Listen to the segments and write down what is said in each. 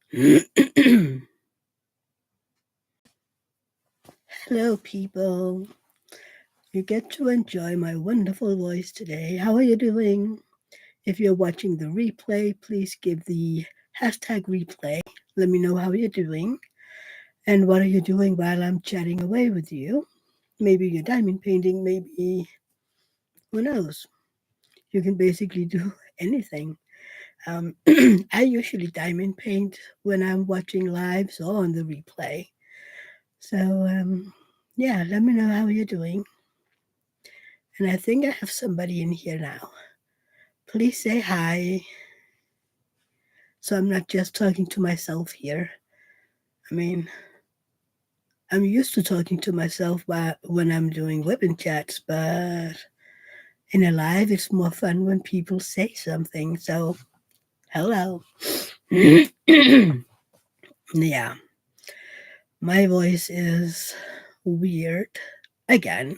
Hello, people. You get to enjoy my wonderful voice today. How are you doing? If you're watching the replay, please give the hashtag replay. Let me know how you're doing and what are you doing while I'm chatting away with you. Maybe you're diamond painting, maybe who knows? You can basically do anything. I usually diamond paint when I'm watching lives or on the replay. So, yeah, let me know how you're doing. And I think I have somebody in here now. Please say hi. So I'm not just talking to myself here. I mean, I'm used to talking to myself when I'm doing weapon chats, but in a live, it's more fun when people say something. So, hello. Yeah, my voice is weird again.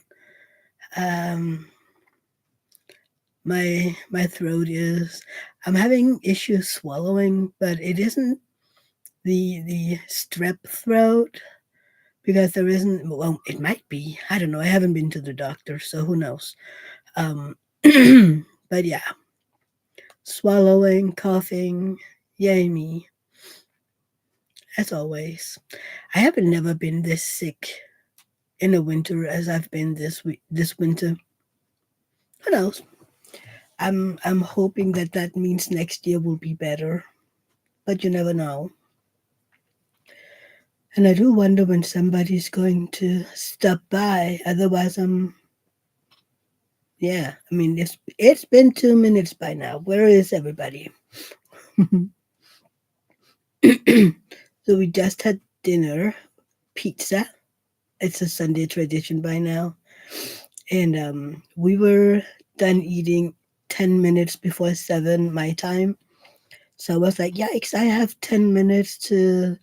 Um, my throat is. I'm having issues swallowing, but it isn't the strep throat because there isn't. Well, it might be. I don't know. I haven't been to the doctor, so who knows. Um, but yeah, swallowing, coughing, yay me, as always. I haven't never been this sick in the winter as I've been this winter. Who knows? I'm hoping that that means next year will be better, but you never know. And I do wonder when somebody's going to stop by. Otherwise, yeah. I mean, it's been 2 minutes by now. Where is everybody? So we just had dinner, pizza. It's a Sunday tradition by now, and we were done eating 10 minutes before 7 my time. So I was like, yikes! I have 10 minutes to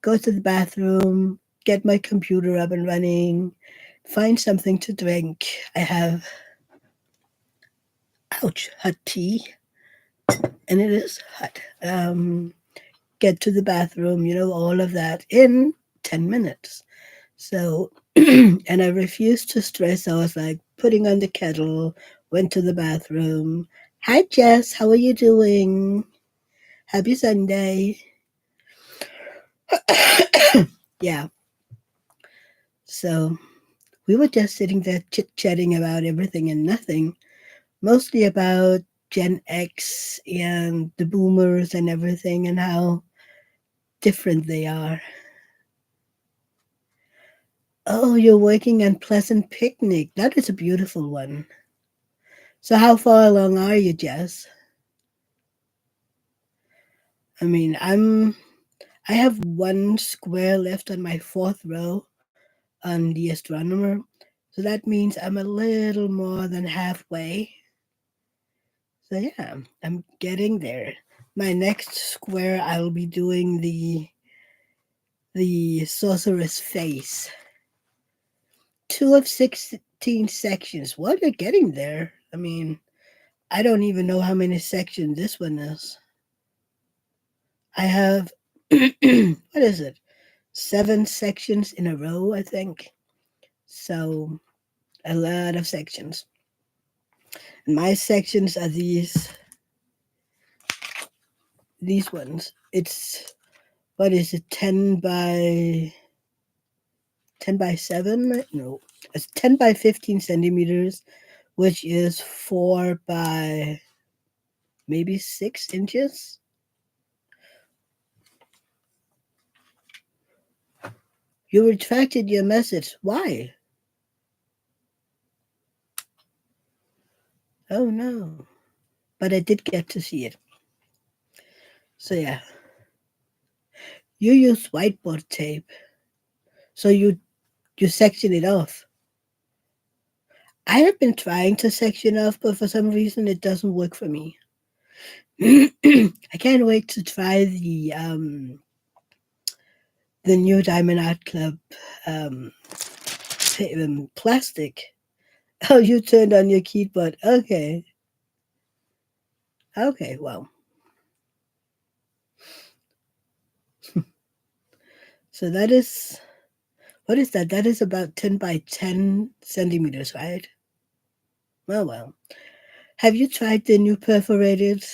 go to the bathroom, get my computer up and running, find something to drink. I have ouch hot tea, and it is hot. Get to the bathroom, all of that in 10 minutes. So, and I refused to stress. I was like putting on the kettle, went to the bathroom. Hi, Jess. How are you doing? Happy Sunday. Yeah. So we were just sitting there chit chatting about everything and nothing, mostly about Gen X and the boomers and everything and how different they are. Oh, you're working on Pleasant Picnic. That is a beautiful one. So how far along are you, Jess? I mean, I have one square left on my fourth row on the astronomer. So that means I'm a little more than halfway. So yeah, I'm getting there. My next square I'll be doing the sorceress face. 2 of 16 sections. What are getting there? I mean, I don't even know how many sections this one is. I have what is it? 7 sections in a row, I think. So a lot of sections. And my sections are these ones. It's what is it? 10 by 7? No, it's 10 by 15 centimeters, which is 4 by maybe 6 inches. You retracted your message. Why? Oh no. But I did get to see it. So yeah, you use whiteboard tape. So you section it off. I have been trying to section off, but for some reason it doesn't work for me. I can't wait to try the new Diamond Art Club um, plastic. Oh, you turned on your keyboard. Okay. Okay, well. So that is, what is that? That is about 10 by 10 centimeters, right? Well. Have you tried the new perforated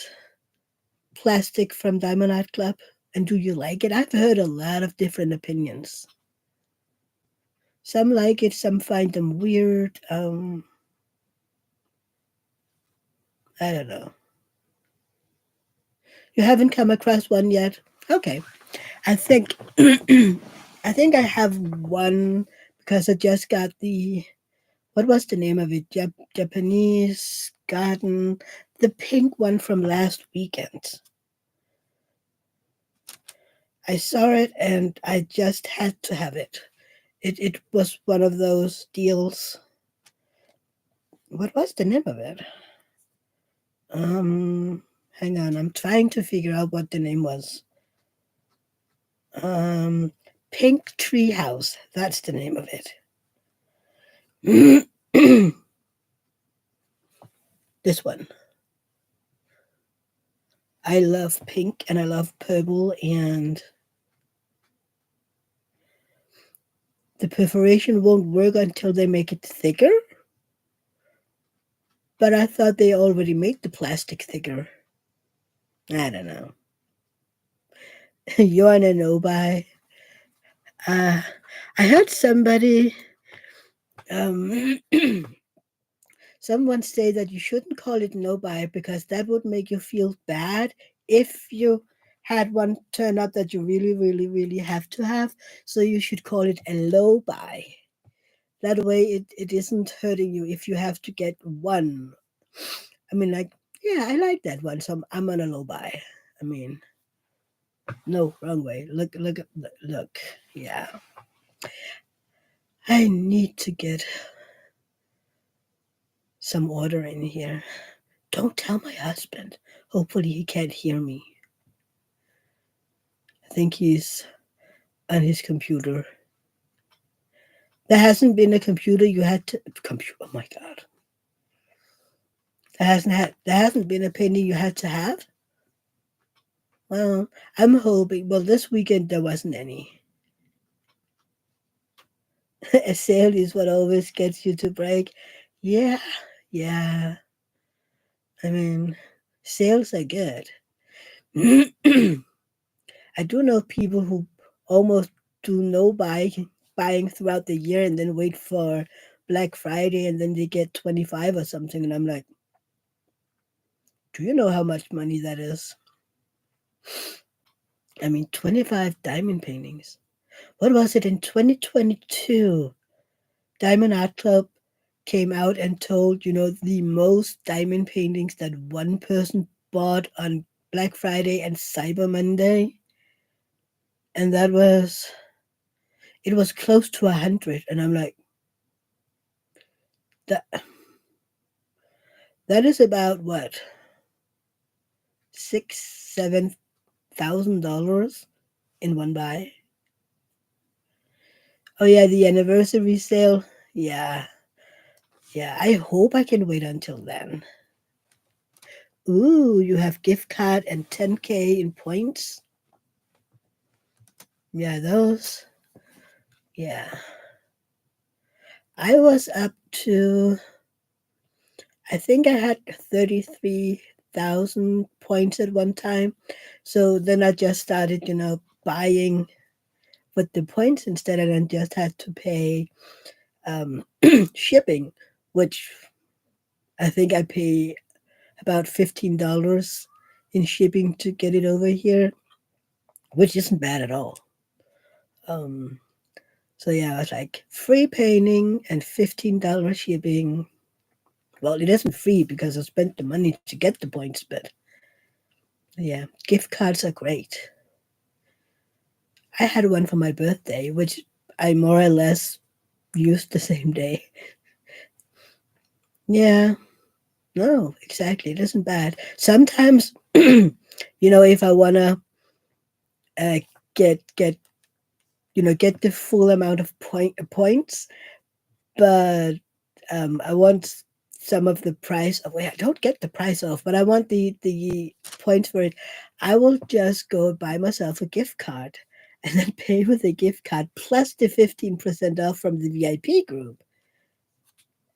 plastic from Diamond Art Club? And do you like it? I've heard a lot of different opinions. Some like it, some find them weird. I don't know. You haven't come across one yet? Okay. I think I think I have one because I just got the, what was the name of it? Japanese garden, the pink one from last weekend. I saw it and I just had to have it. It was one of those deals. What was the name of it? Hang on, I'm trying to figure out what the name was. Um, Pink Tree House. That's the name of it. This one. I love pink and I love purple, and the perforation won't work until they make it thicker. But I thought they already made the plastic thicker. I don't know. You wanna know by? Uh, I heard um, someone say that you shouldn't call it no buy because that would make you feel bad if you had one turn up that you really, really, really have to have. So you should call it a low buy. That way it isn't hurting you if you have to get one. I mean, like, yeah, I like that one, so I'm on a low buy. I mean, no, wrong way. Look. Yeah. I need to get some order in here. Don't tell my husband. Hopefully he can't hear me. I think he's on his computer. There hasn't been a computer you had to computer. Oh my god. There hasn't been a painting you had to have. Well, I'm hoping. Well, this weekend there wasn't any. A sale is what always gets you to break. Yeah, yeah. I mean, sales are good. I do know people who almost do no buying throughout the year and then wait for Black Friday and then they get 25 or something. And I'm like, do you know how much money that is? I mean, 25 diamond paintings. What was it in 2022? Diamond Art Club came out and told, the most diamond paintings that one person bought on Black Friday and Cyber Monday. And it was close to 100. And I'm like, that that is about what? $6,000-7,000 in one buy. Oh yeah, the anniversary sale. Yeah. Yeah. I hope I can wait until then. Ooh, you have gift card and 10K in points. Yeah, those. Yeah. I was up to, I think I had 33,000 points at one time. So then I just started, buying with the points instead, and then just had to pay um, shipping, which I think I pay about $15 in shipping to get it over here, which isn't bad at all. Um, so yeah, I was like free painting and $15 shipping. Well, it isn't free because I spent the money to get the points, but yeah, gift cards are great. I had one for my birthday, which I more or less used the same day. Yeah, no, exactly. It isn't bad. Sometimes, if I wanna uh, get get the full amount of points, but I want some of the price. Oh, wait, I don't get the price off, but I want the points for it. I will just go buy myself a gift card, and then pay with a gift card plus the 15% off from the VIP group,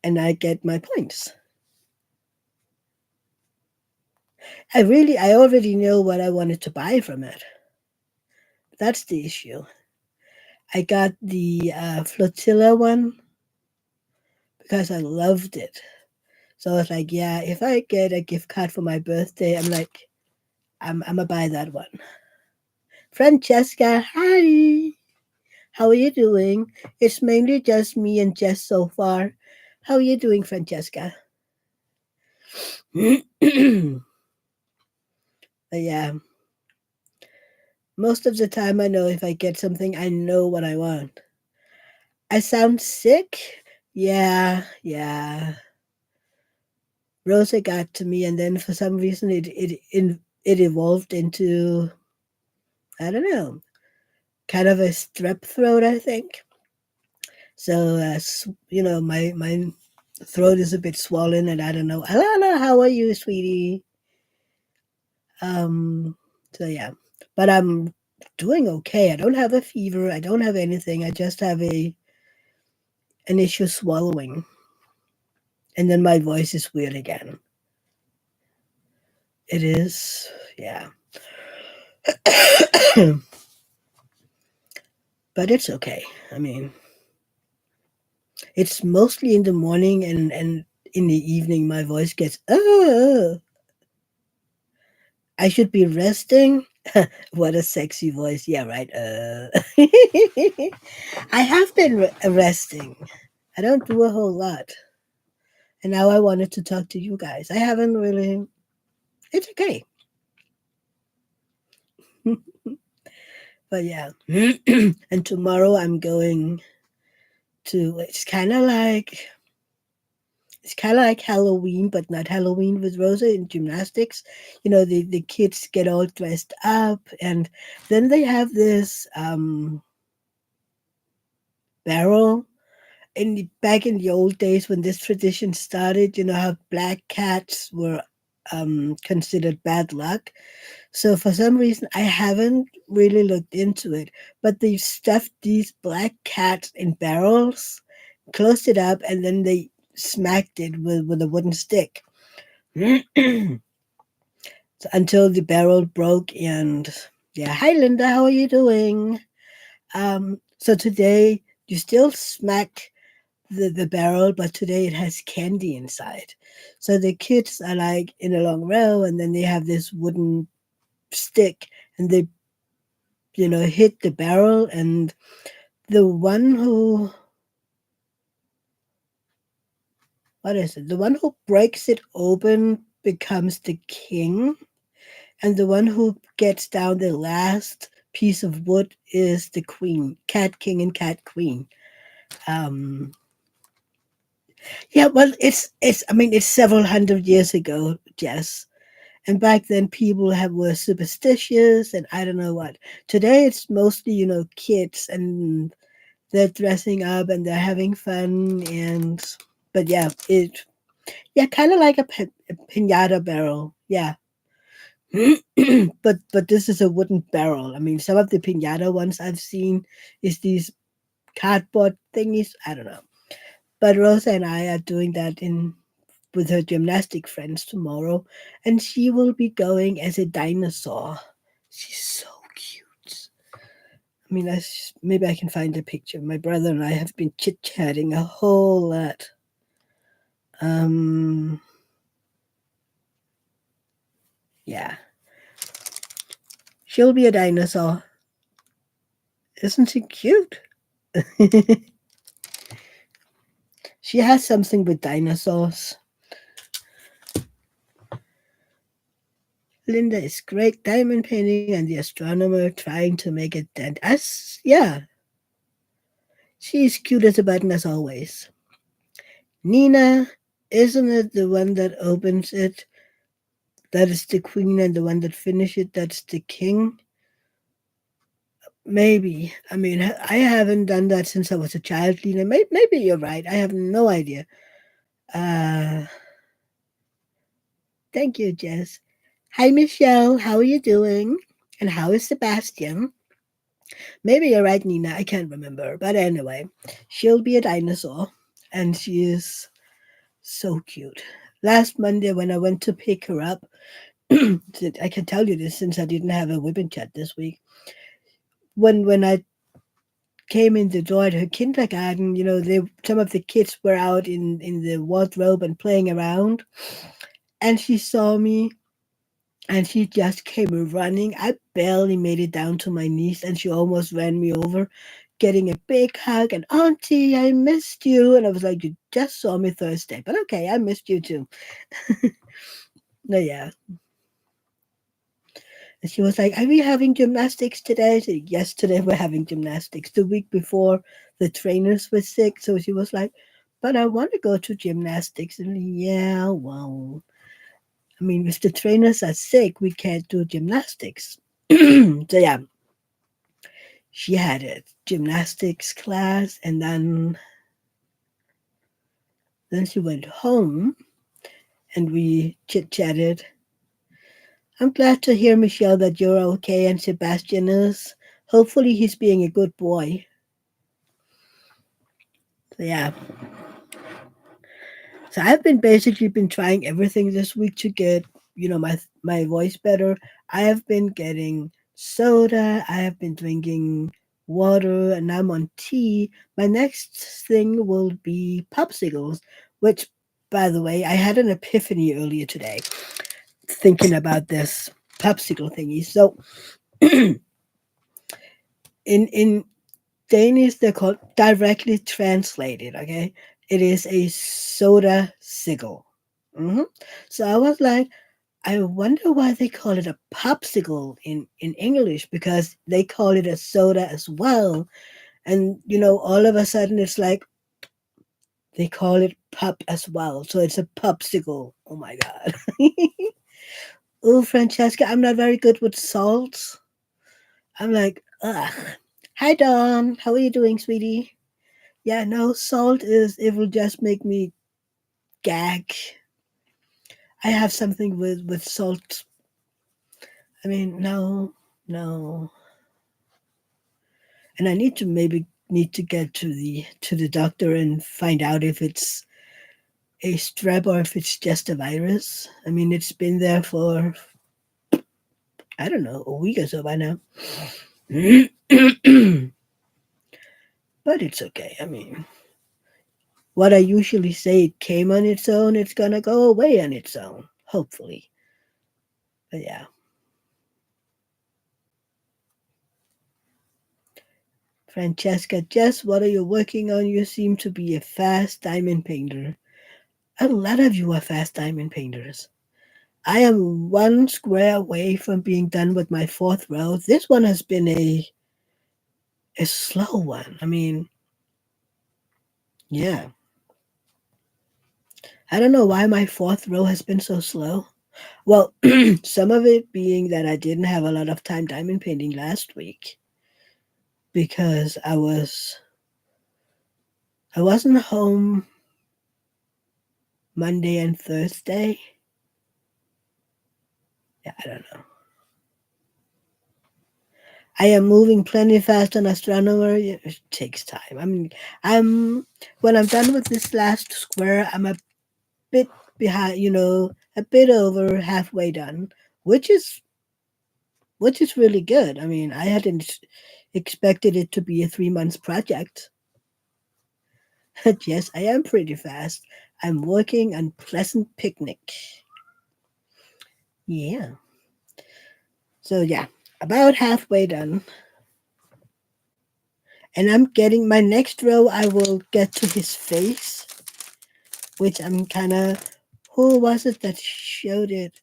and I get my points. I already know what I wanted to buy from it. That's the issue. I got the flotilla one because I loved it. So I was like, yeah, if I get a gift card for my birthday, I'm like, I'm gonna buy that one. Francesca, hi. How are you doing? It's mainly just me and Jess so far. How are you doing, Francesca? But yeah, most of the time I know if I get something, I know what I want. I sound sick? Yeah, yeah. Rosa got to me, and then for some reason it evolved into, I don't know, kind of a strep throat, I think. So my throat is a bit swollen, and I don't know. Alana, how are you, sweetie? Um, so yeah, but I'm doing okay. I don't have a fever. I don't have anything. I just have a an issue swallowing, and then my voice is weird again. It is, yeah, but it's okay. I mean, it's mostly in the morning and in the evening my voice gets. Oh, I should be resting. What a sexy voice. Yeah, right. I have been resting. I don't do a whole lot. And now I wanted to talk to you guys. I haven't really. It's okay. But yeah. And tomorrow I'm going to. It's kind of like Halloween, but not Halloween with Rosa in gymnastics. The kids get all dressed up, and then they have this barrel. Back in the old days when this tradition started, you know how black cats were considered bad luck. So for some reason, I haven't really looked into it, but they've stuffed these black cats in barrels, closed it up, and then they smacked it with a wooden stick until the barrel broke. And yeah, hi Linda, how are you doing? So today you still smack the barrel, but today it has candy inside. So the kids are like in a long row, and then they have this wooden stick, and they hit the barrel, and the one who what is it? The one who breaks it open becomes the king, and the one who gets down the last piece of wood is the queen, cat king and cat queen. Um, yeah, well, it's. I mean, it's several hundred years ago, Jess. And back then, people were superstitious, and I don't know what. Today, it's mostly kids, and they're dressing up and they're having fun. And but yeah, kind of like a pinata barrel. Yeah. But this is a wooden barrel. I mean, some of the pinata ones I've seen is these cardboard thingies. I don't know. But Rosa and I are doing that in with her gymnastic friends tomorrow, and she will be going as a dinosaur. She's so cute. I mean, maybe I can find a picture. My brother and I have been chit chatting a whole lot. Um, yeah, she'll be a dinosaur. Isn't she cute? She has something with dinosaurs. Linda is great diamond painting and the astronomer trying to make it dent. Yeah, she's cute as a button as always. Nina, isn't it the one that opens it? That is the queen, and the one that finishes it, that's the king? Maybe. I mean, I haven't done that since I was a child, Lena. Maybe you're right. I have no idea. Uh, Thank you, Jess. Hi, Michelle. How are you doing? And how is Sebastian? Maybe you're right, Nina. I can't remember. But anyway, she'll be a dinosaur. And she is so cute. Last Monday, when I went to pick her up, I can tell you this since I didn't have a whipping chat this week. When I came in the door at her kindergarten, some of the kids were out in the wardrobe and playing around, and she saw me and she just came running. I barely made it down to my knees, and she almost ran me over, getting a big hug. And Auntie, I missed you. And I was like, you just saw me Thursday, but okay, I missed you too. No, yeah. And she was like, are we having gymnastics today? I said, yes, today we're having gymnastics. The week before, the trainers were sick. So she was like, but I want to go to gymnastics. And yeah, well, I mean, if the trainers are sick, we can't do gymnastics. So yeah, she had a gymnastics class, and then she went home and we chit chatted. I'm glad to hear, Michelle, that you're okay and Sebastian is. Hopefully, he's being a good boy. So yeah, so I've been basically been trying everything this week to get my voice better. I have been getting soda. I have been drinking water, and I'm on tea. My next thing will be popsicles, which, by the way, I had an epiphany earlier today thinking about this popsicle thingy. So in Danish, they're called directly translated. Okay, it is a soda sickle. So I was like, I wonder why they call it a popsicle in English because they call it a soda as well. And all of a sudden it's like they call it pop as well. So it's a popsicle. Oh my god. Oh, Francesca, I'm not very good with salt. I'm like, ugh. Hi, Dawn. How are you doing, sweetie? Yeah, no, salt it will just make me gag. I have something with salt. I mean, no, no. And I need to get to the doctor and find out if it's a strep or if it's just a virus. I mean, it's been there for I don't know, a week or so by now. But it's okay. I mean, what I usually say, it came on its own, it's gonna go away on its own, hopefully. But yeah. Francesca, Jess, what are you working on? You seem to be a fast diamond painter. A lot of you are fast diamond painters. I am one square away from being done with my fourth row. This one has been a slow one. I mean, yeah. I don't know why my fourth row has been so slow. Well, some of it being that I didn't have a lot of time diamond painting last week because I wasn't home Monday and Thursday. Yeah, I don't know. I am moving plenty fast on astronomer. Yeah, it takes time. I mean, I'm when I'm done with this last square, I'm a bit behind. A bit over halfway done, which is which is really good. I mean, I hadn't expected it to be a 3 months project. But yes, I am pretty fast. I'm working on Pleasant Picnic. Yeah. So yeah, about halfway done. And I'm getting my next row. I will get to his face, which I'm kind of. Who was it that showed it?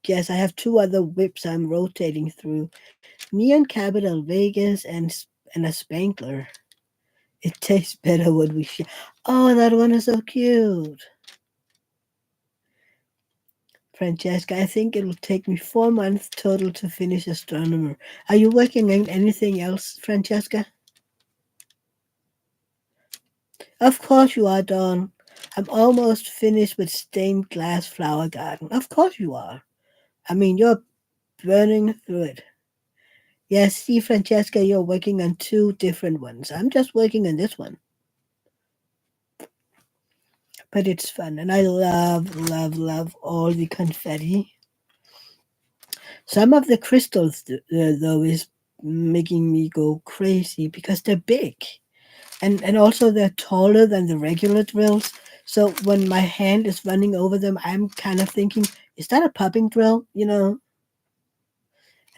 Yes, I have two other whips I'm rotating through. Neon Capital Vegas and a Spankler. It tastes better when we share. Oh, that one is so cute. Francesca, I think it will take me 4 months total to finish Astronomer. Are you working on anything else, Francesca? Of course you are, Dawn. I'm almost finished with stained glass flower garden. Of course you are. I mean, you're burning through it. Yes, see, Francesca, you're working on two different ones. I'm just working on this one, but it's fun, and I love, love, love all the confetti. Some of the crystals, though, is making me go crazy because they're big, and also they're taller than the regular drills. So when my hand is running over them, I'm kind of thinking, is that a popping drill?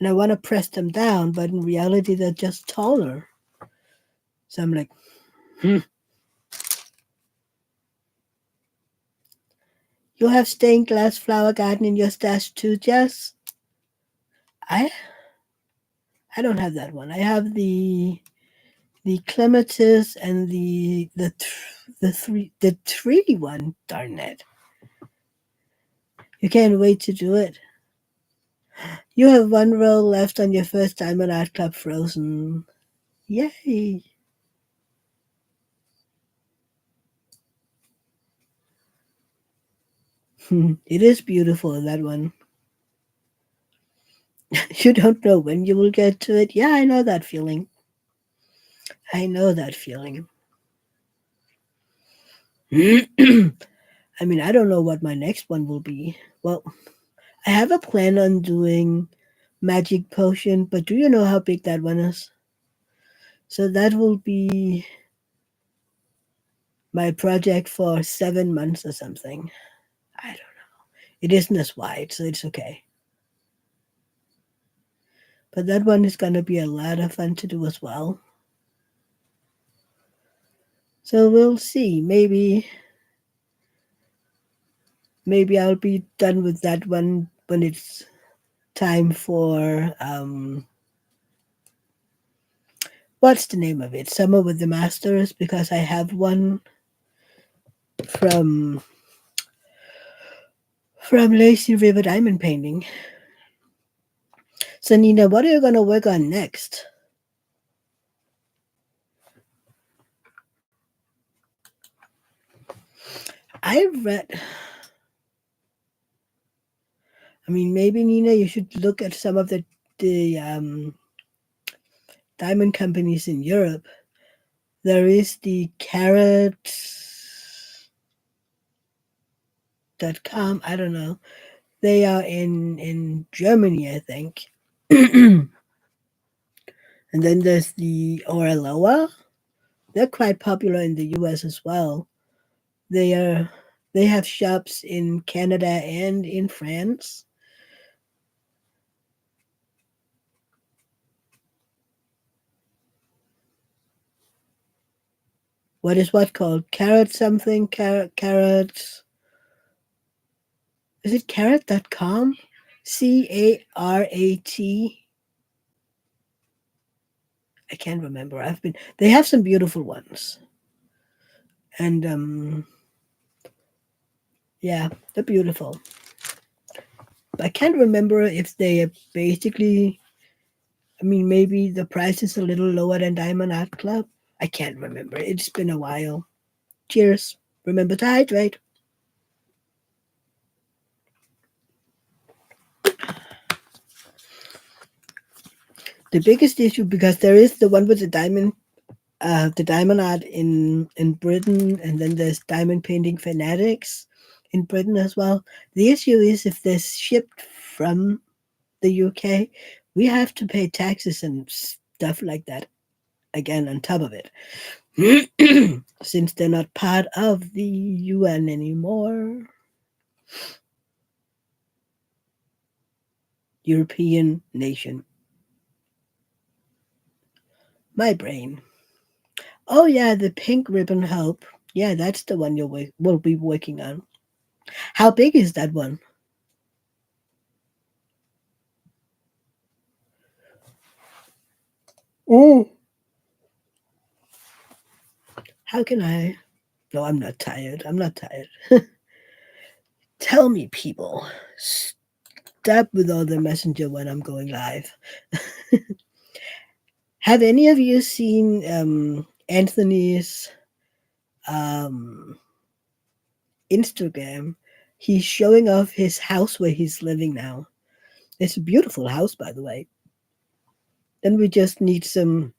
And I want to press them down, but in reality, they're just taller. So I'm like, hmm. You have stained glass flower garden in your stash too, Jess? I I don't have that one. I have the clematis and the tree one. Darn it! You can't wait to do it. You have one roll left on your first Diamond Art Club Frozen. Yay! It is beautiful, that one. You don't know when you will get to it. Yeah, I know that feeling. I know that feeling. I mean, I don't know what my next one will be. Well, I have a plan on doing Magic Potion, but do you know how big that one is? So that will be my project for 7 months or something. I don't know. It isn't as wide, so it's okay. But that one is going to be a lot of fun to do as well. So we'll see. Maybe I'll be done with that one when it's time for what's the name of it? Summer with the Masters, because I have one from Lazy River Diamond Painting. So Nina, what are you gonna work on next? I read I mean maybe Nina you should look at some of the diamond companies in Europe. There is the carrot.com, I don't know. They are in Germany, I think. And then there's the Oraloa. They're quite popular in the US as well. They are they have shops in Canada and in France. What is what called? Carrot something? Carrot. Is it carrot.com? CARAT. I can't remember. They have some beautiful ones. And yeah, they're beautiful. I can't remember if they are basically, I mean, maybe the price is a little lower than Diamond Art Club. I can't remember. It's been a while. Cheers. Remember to hydrate. The biggest issue, because there is the one with the diamond art in Britain, and then there's diamond painting fanatics in Britain as well. The issue is if they're shipped from the UK, we have to pay taxes and stuff like that again on top of it. Since they're not part of the UN anymore. European nation. My brain. Oh yeah, the pink ribbon hope. Yeah, that's the one will be working on. How big is that one? Oh, how can I? No, I'm not tired. I'm not tired. Tell me, people. Stop with all the messenger when I'm going live. Have any of you seen Anthony's um, Instagram? He's showing off his house where he's living now. It's a beautiful house, by the way. Then we just need some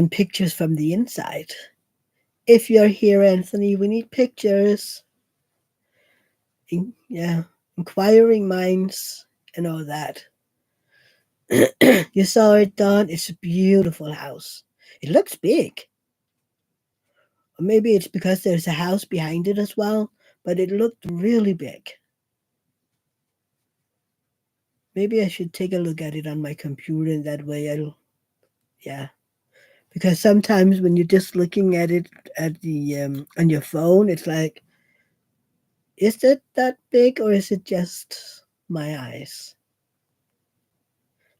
pictures from the inside. If you're here, Anthony, we need pictures. Yeah, inquiring minds and all that. You saw it, Don. It's a beautiful house. It looks big. Or maybe it's because there's a house behind it as well, but it looked really big. Maybe I should take a look at it on my computer, and that way yeah. Because sometimes when you're just looking at it at the on your phone, it's like, is it that big or is it just my eyes?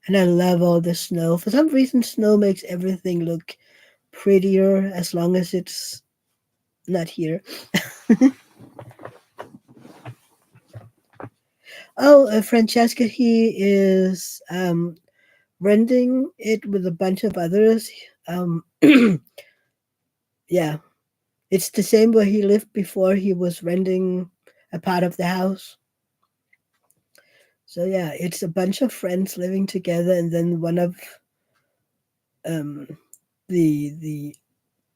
And I love all the snow. For some reason, snow makes everything look prettier as long as it's not here. Oh, Francesca, he is renting it with a bunch of others. Um, yeah, it's the same where he lived before. He was renting a part of the house. So yeah, it's a bunch of friends living together, and then one of um, the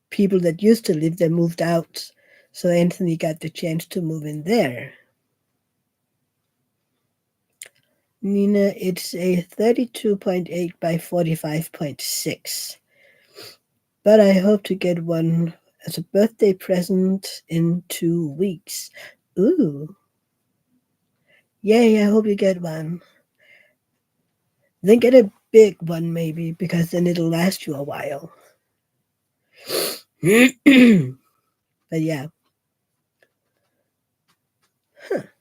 people that used to live there moved out. So Anthony got the chance to move in there. Nina, it's a 32.8 by 45.6. But I hope to get one as a birthday present in 2 weeks. Ooh, yay, I hope you get one. Then get a big one, maybe, because then it'll last you a while. But yeah,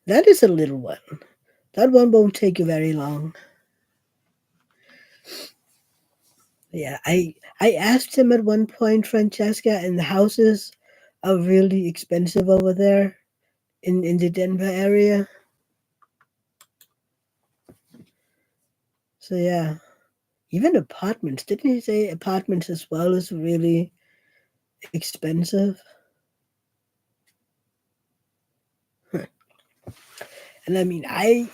that is a little one. That one won't take you very long. Yeah, I asked him at one point, Francesca, and the houses are really expensive over there in the Denver area. So yeah, even apartments. Didn't he say apartments as well is really expensive? And I mean, I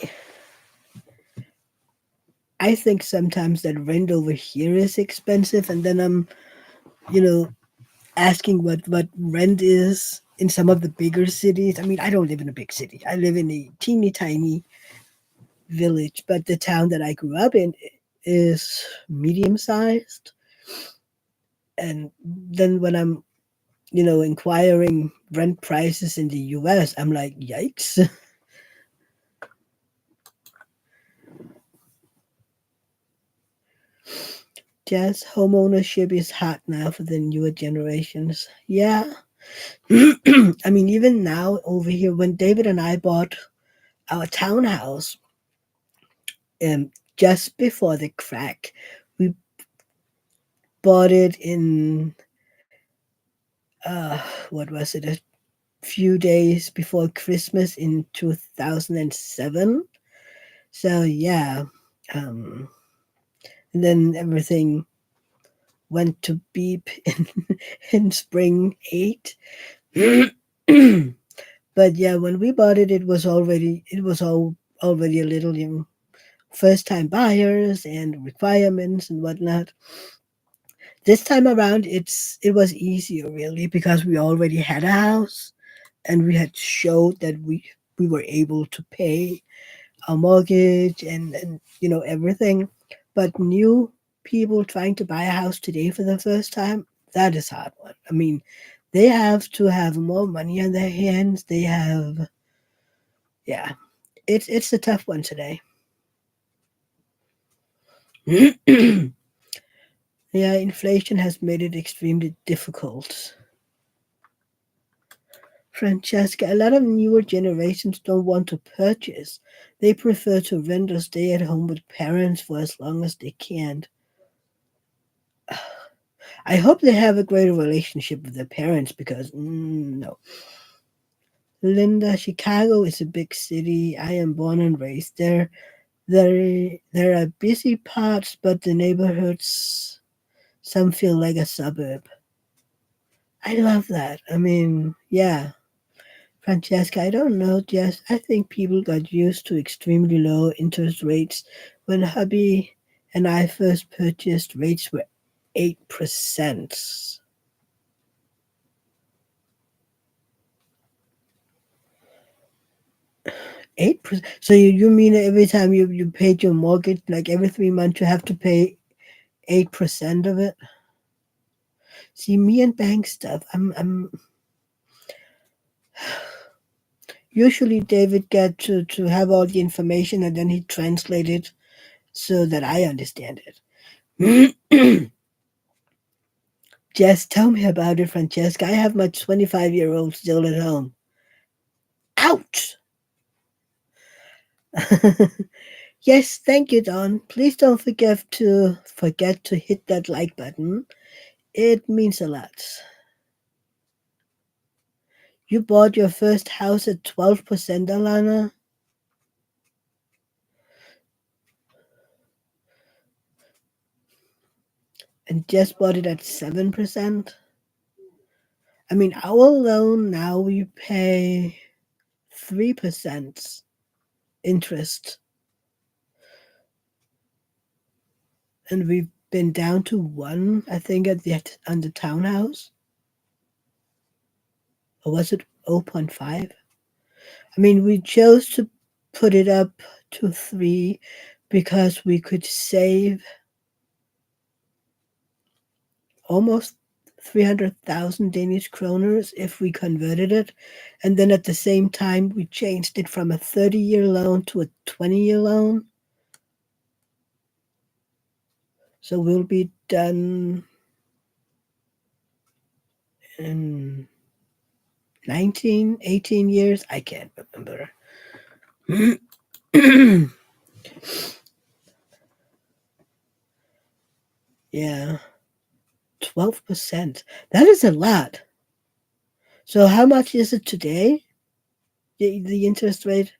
think sometimes that rent over here is expensive, and then I'm you know asking what rent is in some of the bigger cities. I mean, I don't live in a big city. I live in a teeny tiny village, but the town that I grew up in is medium sized. And then when I'm inquiring rent prices in the US, I'm like, yikes. Just home ownership is hot now for the newer generations. Yeah. I mean, even now over here, when David and I bought our townhouse, just before the crack, we bought it in, what was it, a few days before Christmas in 2007. So, yeah. Um, and then everything went to beep in spring 8. But yeah, when we bought it, it was all already a little first time buyers and requirements and whatnot. This time around, it was easier really because we already had a house and we had showed that we were able to pay our mortgage and everything. But new people trying to buy a house today for the first time, that is hard one. I mean, they have to have more money on their hands. They have, yeah, it's a tough one today. Yeah, inflation has made it extremely difficult. Francesca, a lot of newer generations don't want to purchase. They prefer to rent or stay at home with parents for as long as they can. I hope they have a greater relationship with their parents because, no. Linda, Chicago is a big city. I am born and raised there. There are busy parts, but the neighborhoods, some feel like a suburb. I love that. I mean, yeah. Francesca, I don't know, Jess. I think people got used to extremely low interest rates when hubby and I first purchased, rates were 8%. 8%. So you mean every time you paid your mortgage, like every 3 months, you have to pay 8% of it? See, me and bank stuff, I'm usually David get to have all the information and then he translate it so that I understand it. Just tell me about it, Francesca. I have my 25-year-old still at home. Ouch! Yes, thank you, Don. Please don't forget to hit that like button. It means a lot. You bought your first house at 12%, Alana, and just bought it at 7%. I mean, our loan now we pay 3% interest, and we've been down to one, I think, on the townhouse. Or was it 0.5? I mean, we chose to put it up to 3 because we could save almost 300,000 Danish kroners if we converted it. And then at the same time, we changed it from a 30-year loan to a 20-year loan. So we'll be done in 19, 18 years. I can't remember. Yeah, 12%. That is a lot. So how much is it today? The interest rate?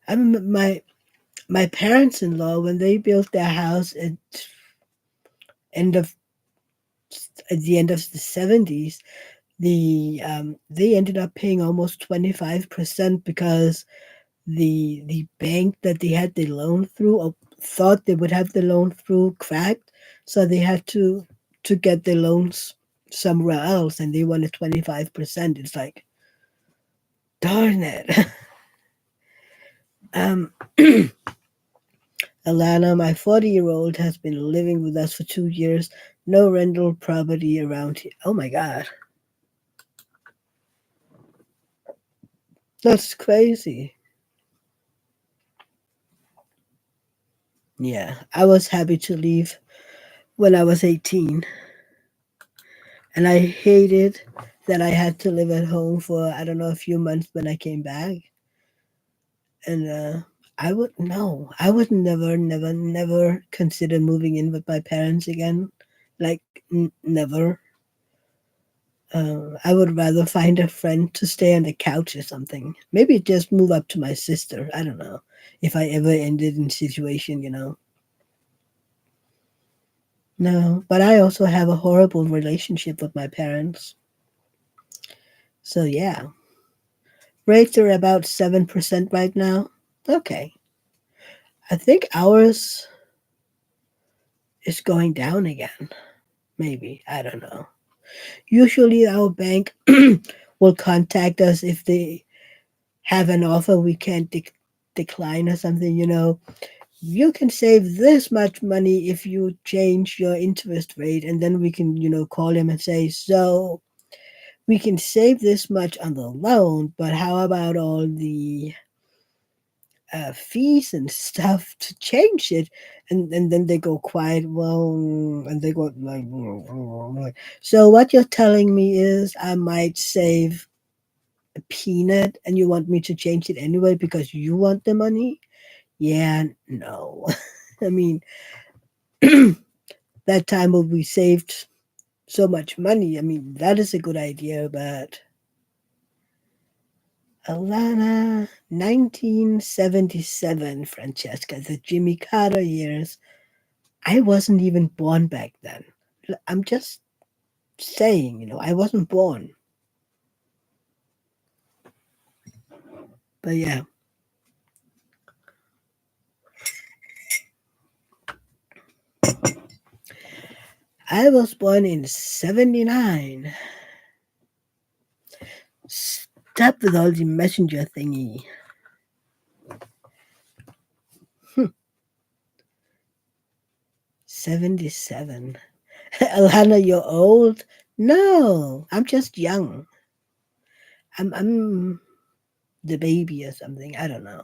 I remember my parents-in-law when they built their house end of at the end of the 70s, they ended up paying almost 25% because the bank that they had the loan through, or thought they would have the loan through, cracked, so they had to get the loans somewhere else, and they wanted 25%. It's like, darn it. um Alana, my 40-year-old, has been living with us for 2 years. No rental property around here. Oh my God. That's crazy. Yeah, I was happy to leave when I was 18, and I hated that I had to live at home for, I don't know, a few months when I came back. And I would never, never, never consider moving in with my parents again. Like, never. I would rather find a friend to stay on the couch or something. Maybe just move up to my sister. I don't know if I ever ended in situation. No, but I also have a horrible relationship with my parents. So yeah, rates are about 7% right now. Okay, I think ours is going down again. Maybe, I don't know. Usually, our bank will contact us if they have an offer we can't decline or something. You can save this much money if you change your interest rate, and then we can call him and say, so we can save this much on the loan, but how about all the fees and stuff to change it? And then they go quiet, well, and they go like, so what you're telling me is I might save a peanut and you want me to change it anyway because you want the money? Yeah, no. I mean, that time when we saved so much money, I mean, that is a good idea, but Alana, 1977, Francesca, the Jimmy Carter years. I wasn't even born back then. I'm just saying, I wasn't born. But yeah, I was born in 79. Stop with all the messenger thingy. 77. Alana, you're old? No, I'm just young. I'm the baby or something. I don't know.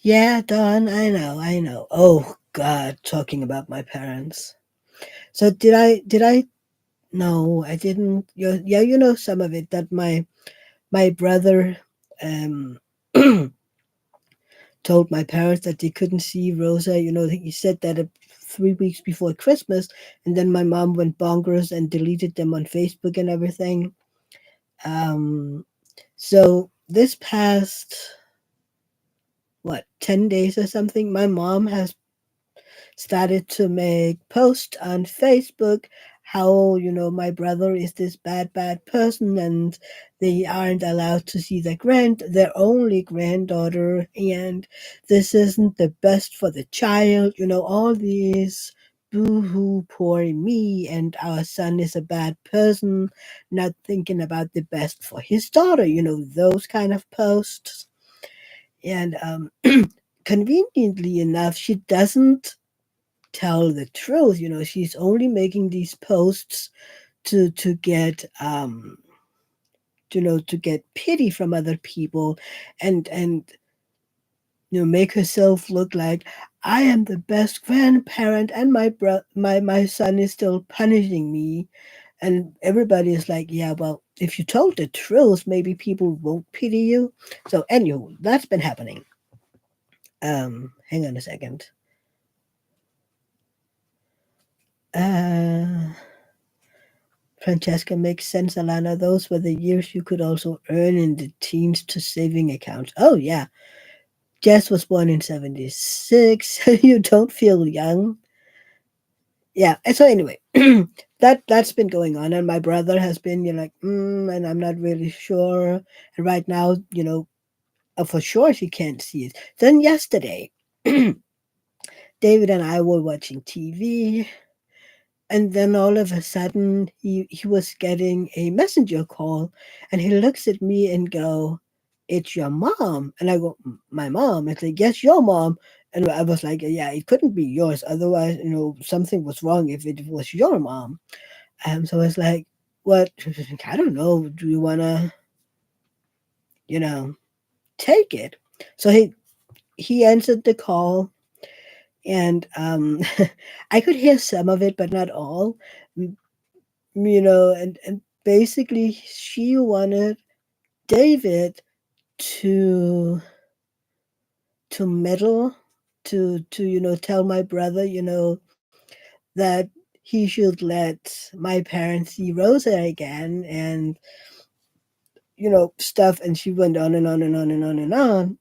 Yeah, Don, I know, I know. Oh God, talking about my parents. So did I no, I didn't. Yeah, you know some of it that my brother um told my parents that they couldn't see Rosa. You know, he said that 3 weeks before Christmas, and then my mom went bonkers and deleted them on Facebook and everything. Um, so this past what 10 days or something, my mom has started to make posts on Facebook how my brother is this bad person and they aren't allowed to see their only granddaughter, and this isn't the best for the child, all these boo-hoo poor me, and our son is a bad person, not thinking about the best for his daughter, those kind of posts. And conveniently enough, she doesn't tell the truth. She's only making these posts to get to get pity from other people, and make herself look like I am the best grandparent, and my son is still punishing me. And everybody is like, yeah, well, if you told the truth, maybe people won't pity you. So anywho, that's been happening. Hang on a second. uh Francesca, makes sense, Alana. Those were the years you could also earn in the teens to saving accounts. Oh, yeah. Jess was born in 76. You don't feel young. Yeah. And so, anyway, that's been going on. And my brother has been, like, and I'm not really sure. And right now, for sure she can't see it. Then yesterday, David and I were watching TV. And then all of a sudden, he was getting a messenger call, and he looks at me and go, "It's your mom." And I go, "My mom?" It's like, "Yes, your mom." And I was like, "Yeah, it couldn't be yours. Otherwise, something was wrong if it was your mom." So I was like, "What? I don't know. Do you wanna, you know, take it?" So he answered the call, and I could hear some of it, but not all. And basically she wanted David to meddle, to tell my brother, that he should let my parents see Rosa again, and stuff. And she went on and on and on and on and on.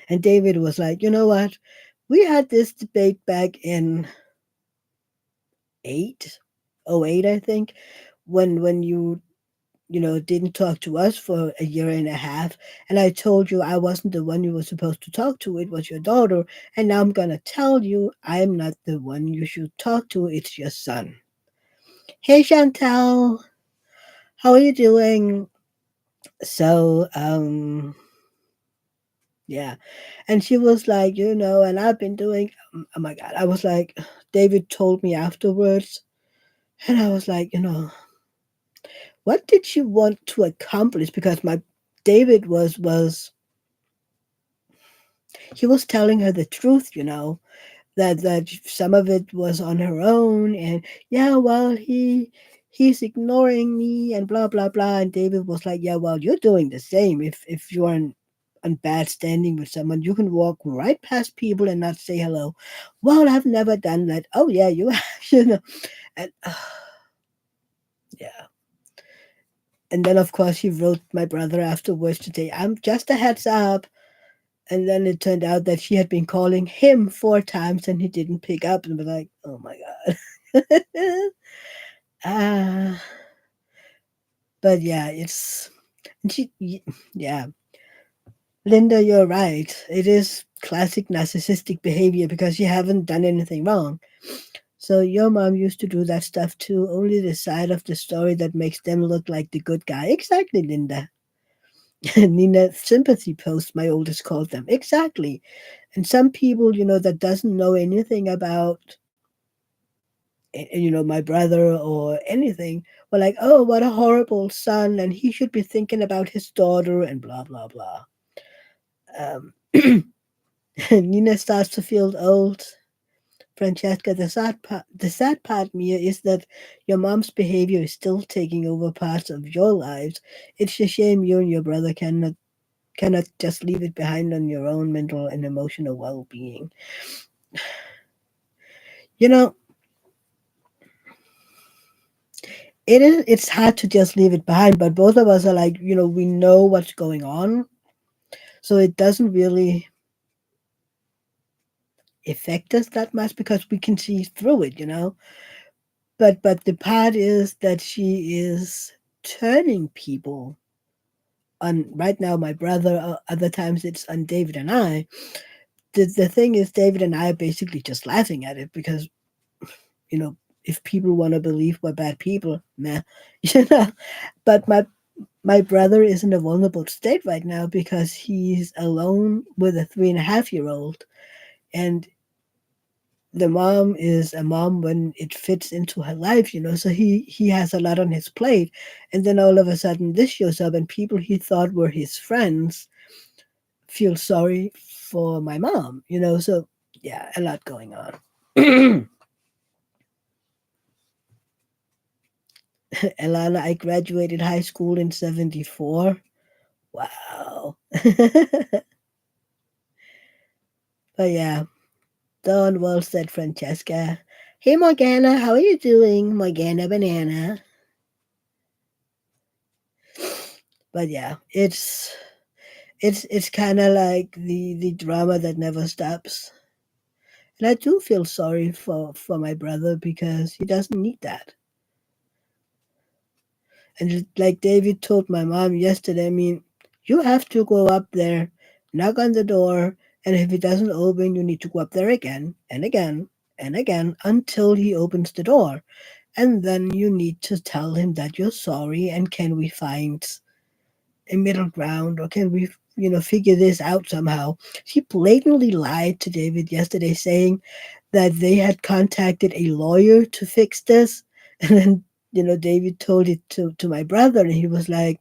And David was like, you know what, we had this debate back in 8 oh 08, I think, when you didn't talk to us for a year and a half. And I told you I wasn't the one you were supposed to talk to. It was your daughter. And now I'm going to tell you I'm not the one you should talk to. It's your son. Hey, Chantel. How are you doing? So, yeah. And she was like, and I've been doing, oh my God. I was like, David told me afterwards. And I was like, what did you want to accomplish? Because my David was he was telling her the truth, that some of it was on her own, and yeah, well, he's ignoring me and blah blah blah. And David was like, yeah, well, you're doing the same. If you're on bad standing with someone, you can walk right past people and not say hello. Well, I've never done that. Oh yeah, you have, and yeah. And then of course he wrote my brother afterwards to say, I'm just a heads up. And then it turned out that she had been calling him 4 times and he didn't pick up, and was like, oh my God. uh, but yeah, it's, yeah. Linda, you're right. It is classic narcissistic behavior because you haven't done anything wrong. So your mom used to do that stuff too, only the side of the story that makes them look like the good guy. Exactly, Linda. Nina sympathy post, my oldest called them. Exactly. And some people, that doesn't know anything about, my brother or anything, were like, oh, what a horrible son, and he should be thinking about his daughter, and blah, blah, blah. Um, Nina starts to feel old. Francesca, the sad part, Mia, is that your mom's behavior is still taking over parts of your lives. It's a shame you and your brother cannot just leave it behind on your own mental and emotional well-being. You know, it's hard to just leave it behind, but both of us are like, we know what's going on, so it doesn't really affect us that much because we can see through it. But the part is that she is turning people on right now my brother, other times it's on David and I. The thing is David and I are basically just laughing at it because you know if people want to believe we're bad people, meh. you know but my brother is in a vulnerable state right now because he's alone with a 3.5-year-old, and the mom is a mom when it fits into her life. So he has a lot on his plate, and then all of a sudden this shows up, and people he thought were his friends feel sorry for my mom. So yeah, a lot going on. Alana, I graduated high school in 74. Wow. But yeah, Don well said, Francesca. Hey Morgana, how are you doing? Morgana Banana. But yeah, it's kind of like the drama that never stops. And I do feel sorry for my brother because he doesn't need that. And like David told my mom yesterday, I mean, you have to go up there, knock on the door, and if he doesn't open, you need to go up there again and again and again until he opens the door. And then you need to tell him that you're sorry and can we find a middle ground, or can we, figure this out somehow. She blatantly lied to David yesterday saying that they had contacted a lawyer to fix this. And then, David told it to my brother, and he was like,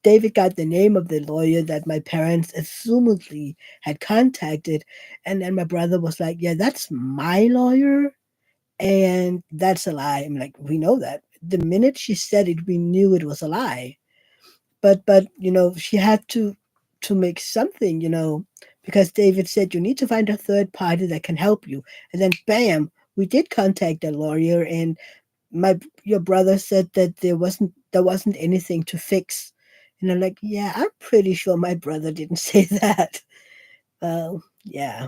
David got the name of the lawyer that my parents assumedly had contacted. And then my brother was like, yeah, that's my lawyer. And that's a lie. I'm like, we know that. The minute she said it, we knew it was a lie. But she had to make something, because David said you need to find a third party that can help you. And then bam, we did contact a lawyer, and my your brother said that there wasn't anything to fix. And I'm like, yeah, I'm pretty sure my brother didn't say that. Well, yeah.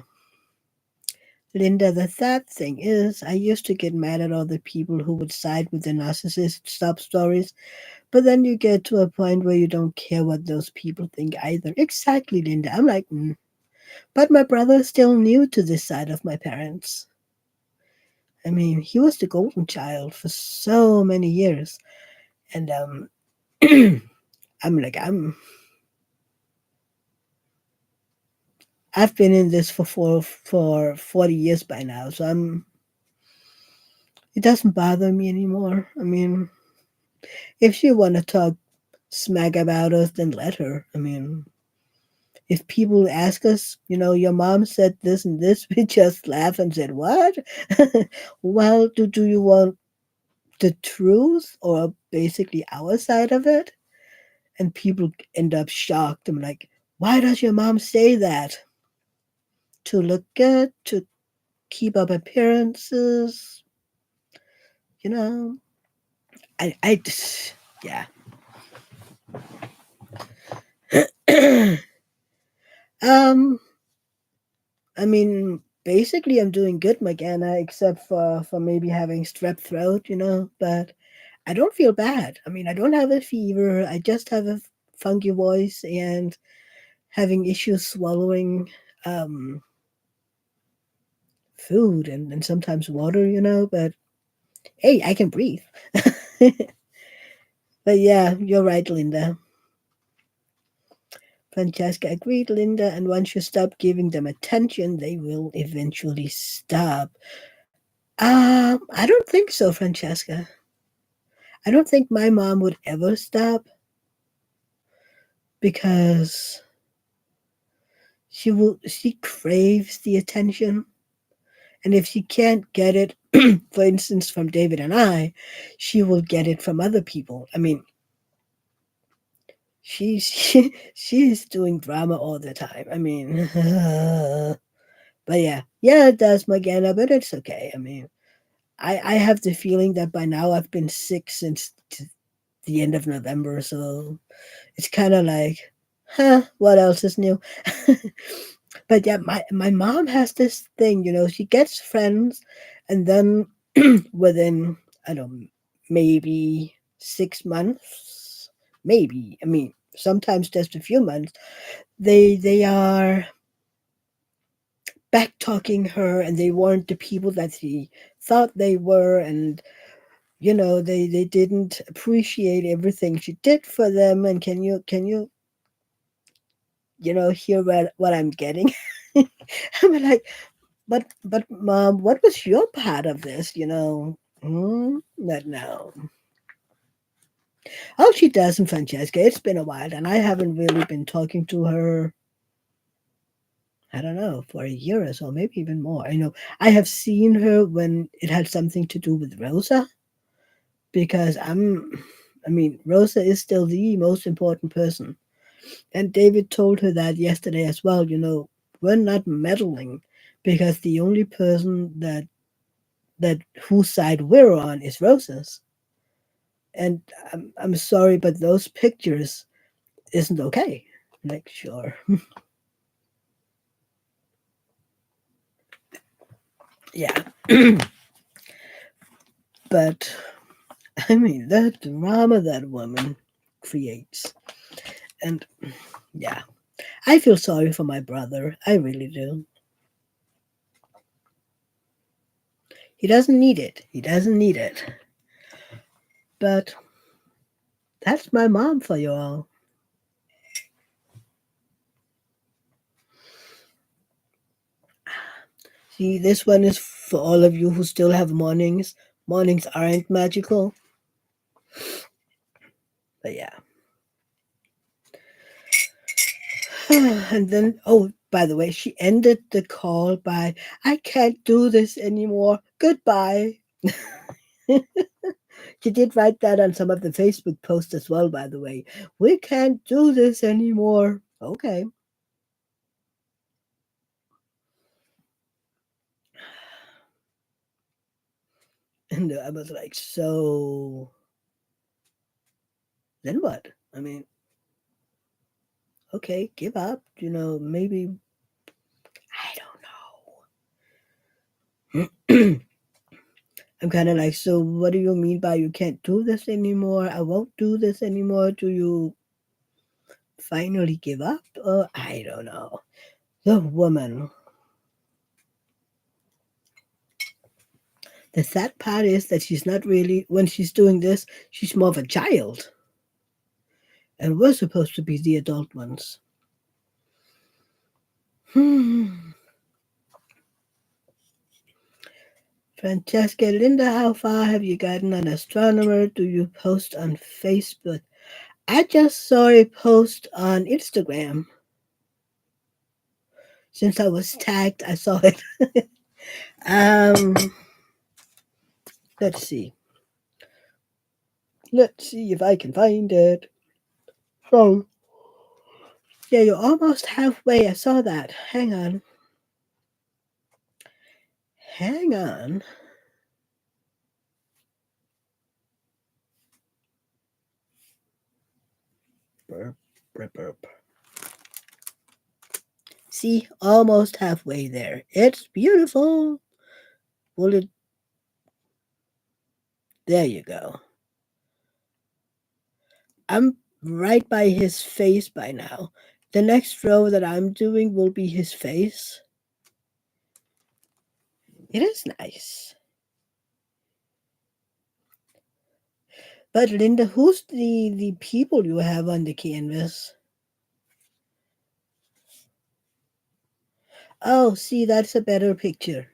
Linda, the sad thing is, I used to get mad at all the people who would side with the narcissist stop stories, but then you get to a point where you don't care what those people think either. Exactly, Linda. I'm like, but my brother still new to this side of my parents. I mean, he was the golden child for so many years, and I'm like, I've been in this for 40 years by now, so it doesn't bother me anymore. I mean, if she want to talk smack about us, then let her. I mean, if people ask us, your mom said this and this, we just laugh and said, what? Well, do you want the truth or basically our side of it? And people end up shocked. I'm like, why does your mom say that? To look good, to keep up appearances, you know? I just, yeah. um, I mean, basically, I'm doing good, Morgana, except for maybe having strep throat. But I don't feel bad. I mean, I don't have a fever. I just have a funky voice, and having issues swallowing um, food and sometimes water, but hey, I can breathe. But yeah, you're right, Linda. Francesca agreed, Linda, and once you stop giving them attention, they will eventually stop. I don't think so, Francesca. I don't think my mom would ever stop because she craves the attention. And if she can't get it, for instance, from David and I, she will get it from other people. I mean, she's doing drama all the time. I mean, but yeah, it does, Morgana, but it's okay. I mean, I have the feeling that by now I've been sick since the end of November, so it's kind of like, what else is new? But yeah, my mom has this thing, she gets friends, and then within, I don't know, maybe 6 months, maybe. I mean, sometimes just a few months. They are back talking her, and they weren't the people that she thought they were, and they didn't appreciate everything she did for them. And can you hear what I'm getting? I'm like, but mom, what was your part of this? But no. Oh, she doesn't, Francesca. It's been a while, and I haven't really been talking to her. I don't know, for a year or so, maybe even more. I have seen her when it had something to do with Rosa, because I mean, Rosa is still the most important person. And David told her that yesterday as well. We're not meddling, because the only person that whose side we're on is Rosa's. And I'm sorry, but those pictures isn't okay. Like, sure. Yeah. But I mean, that drama that woman creates. And yeah, I feel sorry for my brother. I really do. He doesn't need it. He doesn't need it. But that's my mom for you all. See, this one is for all of you who still have mornings. Mornings aren't magical. But yeah. And then, oh, by the way, she ended the call by, I can't do this anymore. Goodbye. She did write that on some of the Facebook posts as well, by the way. We can't do this anymore. Okay. And I was like, so then what? I mean, okay, give up. Maybe, I don't know. I'm kind of like, so what do you mean by you can't do this anymore? I won't do this anymore. Do you finally give up? I don't know. The woman. The sad part is that she's not really, when she's doing this, she's more of a child. And we're supposed to be the adult ones. Francesca, Linda, how far have you gotten on astronomer? Do you post on Facebook? I just saw a post on Instagram. Since I was tagged, I saw it. um, let's see. Let's see if I can find it. So, yeah, you're almost halfway. I saw that. Hang on. Hang on. Burp, burp, burp. See, almost halfway there. It's beautiful. Will it? There you go. I'm right by his face by now. The next row that I'm doing will be his face. It is nice. But Linda, who's the people you have on the canvas? Oh, see, that's a better picture.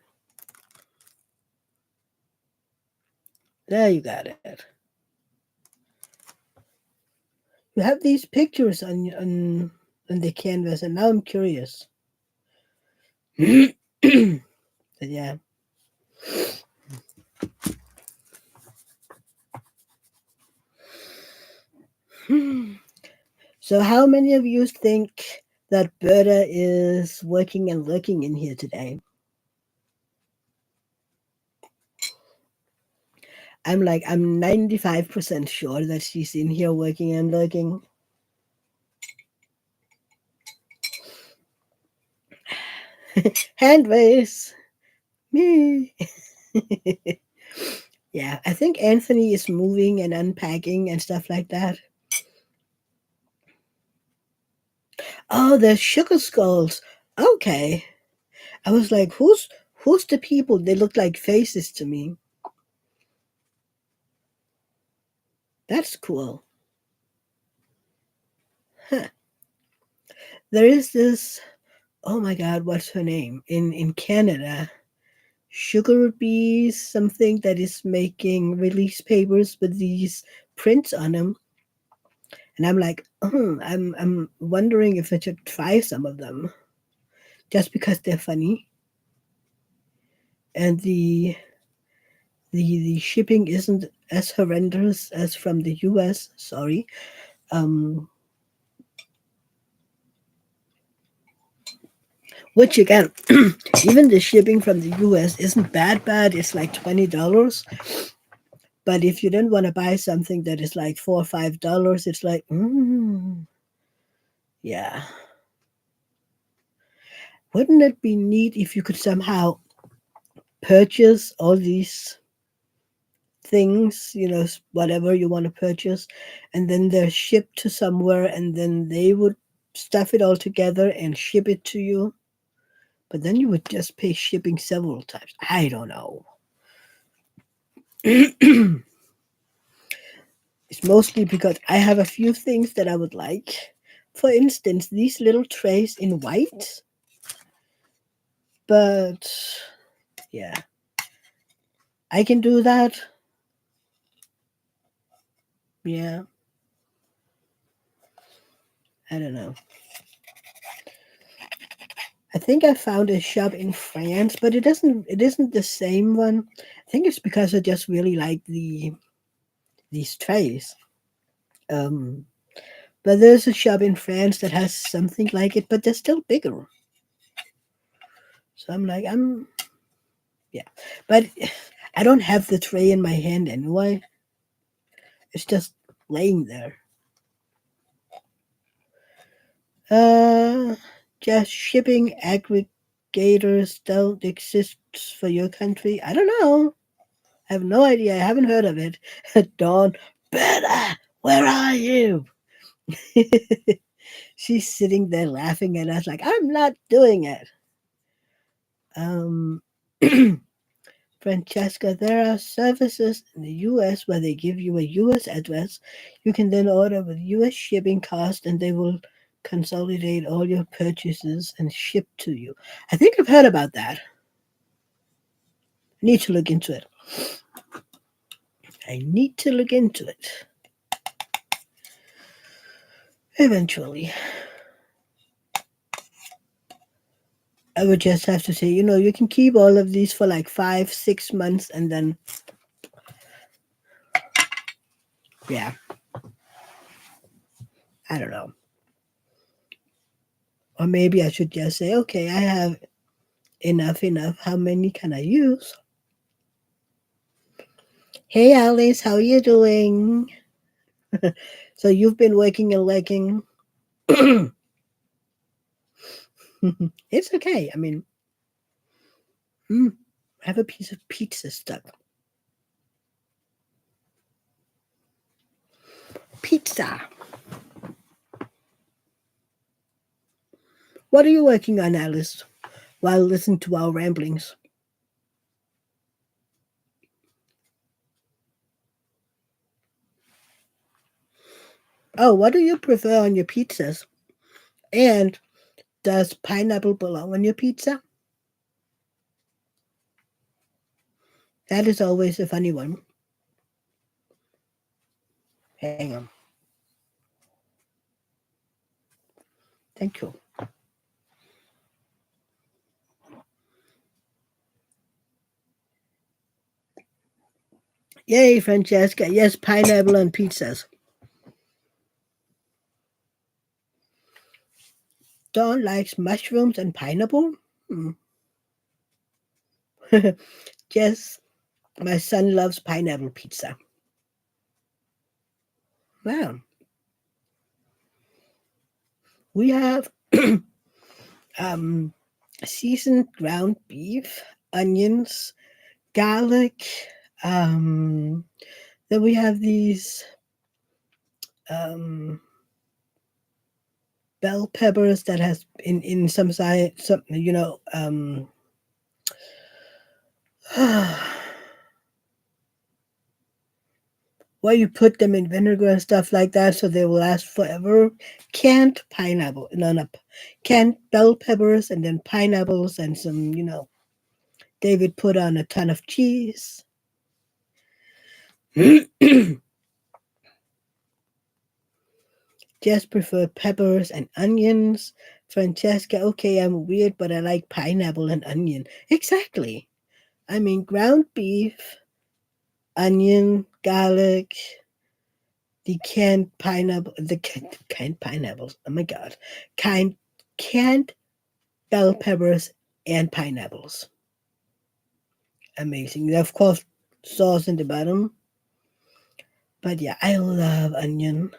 There you got it. You have these pictures on the canvas, and now I'm curious. But yeah. So, how many of you think that Berta is working and lurking in here today? I'm 95% sure that she's in here working and lurking. Hand raise. Me. Yeah, I think Anthony is moving and unpacking and stuff like that. Oh, the sugar skulls. Okay. I was like, who's the people? They look like faces to me. That's cool. Huh. There is this, oh my god, what's her name? In Canada. Sugar Bees, something that is making release papers with these prints on them. And I'm like, I'm wondering if I should try some of them just because they're funny and the shipping isn't as horrendous as from the US. Sorry. Um, which again, even the shipping from the US isn't bad. It's like $20. But if you don't want to buy something that is like $4 or $5, it's like, yeah. Wouldn't it be neat if you could somehow purchase all these things, whatever you want to purchase, and then they're shipped to somewhere, and then they would stuff it all together and ship it to you? But then you would just pay shipping several times. I don't know. It's mostly because I have a few things that I would like. For instance, these little trays in white. But yeah, I can do that. Yeah, I don't know. I think I found a shop in France, but it isn't the same one. I think it's because I just really like these trays. Um, but there's a shop in France that has something like it, but they're still bigger. So I'm like, yeah. But I don't have the tray in my hand anyway. It's just laying there. Uh, just shipping aggregators don't exist for your country. I don't know. I have no idea. I haven't heard of it. Dawn, Bella, where are you? She's sitting there laughing at us like, I'm not doing it. Um, Francesca, there are services in the US where they give you a US address. You can then order with US shipping cost and they will consolidate all your purchases and ship to you. I think I've heard about that. I need to look into it. I need to look into it. Eventually. I would just have to say, you can keep all of these for like 5, 6 months and then, yeah, I don't know. Or maybe I should just say, okay, I have enough. How many can I use? Hey, Alice, how are you doing? So you've been working and working. It's okay. I mean, I have a piece of pizza stuck. Pizza. What are you working on, Alice, while listening to our ramblings? Oh, what do you prefer on your pizzas? And does pineapple belong on your pizza? That is always a funny one. Hang on. Thank you. Yay, Francesca. Yes, pineapple on pizzas. Dawn likes mushrooms and pineapple? Hmm. Yes, my son loves pineapple pizza. Wow. We have um, seasoned ground beef, onions, garlic. Um, then we have these um, bell peppers that has in some side some where you put them in vinegar and stuff like that so they will last forever. Canned pineapple, no, no, canned bell peppers and then pineapples and some, David put on a ton of cheese. Just prefer peppers and onions. Francesca, okay, I'm weird, but I like pineapple and onion. Exactly. I mean, ground beef, onion, garlic, the canned pineapples. Oh my god, canned bell peppers and pineapples. Amazing. Of course, sauce in the bottom. But yeah, I love onion.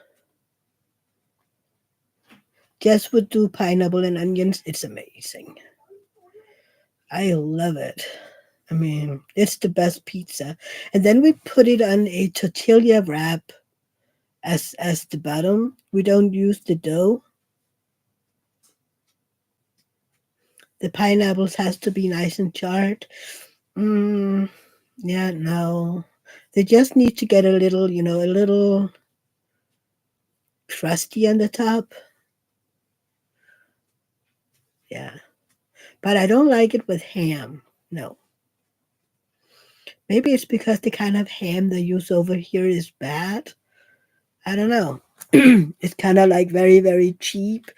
Just would do pineapple and onions. It's amazing. I love it. I mean, it's the best pizza. And then we put it on a tortilla wrap as the bottom. We don't use the dough. The pineapples has to be nice and charred. Mm, yeah, no. They just need to get a little, a little crusty on the top. Yeah. But I don't like it with ham. No. Maybe it's because the kind of ham they use over here is bad. I don't know. It's kind of like very, very cheap.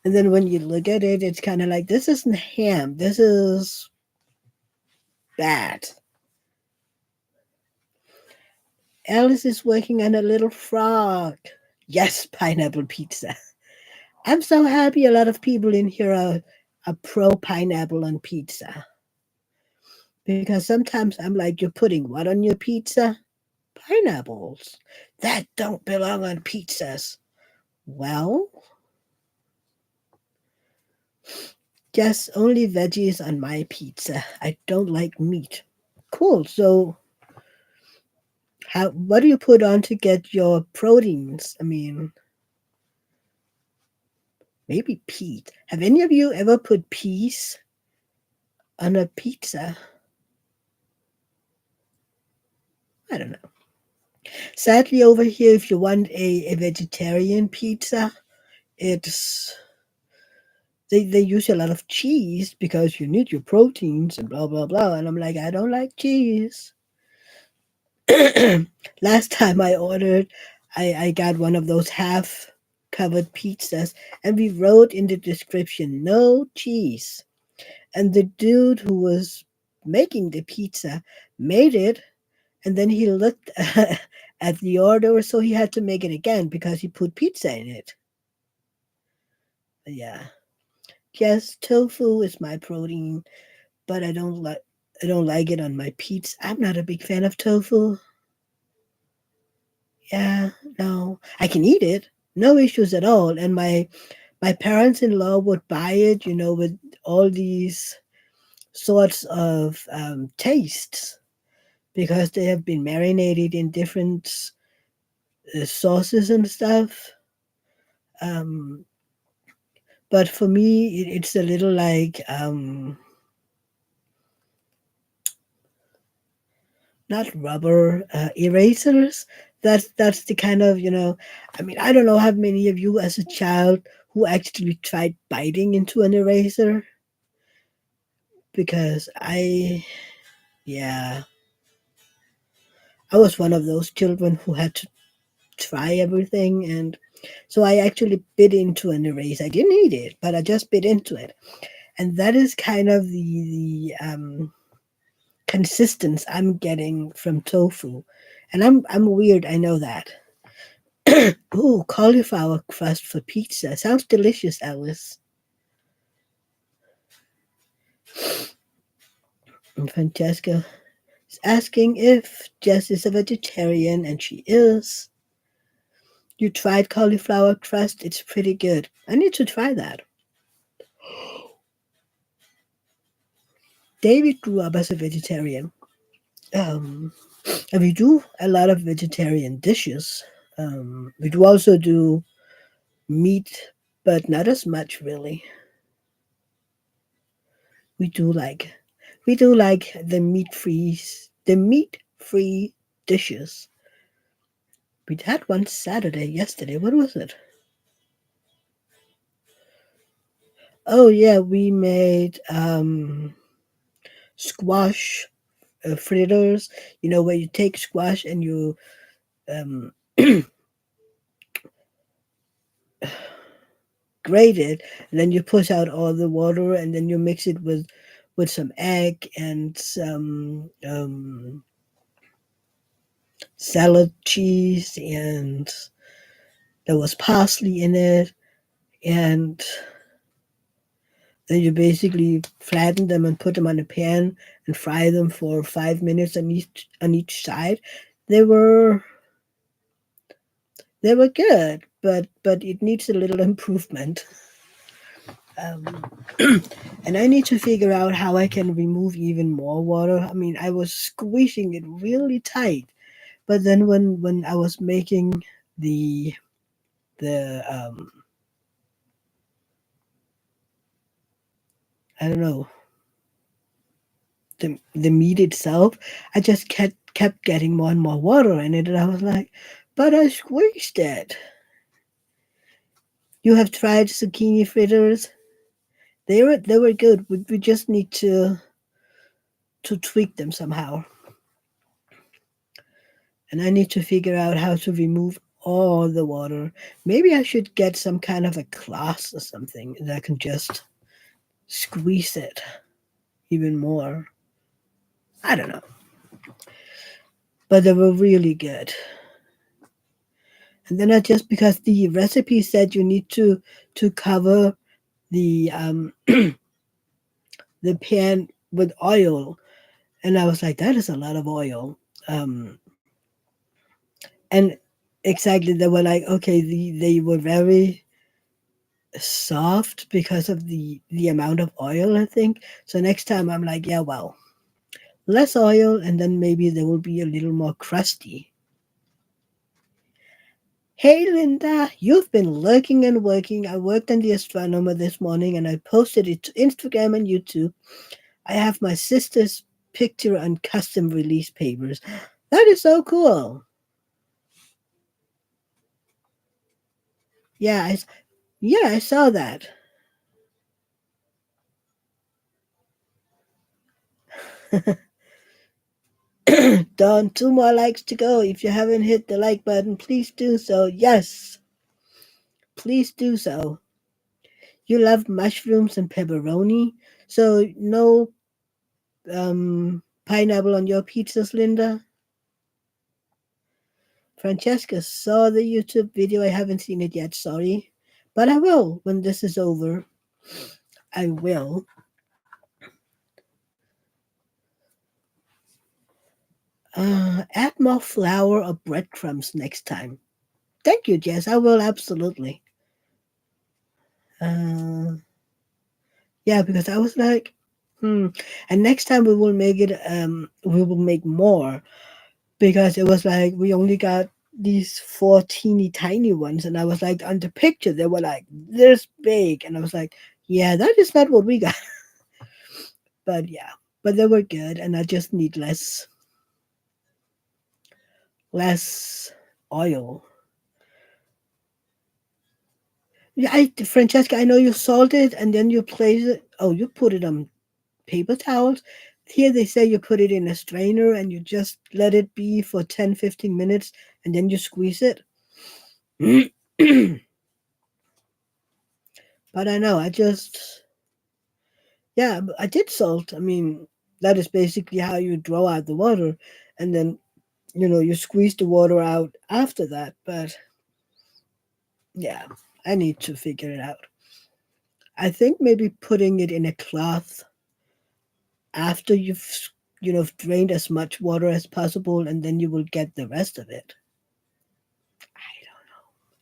And then when you look at it, it's kind of like, this isn't ham. This is bad. Alice is working on a little frog. Yes, pineapple pizza. I'm so happy a lot of people in here are pro pineapple on pizza. Because sometimes I'm like, you're putting what on your pizza? Pineapples. That don't belong on pizzas. Well, just only veggies on my pizza. I don't like meat. Cool. So, what do you put on to get your proteins? I mean, maybe peas. Have any of you ever put peas on a pizza? I don't know. Sadly, over here, if you want a vegetarian pizza, it's they use a lot of cheese because you need your proteins and blah blah blah. And I'm like, I don't like cheese. Last time I ordered, I got one of those half covered pizzas, and we wrote in the description, no cheese. And the dude who was making the pizza made it, and then he looked at the order, so he had to make it again because he put pizza in it. Yeah. Yes, tofu is my protein, but I don't like it on my pizza. I'm not a big fan of tofu. Yeah, no. I can eat it. No issues at all. And my parents-in-law would buy it, with all these sorts of tastes because they have been marinated in different sauces and stuff. Um, But for me, it's a little like not rubber erasers. That's the kind of, I mean, I don't know how many of you as a child who actually tried biting into an eraser, because yeah, I was one of those children who had to try everything. And so I actually bit into an eraser. I didn't eat it, but I just bit into it. And that is kind of the consistence I'm getting from tofu. And I'm weird, I know that. Ooh, cauliflower crust for pizza. Sounds delicious, Alice. And Francesca is asking if Jess is a vegetarian, and she is. You tried cauliflower crust? It's pretty good. I need to try that. David grew up as a vegetarian. Um, and we do a lot of vegetarian dishes. We do also do meat, but not as much really. We do like we do like the meat free dishes. We had one Saturday yesterday. What was it? Oh yeah, we made squash fritters. You know, where you take squash and you um, grate it, and then you push out all the water, and then you mix it with some egg and some salad cheese, and there was parsley in it, and then you basically flatten them and put them on a pan and fry them for 5 minutes on each side. They were they were good, but it needs a little improvement. Um, and I need to figure out how I can remove even more water. I mean, I was squeezing it really tight, but then when I was making the the I don't know, the meat itself, I just kept getting more and more water in it, and I was like, but I squeezed it. You have tried zucchini fritters? They were good. We just need to tweak them somehow, and I need to figure out how to remove all the water. Maybe I should get some kind of a glass or something that I can just squeeze it even more. I don't know, but they were really good. And then I just, because the recipe said you need to cover the the pan with oil, and I was like, that is a lot of oil. Um, and exactly, they were like, okay, they were very soft because of the amount of oil, I think. So next time I'm like, yeah, well, less oil, and then maybe they will be a little more crusty. Hey Linda, you've been lurking and working. I worked on the astronomer this morning and I posted it to Instagram and YouTube. I have my sister's picture on custom release papers. That is so cool. Yeah, yeah, I saw that. Done. 2 more likes to go. If you haven't hit the like button, please do so. Yes, please do so. You love mushrooms and pepperoni, so no pineapple on your pizzas, Linda. Francesca saw the YouTube video. I haven't seen it yet, sorry. But I will when this is over. I will. Add more flour or breadcrumbs next time. Thank you, Jess. I will absolutely. Uh, yeah, because I was like, And next time we will make it. We will make more, because it was like we only got these four teeny tiny ones, and I was like, on the picture they were like this big, and I was like, yeah, that is not what we got. But yeah, but they were good, and I just need less oil. Yeah, Francesca, I know you salt it and then you place it. Oh, you put it on paper towels. Here they say you put it in a strainer and you just let it be for 10-15 minutes and then you squeeze it. But I know, yeah, I did salt. I mean, that is basically how you draw out the water. And then, you squeeze the water out after that. But yeah, I need to figure it out. I think maybe putting it in a cloth after you've drained as much water as possible, and then you will get the rest of it.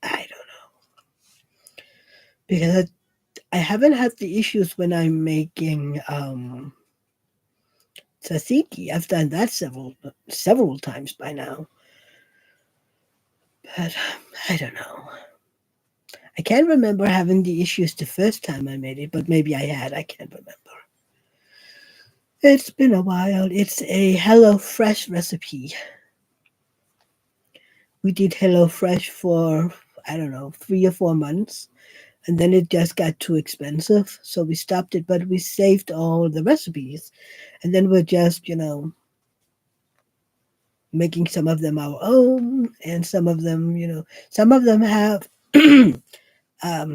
I don't know because I haven't had the issues when I'm making tzatziki. I've done that several times by now, but I don't know. I can't remember having the issues the first time I made it, but maybe I had. I can't remember. It's been a while. It's a Hello Fresh recipe. We did Hello Fresh for, I don't know, 3 or 4 months, and then it just got too expensive, so we stopped it. But we saved all the recipes, and then we're just making some of them our own, and some of them have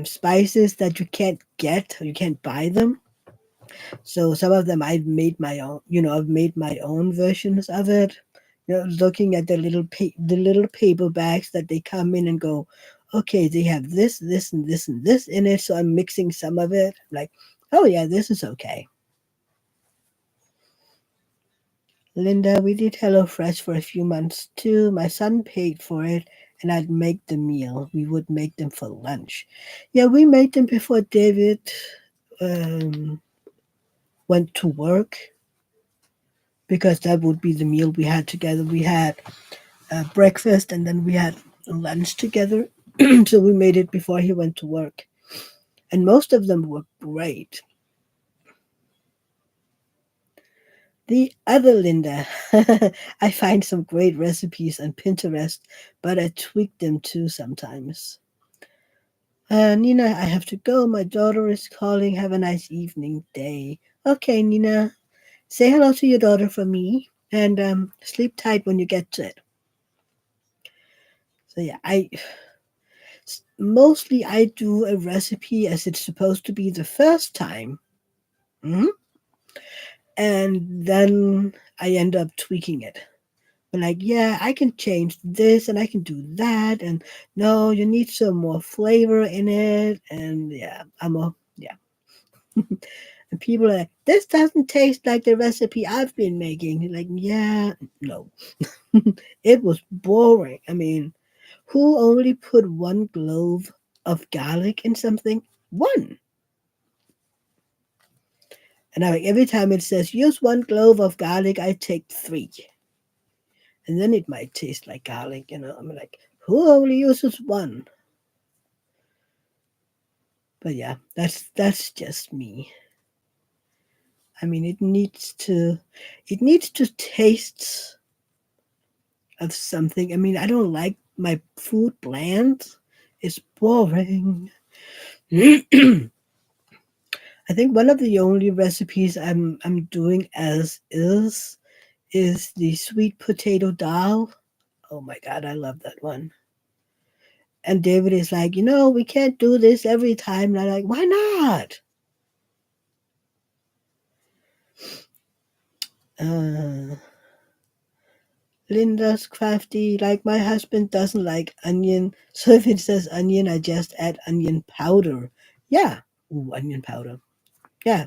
spices that you can't get or you can't buy them. So some of them I've made my own. I've made my own versions of it. Looking at the little paper bags that they come in and go, okay, they have this, this, and this, and this in it. So I'm mixing some of it. Like, oh yeah, this is okay. Linda, we did HelloFresh for a few months too. My son paid for it, and I'd make the meal. We would make them for lunch. Yeah, we made them before David um, went to work because that would be the meal we had together. We had breakfast and then we had lunch together. So we made it before he went to work. And most of them were great. The other Linda, I find some great recipes on Pinterest, but I tweak them too sometimes. Nina, I have to go. My daughter is calling. Have a nice evening day. Okay, Nina. Say hello to your daughter for me and sleep tight when you get to it. So, yeah, mostly I do a recipe as it's supposed to be the first time. Mhm. And then I end up tweaking it. But like, yeah, I can change this and I can do that. And no, you need some more flavor in it. And yeah, yeah. And people are like, this doesn't taste like the recipe I've been making. Like, yeah, no. It was boring. I mean, who only put one clove of garlic in something? One. And I like every time it says use one clove of garlic, I take three. And then it might taste like garlic. I'm like, who only uses one? But yeah, that's just me. I mean, it needs to taste of something. I mean, I don't like my food bland. It's boring. I think one of the only recipes I'm doing as is the sweet potato dal. Oh my god, I love that one. And David is like, we can't do this every time. And I'm like, why not? Uh, Linda's crafty. Like, my husband doesn't like onion. So if it says onion, I just add onion powder. Yeah. Ooh, onion powder. Yeah.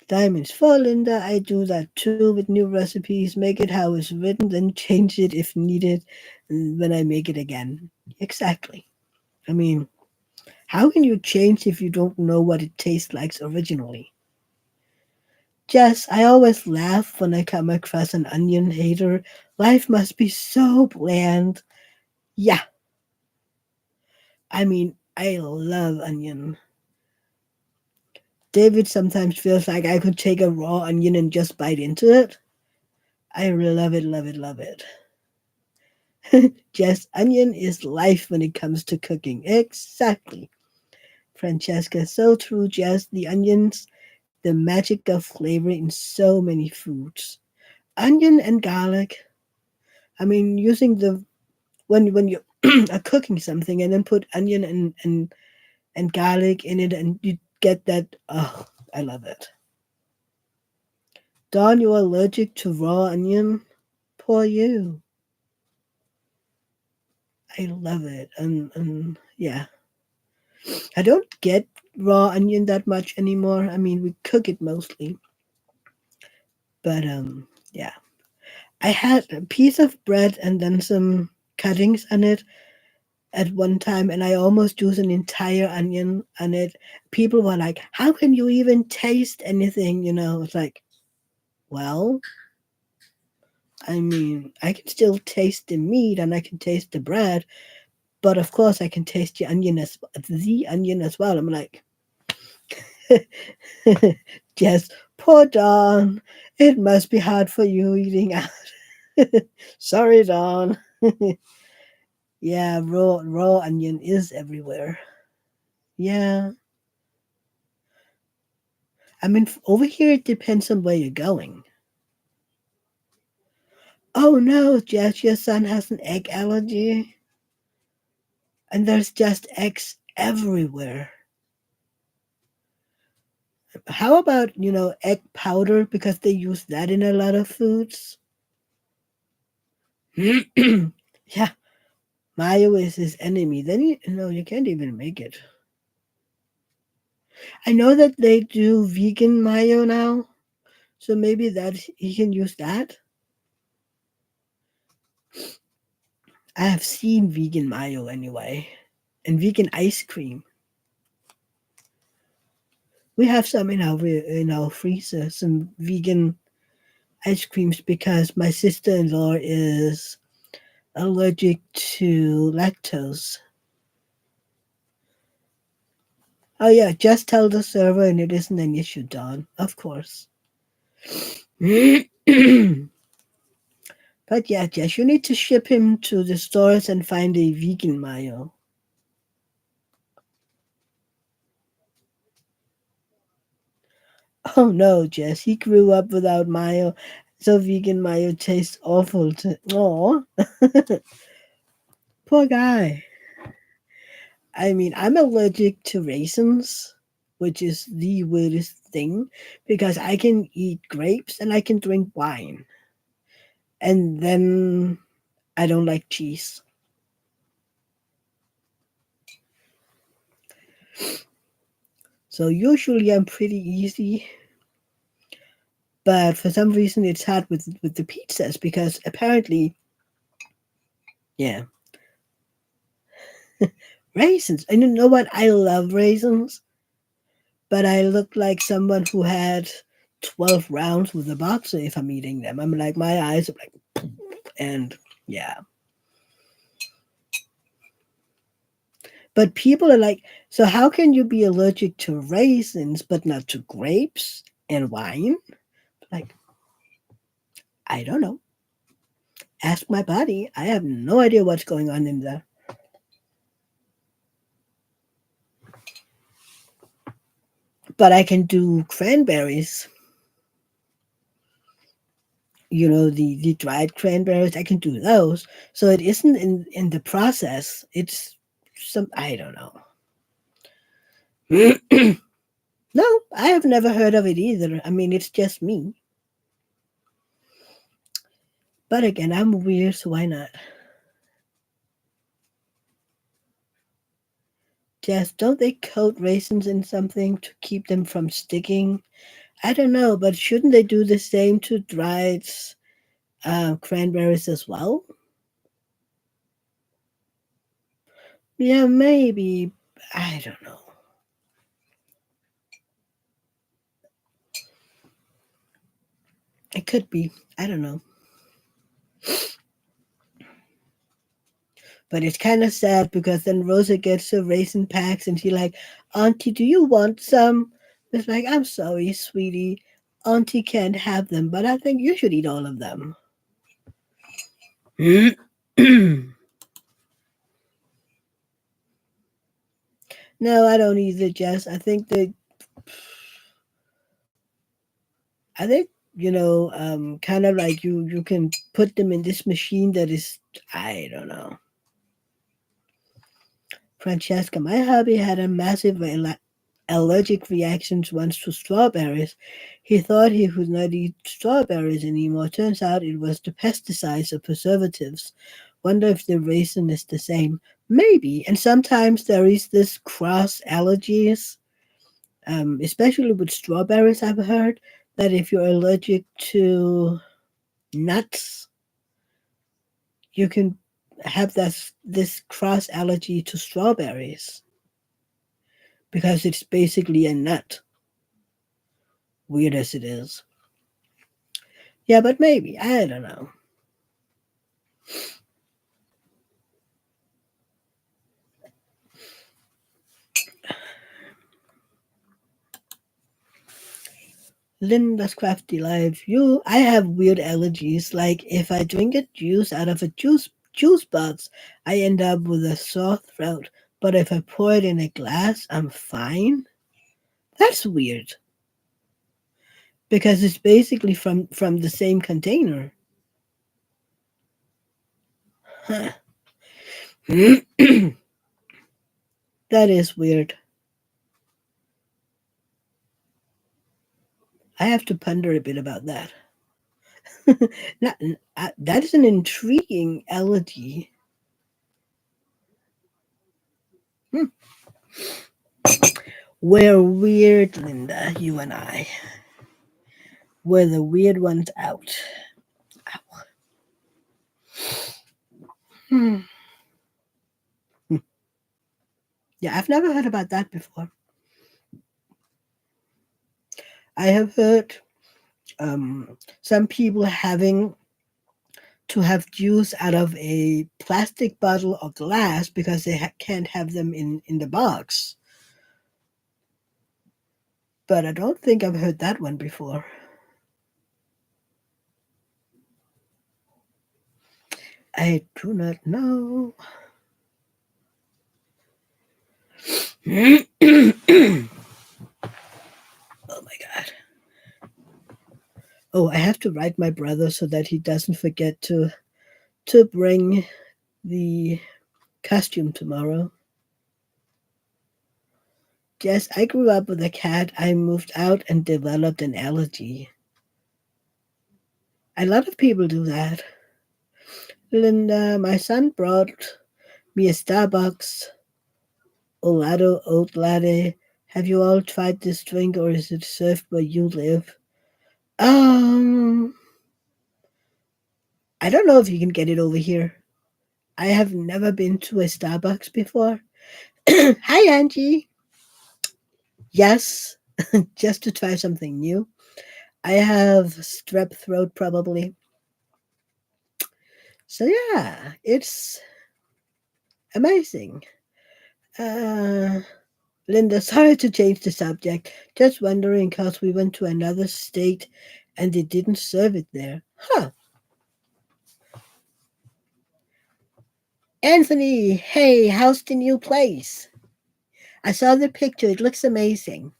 Diamonds for Linda. I do that too with new recipes. Make it how it's written, then change it if needed when I make it again. Exactly. I mean, how can you change if you don't know what it tastes like originally? Jess, I always laugh when I come across an onion hater. Life must be so bland. Yeah, I mean, I love onion. David sometimes feels like I could take a raw onion and just bite into it. I love it, love it, love it. Just onion is life when it comes to cooking. Exactly. Francesca, so true. Just the onions, the magic of flavor in so many foods. Onion and garlic. I mean, using the when you are cooking something and then put onion and garlic in it and you get that. Oh, I love it. Dawn, you're allergic to raw onion? Poor you. I love it. And yeah, I don't get raw onion that much anymore. I mean, we cook it mostly, but yeah. I had a piece of bread and then some cuttings on it at one time, and I almost used an entire onion on it. People were like, "How can you even taste anything?" It's like, well, I mean, I can still taste the meat and I can taste the bread, but of course I can taste the onion as well. I'm like, just put on. It must be hard for you eating out. Sorry, Don. Yeah, raw onion is everywhere. Yeah, I mean over here it depends on where you're going. Oh no, Jess, your son has an egg allergy, and there's just eggs everywhere. How about egg powder because they use that in a lot of foods? Yeah, mayo is his enemy. Then you can't even make it. I know that they do vegan mayo now, so maybe that he can use that. I have seen vegan mayo anyway, and vegan ice cream. We have some in our freezer, some vegan ice creams because my sister-in-law is allergic to lactose. Oh yeah, just tell the server and it isn't an issue, Don. Of course. But yeah, Jess, you need to ship him to the stores and find a vegan mayo. Oh no, Jess, he grew up without mayo, so vegan mayo tastes awful to. Oh, poor guy. I mean, I'm allergic to raisins, which is the weirdest thing because I can eat grapes and I can drink wine, and then I don't like cheese. So usually I'm pretty easy, but for some reason it's hard with the pizzas because apparently, yeah, raisins. And you know what? I love raisins, but I look like someone who had 12 rounds with a boxer if I'm eating them. I'm like my eyes are like, and yeah. But people are like, so how can you be allergic to raisins but not to grapes and wine? Like, I don't know. Ask my body. I have no idea what's going on in there. But I can do cranberries. The dried cranberries. I can do those. So it isn't in the process. It's some I don't know. No, I have never heard of it either. I mean, it's just me. But again, I'm weird, so why not? Just don't they coat raisins in something to keep them from sticking? I don't know, but shouldn't they do the same to dried cranberries as well? Yeah, maybe. I don't know. It could be. I don't know. But it's kind of sad because then Rosa gets her raisin packs and she's like, Auntie, do you want some? It's like, I'm sorry, sweetie. Auntie can't have them, but I think you should eat all of them. No, I don't either, Jess. I think, kind of like you can put them in this machine that is, I don't know. Francesca, my hubby had a massive allergic reactions once to strawberries. He thought he could not eat strawberries anymore. Turns out it was the pesticides or preservatives. Wonder if the reason is the same. Maybe. And sometimes there is this cross allergies, especially with strawberries, I've heard that if you're allergic to nuts, you can have this cross allergy to strawberries because it's basically a nut, weird as it is. Yeah, but maybe. I don't know. Linda's Crafty Life. I have weird allergies. Like if I drink a juice out of a juice box, I end up with a sore throat. But if I pour it in a glass, I'm fine. That's weird because it's basically from the same container. Huh. That is weird. I have to ponder a bit about that. That is an intriguing allergy. Hmm. We're weird, Linda, you and I. We're the weird ones out. Hmm. Yeah, I've never heard about that before. I have heard some people having to have juice out of a plastic bottle or glass because they can't have them in the box. But I don't think I've heard that one before. I do not know. Oh my god. Oh, I have to write my brother so that he doesn't forget to bring the costume tomorrow. Yes, I grew up with a cat. I moved out and developed an allergy. A lot of people do that. Linda, my son brought me a Starbucks Olado Oat Latte. Have you all tried this drink or is it served where you live? Um, I don't know if you can get it over here. I have never been to a Starbucks before. Hi, Angie. Yes, just to try something new. I have strep throat probably. So yeah, it's amazing. Uh, Linda, sorry to change the subject. Just wondering because we went to another state and they didn't serve it there. Huh. Anthony, hey, how's the new place? I saw the picture. It looks amazing.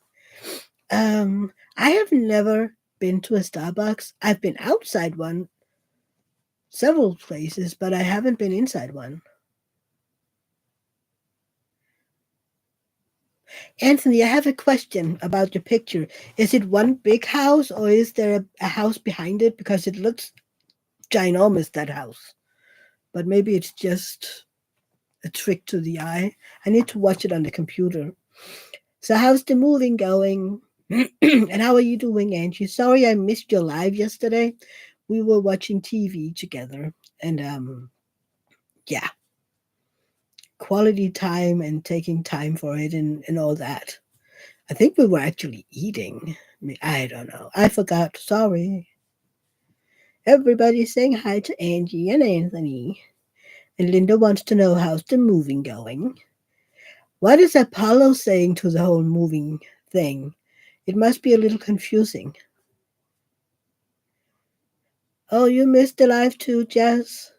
I have never been to a Starbucks. I've been outside one several places, but I haven't been inside one. Anthony, I have a question about your picture. Is it one big house or is there a house behind it? Because it looks ginormous, that house. But maybe it's just a trick to the eye. I need to watch it on the computer. So, how's the moving going? And how are you doing, Angie? Sorry I missed your live yesterday. We were watching TV together. And yeah, quality time and taking time for it and all that. I think we were actually eating. I don't know. I forgot. Sorry. Everybody saying hi to Angie and Anthony. And Linda wants to know how's the moving going. What is Apollo saying to the whole moving thing? It must be a little confusing. Oh, you missed the live too, Jess?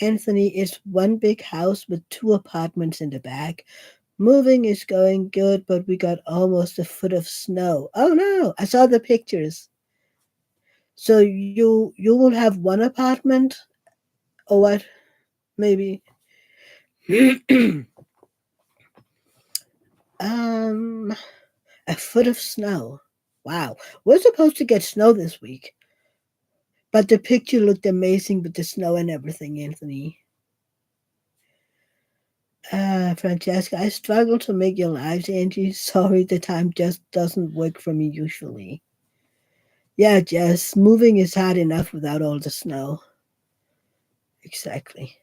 Anthony, is one big house with two apartments in the back. Moving is going good, but we got almost a foot of snow. Oh no, I saw the pictures. So you will have one apartment or what? Maybe. um a foot of snow. Wow. We're supposed to get snow this week. But the picture looked amazing with the snow and everything, Anthony. Francesca, I struggle to make your lives, Angie. Sorry, the time just doesn't work for me usually. Yeah, Jess, moving is hard enough without all the snow. Exactly.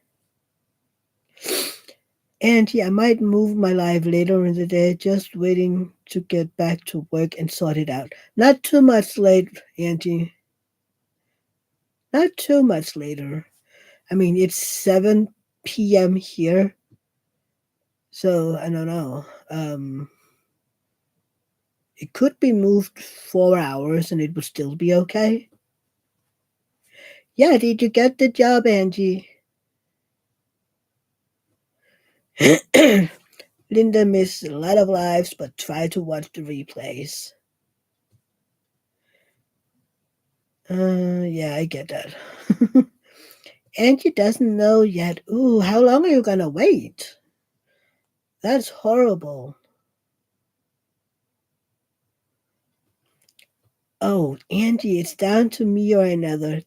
Angie, I might move my life later in the day, just waiting to get back to work and sort it out. Not too much late, Angie. Not too much later. I mean, it's 7 p.m. here, so I don't know. It could be moved 4 hours and it would still be okay. Yeah, did you get the job, Angie? Linda missed a lot of lives, but try to watch the replays. Yeah, I get that. Angie doesn't know yet. Ooh, how long are you gonna wait? That's horrible. Oh, Angie, it's down to me or another.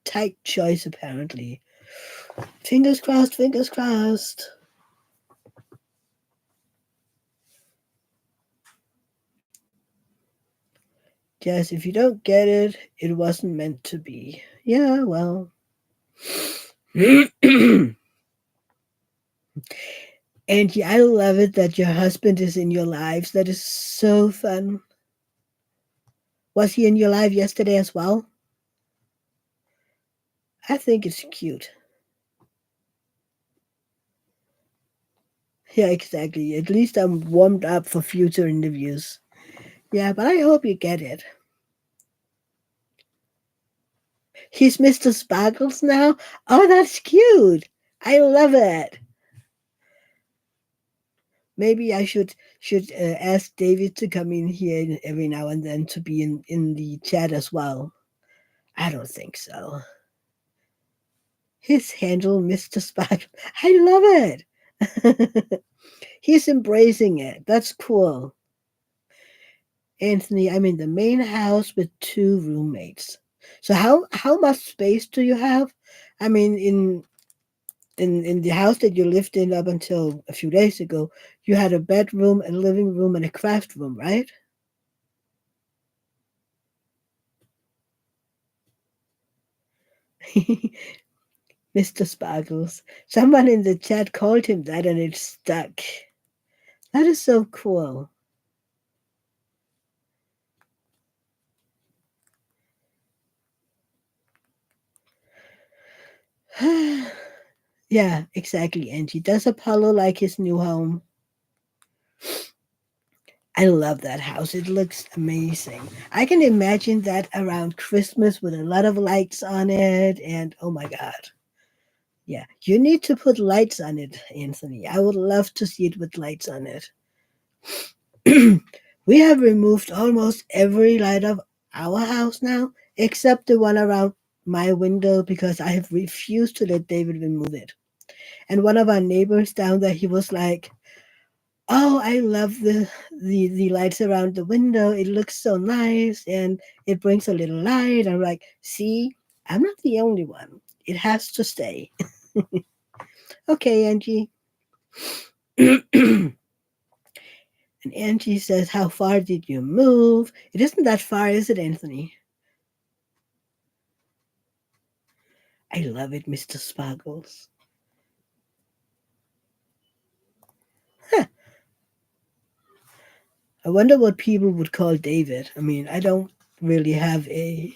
Tight choice, apparently. Fingers crossed, fingers crossed. Jess, if you don't get it, it wasn't meant to be. Yeah, well. Angie, I love it that your husband is in your lives. That is so fun. Was he in your life yesterday as well? I think it's cute. Yeah, exactly. At least I'm warmed up for future interviews. Yeah, but I hope you get it. He's Mr. Sparkles now? Oh, that's cute. I love it. Maybe I should ask David to come in here every now and then to be in the chat as well. I don't think so. His handle, Mr. Sparkle. I love it. He's embracing it. That's cool. Anthony, I'm in the main house with two roommates. So how much space do you have? I mean, in the house that you lived in up until a few days ago, you had a bedroom, a living room, and a craft room, right? Mr. Sparkles. Someone in the chat called him that and it stuck. That is so cool. Yeah, exactly, Angie. Does Apollo like his new home? I love that house. It looks amazing. I can imagine that around Christmas with a lot of lights on it. And oh my God. Yeah, you need to put lights on it, Anthony. I would love to see it with lights on it. We have removed almost every light of our house now, except the one around my window because I have refused to let David remove it. And one of our neighbors down there, he was like, "Oh, I love the lights around the window. It looks so nice and it brings a little light." I'm like, "See, I'm not the only one. It has to stay." Okay, Angie. And Angie says, "How far did you move?" It isn't that far, is it, Anthony? I love it, Mr. Sparkles. Huh. I wonder what people would call David. I mean, I don't really have a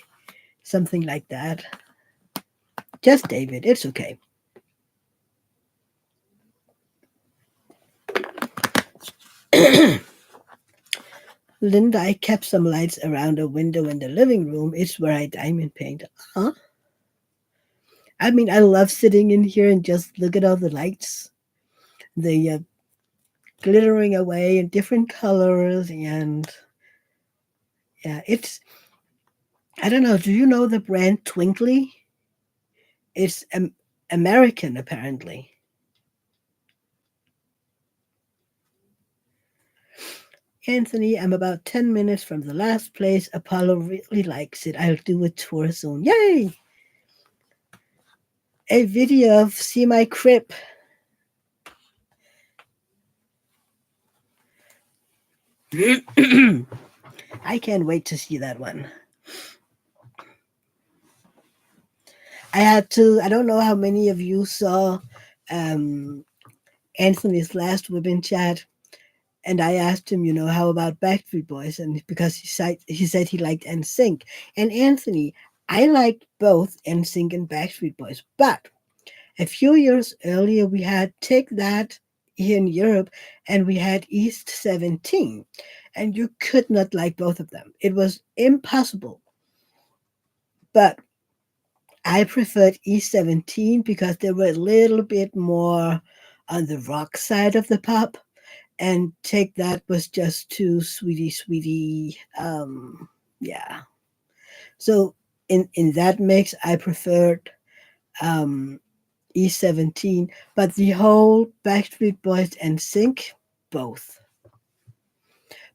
something like that. Just David. It's okay. Linda, I kept some lights around a window in the living room. It's where I diamond paint. Huh? I mean, I love sitting in here and just look at all the lights, the glittering away in different colors. And yeah, I don't know. Do you know the brand Twinkly? It's American, apparently. Anthony, I'm about 10 minutes from the last place. Apollo really likes it. I'll do a tour soon. Yay! A video of See My Crib. I can't wait to see that one. I don't know how many of you saw um, Anthony's last women chat, and I asked him, how about Backstreet Boys? And because he said he liked NSYNC. And Anthony, I liked both NSYNC and Backstreet Boys, but a few years earlier we had Take That here in Europe, and we had East 17, and you could not like both of them. It was impossible. But I preferred E17 because they were a little bit more on the rock side of the pop, and Take That was just too sweetie, sweetie. Yeah. So in that mix, I preferred um, E17, but the whole Backstreet Boys and Sync, both.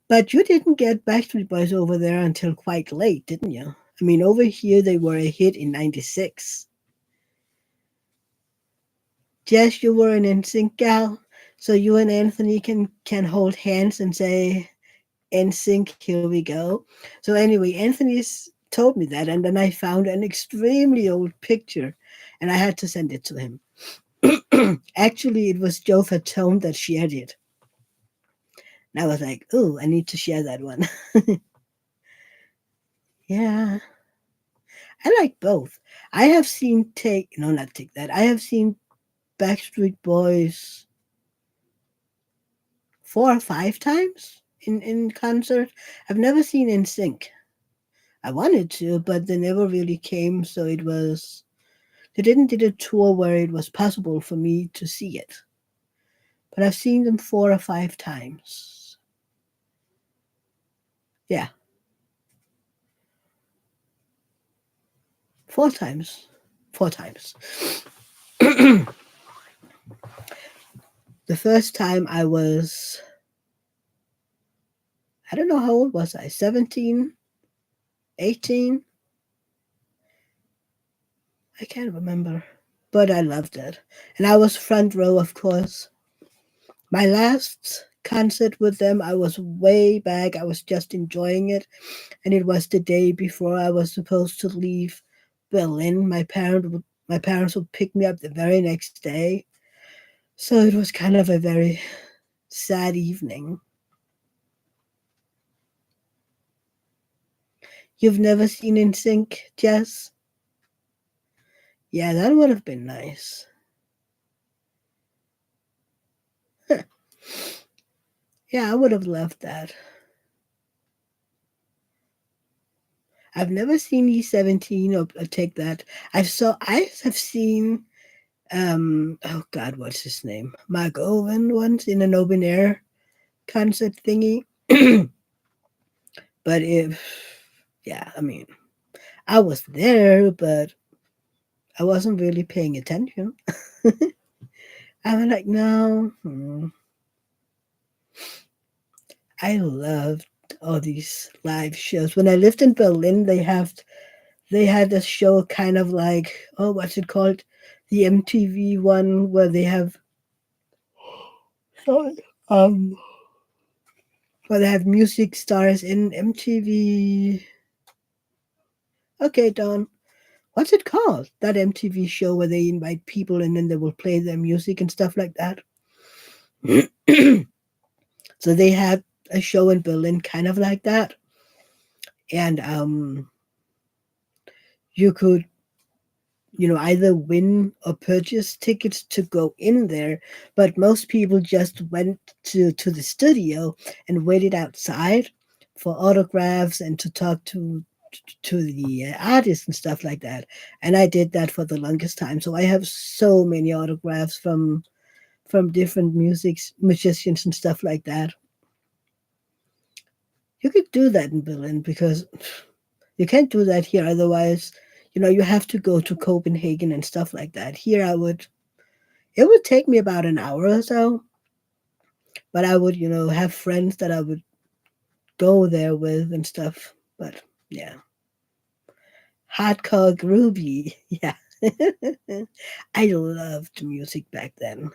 But you didn't get Backstreet Boys over there until quite late, didn't you? I mean, over here they were a hit in '96. Jess, you were an NSYNC gal, so you and Anthony can hold hands and say NSYNC, here we go. So anyway, Anthony's told me that, and then I found an extremely old picture, and I had to send it to him. Actually, it was Joe Fatone that shared it. And I was like, "Oh, I need to share that one." Yeah, I like both. I have seen Take no, not Take That. I have seen Backstreet Boys 4 or 5 times in concert. I've never seen NSYNC. I wanted to, but they never really came. So they didn't did a tour where it was possible for me to see it. But I've seen them 4 or 5 times. Yeah, 4 times. 4 times. The first time I don't know how old was I, 17, 18? I can't remember. But I loved it. And I was front row, of course. My last concert with them, I was way back. I was just enjoying it. And it was the day before I was supposed to leave Berlin. My parents would pick me up the very next day. So it was kind of a very sad evening. You've never seen In Sync, Jess? Yeah, that would have been nice. Yeah, I would have loved that. I've never seen E17 or Take That. I have seen oh God, what's his name? Mark Owen once in an open air concert thingy. But yeah, I mean, I was there, but I wasn't really paying attention. I was like, no. I loved all these live shows. When I lived in Berlin, they had a show kind of like, oh, what's it called? The MTV one where they have sorry, um where they have music stars in MTV. Okay, Don. What's it called? That MTV show where they invite people and then they will play their music and stuff like that. So they had a show in Berlin kind of like that. And you could either win or purchase tickets to go in there, but most people just went to the studio and waited outside for autographs and to talk to the artists and stuff like that. And I did that for the longest time. So I have so many autographs from different musicians and stuff like that. You could do that in Berlin because you can't do that here. Otherwise, you have to go to Copenhagen and stuff like that. Here, it would take me about an hour or so, but I would, have friends that I would go there with and stuff. But yeah, hardcore groovy. Yeah. I loved music back then.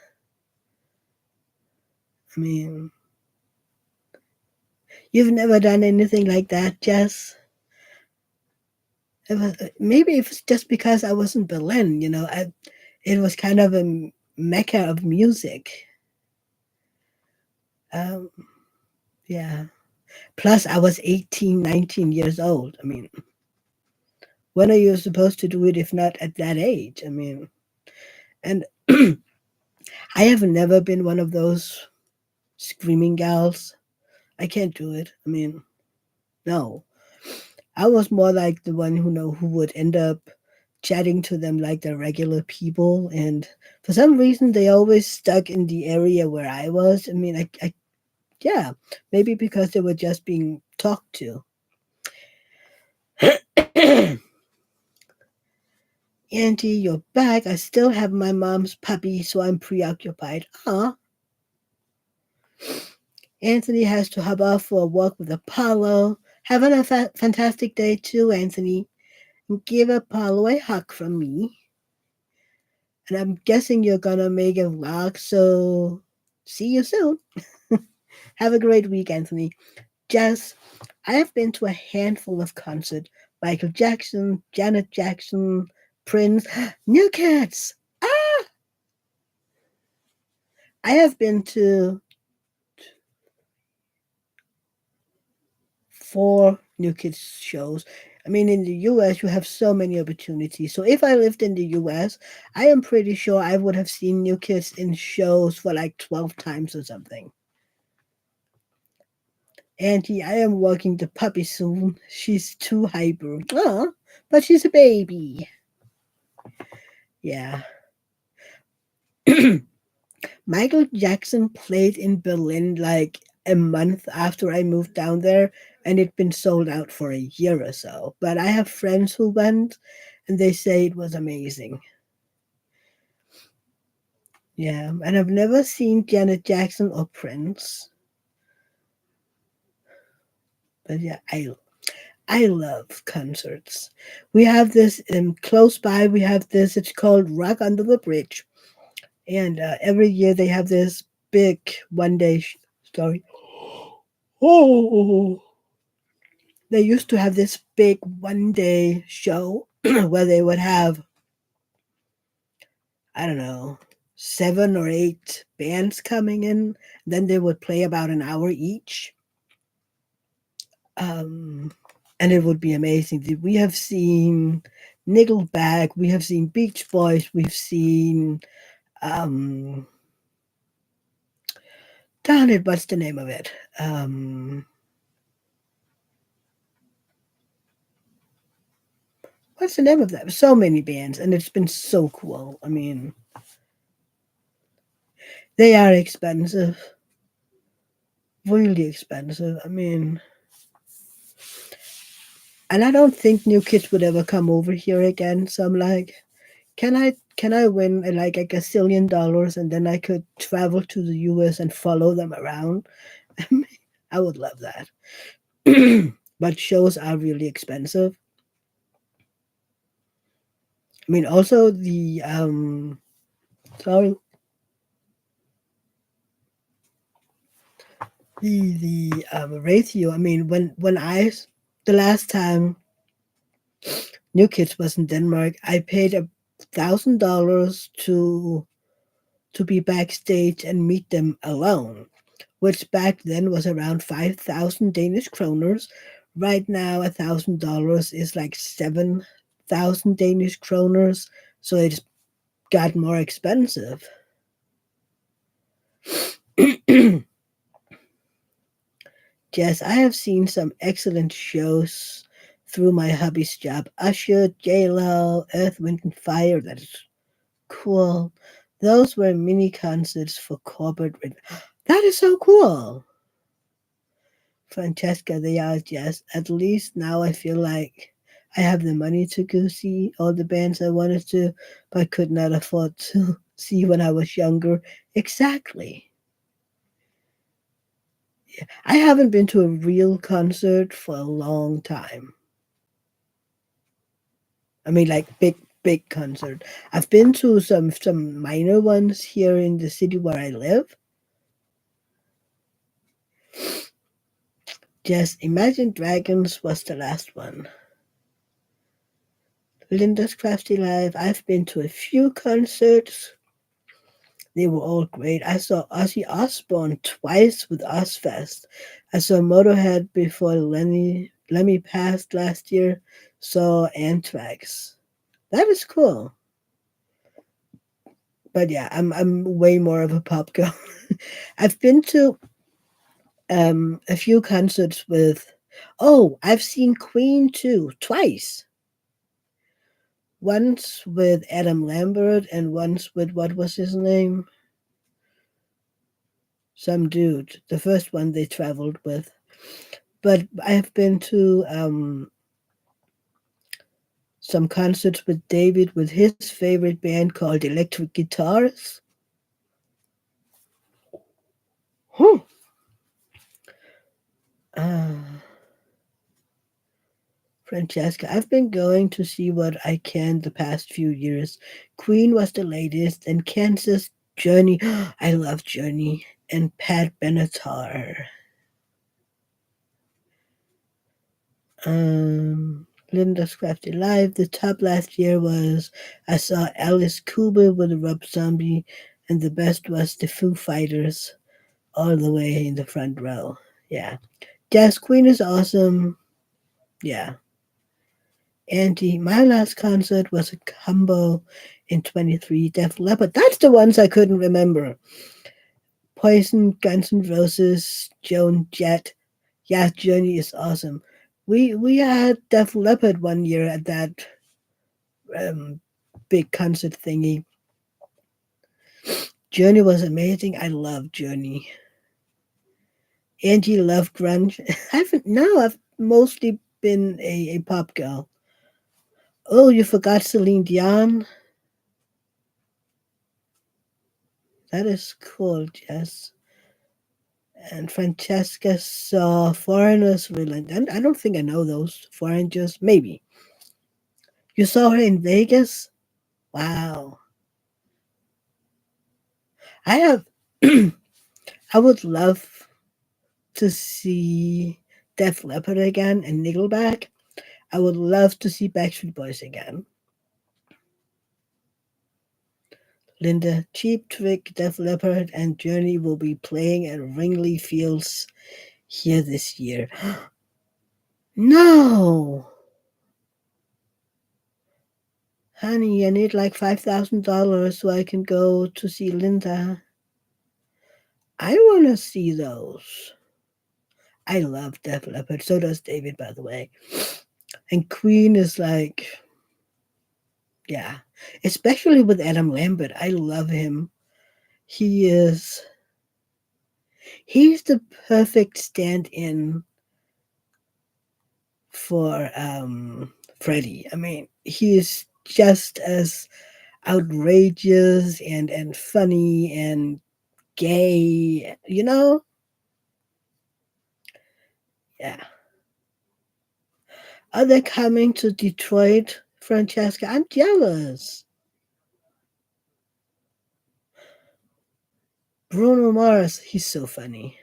I mean, you've never done anything like that, Jess? Maybe it's just because I was in Berlin, it was kind of a mecca of music. Um, yeah. Plus, I was 18, 19 years old. I mean, when are you supposed to do it if not at that age? I mean, and I have never been one of those screaming gals. I can't do it. I mean, no. I was more like the one who would end up chatting to them like the regular people, and for some reason they always stuck in the area where I was. I mean, yeah, maybe because they were just being talked to. Auntie, you're back. I still have my mom's puppy, so I'm preoccupied. Ah, Anthony has to hop off for a walk with Apollo. Having a fantastic day too, Anthony. And give Apollo a hug from me. And I'm guessing you're gonna make a vlog, so see you soon. Have a great week, Anthony. Jess, I have been to a handful of concerts. Michael Jackson, Janet Jackson, Prince, New Kids. Ah! I have been to 4 New Kids shows. I mean, in the US, you have so many opportunities. So if I lived in the US, I am pretty sure I would have seen New Kids in shows for like 12 times or something. Auntie, I am walking the puppy soon. She's too hyper. Oh, but she's a baby. Yeah. Michael Jackson played in Berlin like a month after I moved down there, and it'd been sold out for a year or so. But I have friends who went, and they say it was amazing. Yeah, and I've never seen Janet Jackson or Prince, but yeah, I love concerts. We have this close by. We have this. It's called Rock Under the Bridge, and every year they have this big one-day story. Oh, they used to have this big one-day show where they would have, I don't know, 7 or 8 bands coming in. Then they would play about an hour each. Um, and it would be amazing. We have seen Nickelback, we have seen Beach Boys, we've seen, um, darn it, what's the name of it? What's the name of that? So many bands, and it's been so cool. I mean, they are expensive, really expensive. I mean, and I don't think New Kids would ever come over here again. So I'm like, can I win like a gazillion dollars and then I could travel to the US and follow them around? I would love that. But shows are really expensive. I mean, also sorry, the ratio. I mean, the last time New Kids was in Denmark, I paid $1,000 to be backstage and meet them alone, which back then was around 5,000 Danish kroners. Right now, $1,000 is like 7,000 Danish kroners. so it's got more expensive. Yes, I have seen some excellent shows through my hubby's job. Usher, J-Lo, Earth, Wind and Fire. That is cool. Those were mini concerts for corporate. That is so cool. Francesca, they are just, at least now I feel like I have the money to go see all the bands I wanted to, but could not afford to see when I was younger. Exactly. I haven't been to a real concert for a long time. I mean, like big concert. I've been to some minor ones here in the city where I live. Just Imagine Dragons was the last one. Linda's Crafty Life. I've been to a few concerts. They were all great. I saw Ozzy Osbourne twice with Ozfest. I saw Motorhead before Lemmy passed last year. Saw Anthrax. That is cool. But yeah, I'm way more of a pop girl. I've been to a few concerts with. Oh, I've seen Queen too, twice. Once with Adam Lambert and once with what was his name? Some dude. The first one they traveled with. But I have been to some concerts with David with his favorite band called Electric Guitars. Huh. Uh, Francesca, I've been going to see what I can the past few years. Queen was the latest, and Kansas Journey. I love Journey and Pat Benatar. Linda's Crafty Live. The top last year was I saw Alice Cooper with Rob Zombie, and the best was the Foo Fighters all the way in the front row. Yeah. Jazz Queen is awesome. Yeah. Andy, my last concert was a combo in 23 Def Leppard. That's the ones I couldn't remember. Poison, Guns N' Roses, Joan Jett. Yeah, Journey is awesome. We had Def Leppard one year at that um, big concert thingy. Journey was amazing. I love Journey. Angie loved grunge. I've mostly been a pop girl. Oh, you forgot Celine Dion? That is cool, Jess. And Francesca saw Foreigners Relent. And I don't think I know those foreigners. Maybe. You saw her in Vegas? Wow. I have I would love to see Def Leppard again and Nickelback. I would love to see Backstreet Boys again. Linda, Cheap Trick, Def Leppard, and Journey will be playing at Wrigley Fields here this year. No! Honey, I need like $5,000 so I can go to see Linda. I want to see those. I love Def Leppard. So does David, by the way. And Queen is like, yeah, especially with Adam Lambert. I love him. He is, he's the perfect stand in for Freddie. I mean, he is just as outrageous and funny and gay, you know? Yeah. Are they coming to Detroit, Francesca? I'm jealous. Bruno Mars, he's so funny.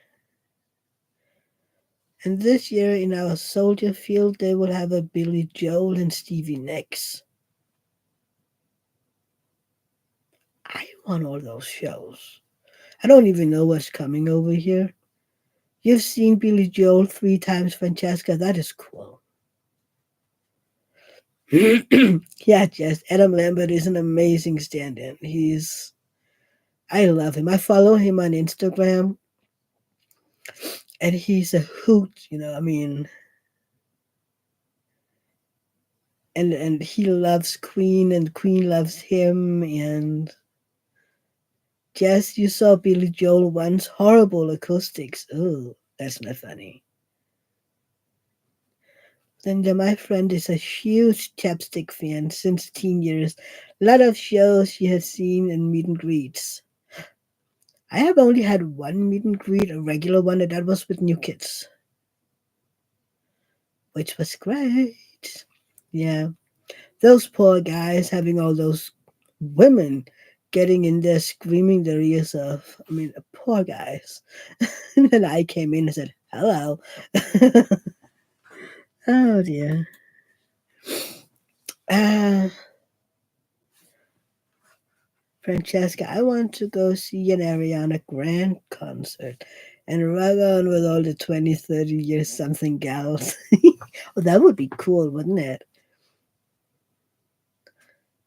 And this year in our Soldier Field, they will have a Billy Joel and Stevie Nicks. I want all those shows. I don't even know what's coming over here. You've seen Billy Joel 3 times, Francesca. That is cool. Yeah, just Adam Lambert is an amazing stand-in. I love him. I follow him on Instagram, and he's a hoot. I mean, and he loves Queen, and Queen loves him. And just you saw Billy Joel once, horrible acoustics. Oh, that's not funny. Then my friend is a huge chapstick fan since teen years. A lot of shows she has seen and meet and greets. I have only had one meet and greet, a regular one, and that was with New Kids, which was great. Yeah, those poor guys having all those women getting in there screaming their ears off. I mean, poor guys. And then I came in and said, hello. Oh dear. Uh, Francesca, I want to go see an Ariana Grande concert and rug on with all the 20, 30 years something gals. Oh, that would be cool, wouldn't it?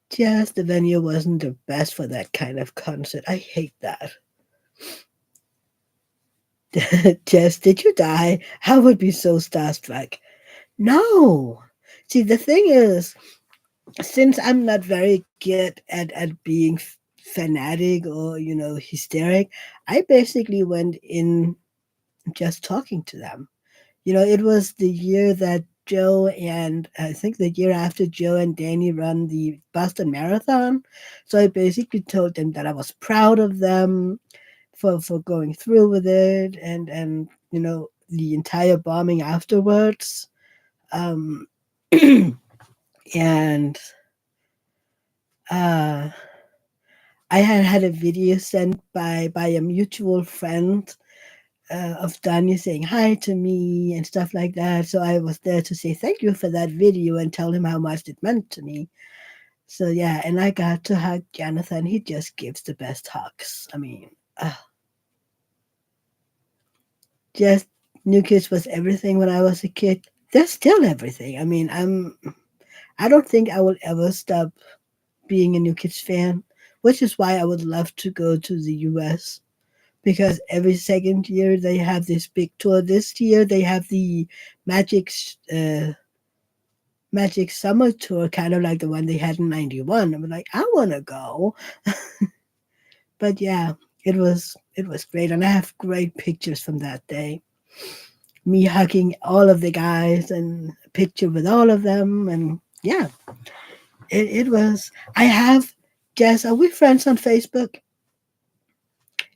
Just the venue wasn't the best for that kind of concert. I hate that. Jess, did you die? I would be so starstruck. No. See, the thing is, since I'm not very good at being fanatic or, hysteric, I basically went in just talking to them. It was the year that Joe and I think the year after Joe and Danny run the Boston Marathon. So I basically told them that I was proud of them for going through with it and the entire bombing afterwards. Um, and uh, I had a video sent by a mutual friend of Danya saying hi to me and stuff like that. So I was there to say thank you for that video and tell him how much it meant to me. So yeah, and I got to hug Jonathan. He just gives the best hugs. I mean, just New Kids was everything when I was a kid. They're still everything. I mean, I don't think I will ever stop being a New Kids fan, which is why I would love to go to the US because every second year they have this big tour. This year they have the Magic uh, Magic Summer Tour, kind of like the one they had in '91. I'm like, I want to go, but yeah, it was great, and I have great pictures from that day. Me hugging all of the guys and a picture with all of them, and yeah, it was. I have Jess. Are we friends on Facebook?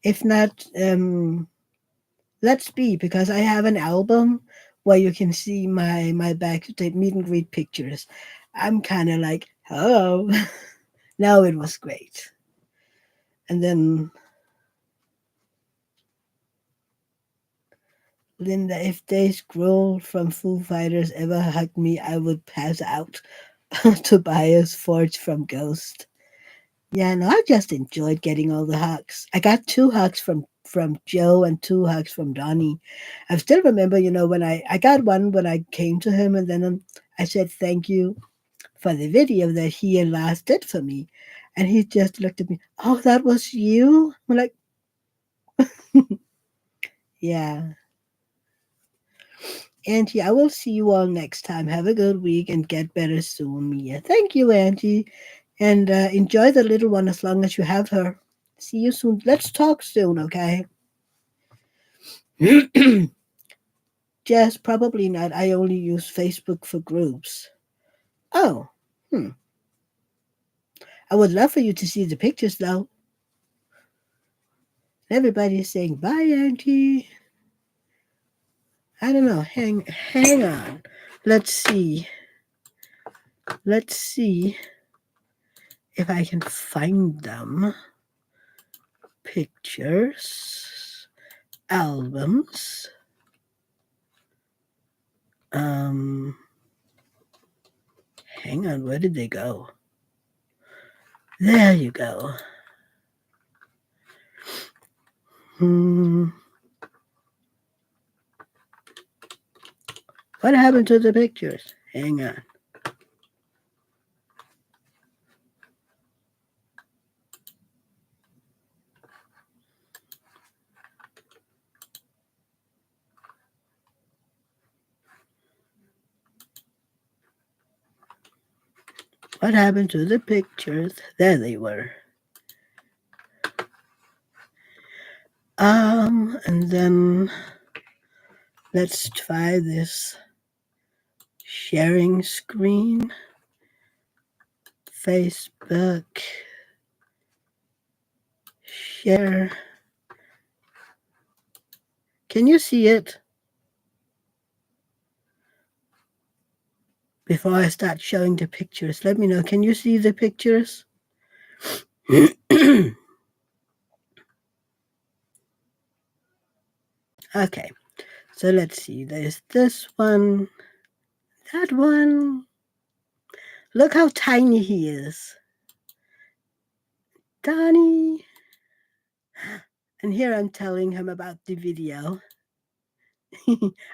If not, let's be because I have an album where you can see my backstage meet and greet pictures. I'm kind of like, oh, no, it was great. And then Linda, if Dave Grohl from Foo Fighters ever hugged me, I would pass out. Tobias Forge from Ghost. Yeah, no, I just enjoyed getting all the hugs. I got two hugs from Joe and two hugs from Donnie. I still remember, when I got one when I came to him, and then I said thank you for the video that he and Lars did for me, and he just looked at me. Oh, that was you? I'm like, yeah. Angie, I will see you all next time. Have a good week and get better soon, Mia. Thank you, Angie, and enjoy the little one as long as you have her. See you soon. Let's talk soon, okay? Jess, probably not. I only use Facebook for groups. Oh, hmm. I would love for you to see the pictures, though. Everybody is saying bye, Auntie. I don't know. Hang on. Let's see. Let's see if I can find them. Pictures, albums. Um, Hang on. Where did they go? There you go. Hmm. What happened to the pictures? Hang on. What happened to the pictures? There they were. And then let's try this sharing screen. Facebook. Share. Can you see it? Before I start showing the pictures, let me know. Can you see the pictures? Okay, so let's see. There's this one, that one. Look how tiny he is. Donnie. And here I'm telling him about the video.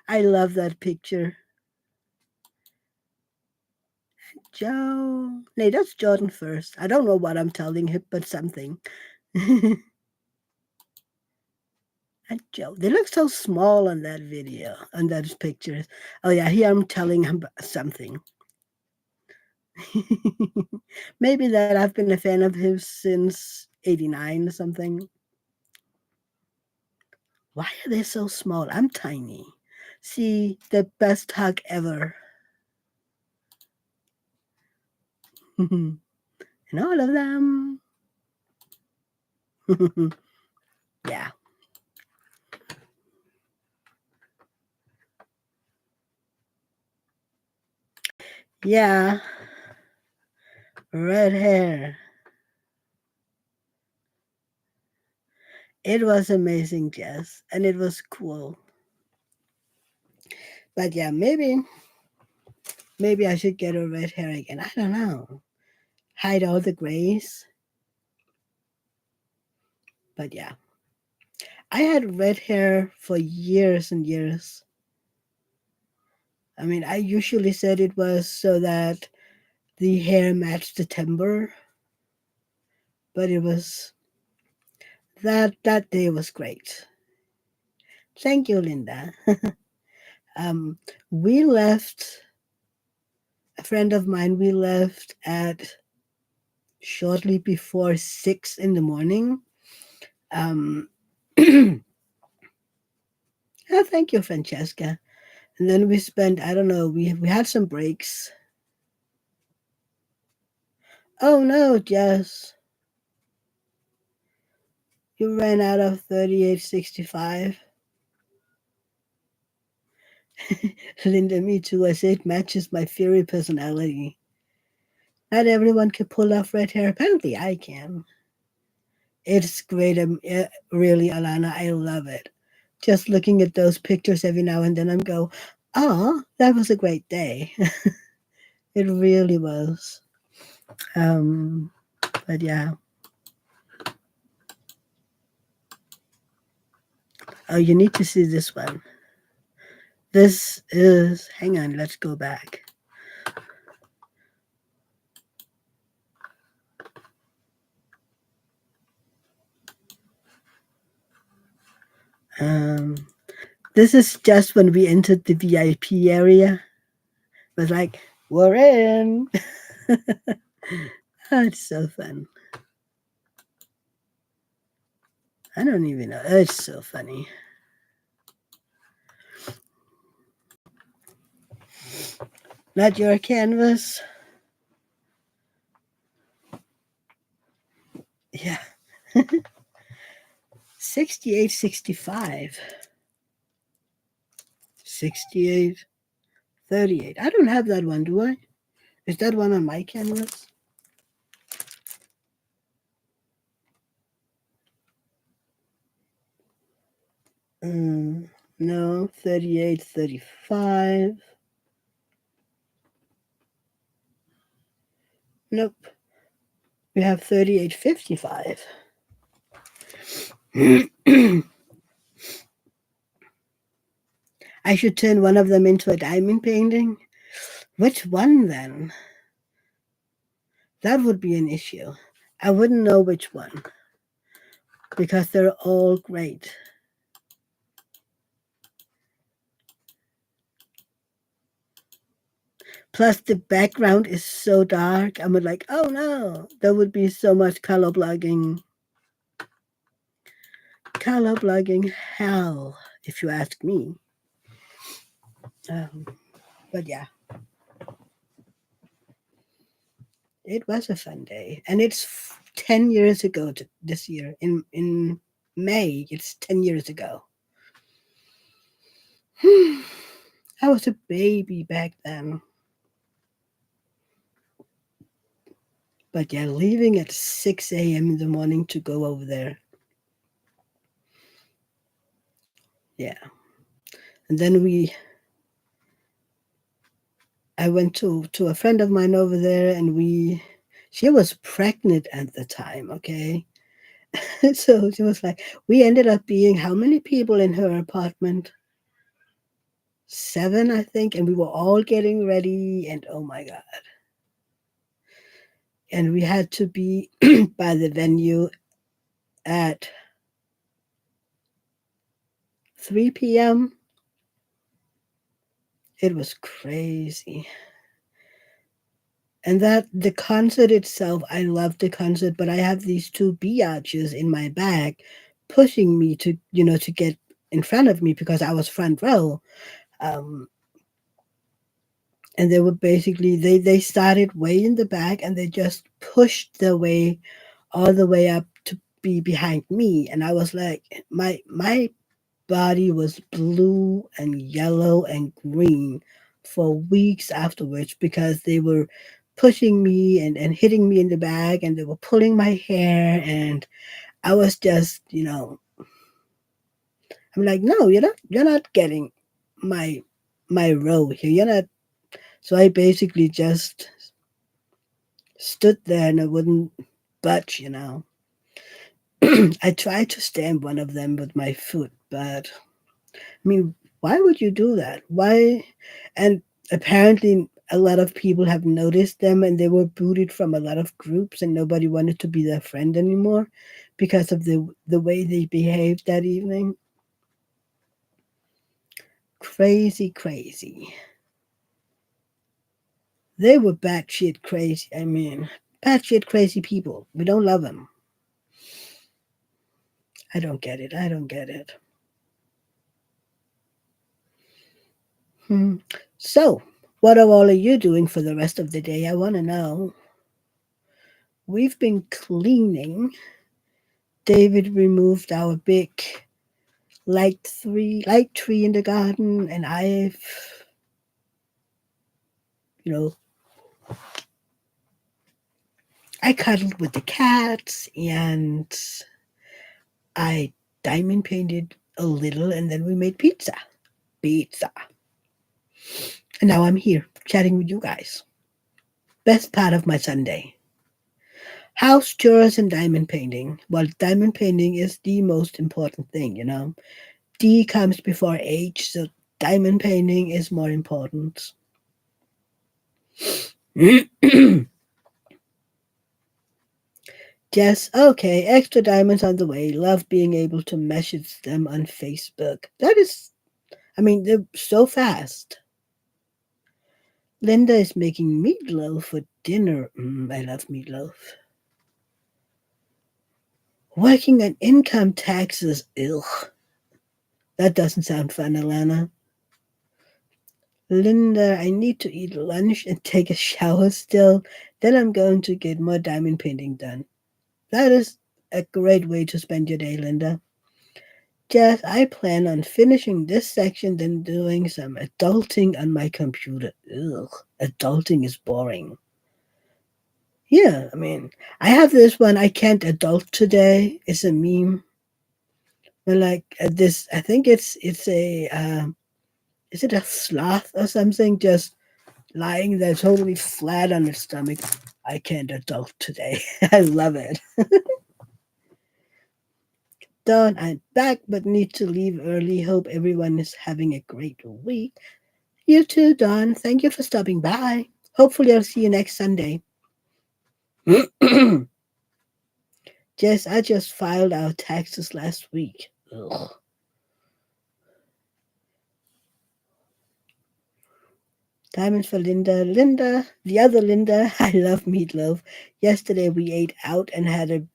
I love that picture. Joe. No, that's Jordan first. I don't know what I'm telling him, but something. And Joe. They look so small on that video, on those pictures. Oh, yeah, here I'm telling him something. Maybe that I've been a fan of his since 89 or something. Why are they so small? I'm tiny. See, the best hug ever. And all of them. Yeah. Yeah. Red hair. It was amazing, Jess, and it was cool. But yeah, maybe I should get a red hair again. I don't know. Hide all the grays. But yeah. I had red hair for years and years. I mean, I usually said it was so that the hair matched the timber, but it was that day was great. Thank you, Linda. We left, a friend of mine, we left at shortly before 6 in the morning. Oh, thank you, Francesca. And then we spent, I don't know, we had some breaks. Oh no, Jess. You ran out of 3865. Linda, me too. I say it matches my fiery personality. Not everyone can pull off red hair. Apparently, I can. It's great. Really, Alana, I love it. Just looking at those pictures every now and then, I'm go, oh, that was a great day. It really was. But yeah. Oh, you need to see this one. This is, hang on, let's go back. This is just when we entered the VIP area. It was like, we're in. Oh, it's so fun. I don't even know. It's so funny. Not your canvas. Yeah. 68, 65. 68, 38. I don't have that one, do I? Is that one on my canvas? No, 38, 35. Nope. We have 38, 55. I should turn one of them into a diamond painting. Which one then? That would be an issue. I wouldn't know which one because they're all great. Plus, the background is so dark. I'm like, oh no, there would be so much color blogging hell, if you ask me. Um, but yeah, it was a fun day, and it's 10 years ago this year in May. It's 10 years ago. I was a baby back then. But yeah, leaving at 6 a.m. in the morning to go over there. Yeah. And then I went to a friend of mine over there, and she was pregnant at the time, okay? So she was like, we ended up being how many people in her apartment? 7, I think, and we were all getting ready, and oh my God. And we had to be by the venue at 3 p.m. It was crazy. And that the concert itself, I love the concert, but I have these two biatches in my bag pushing me to get in front of me because I was front row. Um, and they were basically they started way in the back, and they just pushed their way all the way up to be behind me. And I was like, my body was blue and yellow and green for weeks afterwards because they were pushing me and hitting me in the back, and they were pulling my hair, and I was just, I'm like, no, you're not getting my my row here. You're not. So I basically just stood there and I wouldn't budge. I tried to stamp one of them with my foot, but I mean, why would you do that? Why? And apparently, a lot of people have noticed them, and they were booted from a lot of groups, and nobody wanted to be their friend anymore because of the way they behaved that evening. Crazy, crazy. They were batshit crazy. I mean, batshit crazy people. We don't love them. I don't get it. I don't get it. Hmm. So, what are all of you doing for the rest of the day? I want to know. We've been cleaning. David removed our big light tree in the garden, and you know, I cuddled with the cats, and I diamond painted a little, and then we made pizza, and now I'm here chatting with you guys. Best part of my Sunday. House chores and diamond painting. Well, diamond painting is the most important thing. D comes before H, so diamond painting is more important. Yes, okay, extra diamonds on the way. Love being able to message them on Facebook. I mean, they're so fast. Linda is making meatloaf for dinner. I love meatloaf. Working on income taxes. Ugh, that doesn't sound fun, Alana. Linda, I need to eat lunch and take a shower still. Then I'm going to get more diamond painting done. That is a great way to spend your day, Linda. Jess, I plan on finishing this section, then doing some adulting on my computer. Ugh, adulting is boring. Yeah, I mean, I have this one. I can't adult today. It's a meme. But like this, I think it's a is it a sloth or something? Just lying there totally flat on its stomach. I can't adult today. I love it. Done. I'm back, but need to leave early. Hope everyone is having a great week. You too, Don. Thank you for stopping by. Hopefully, I'll see you next Sunday. Jess, I just filed our taxes last week. Ugh. Diamonds for Linda. Linda, the other Linda, I love meatloaf. Yesterday we ate out and had a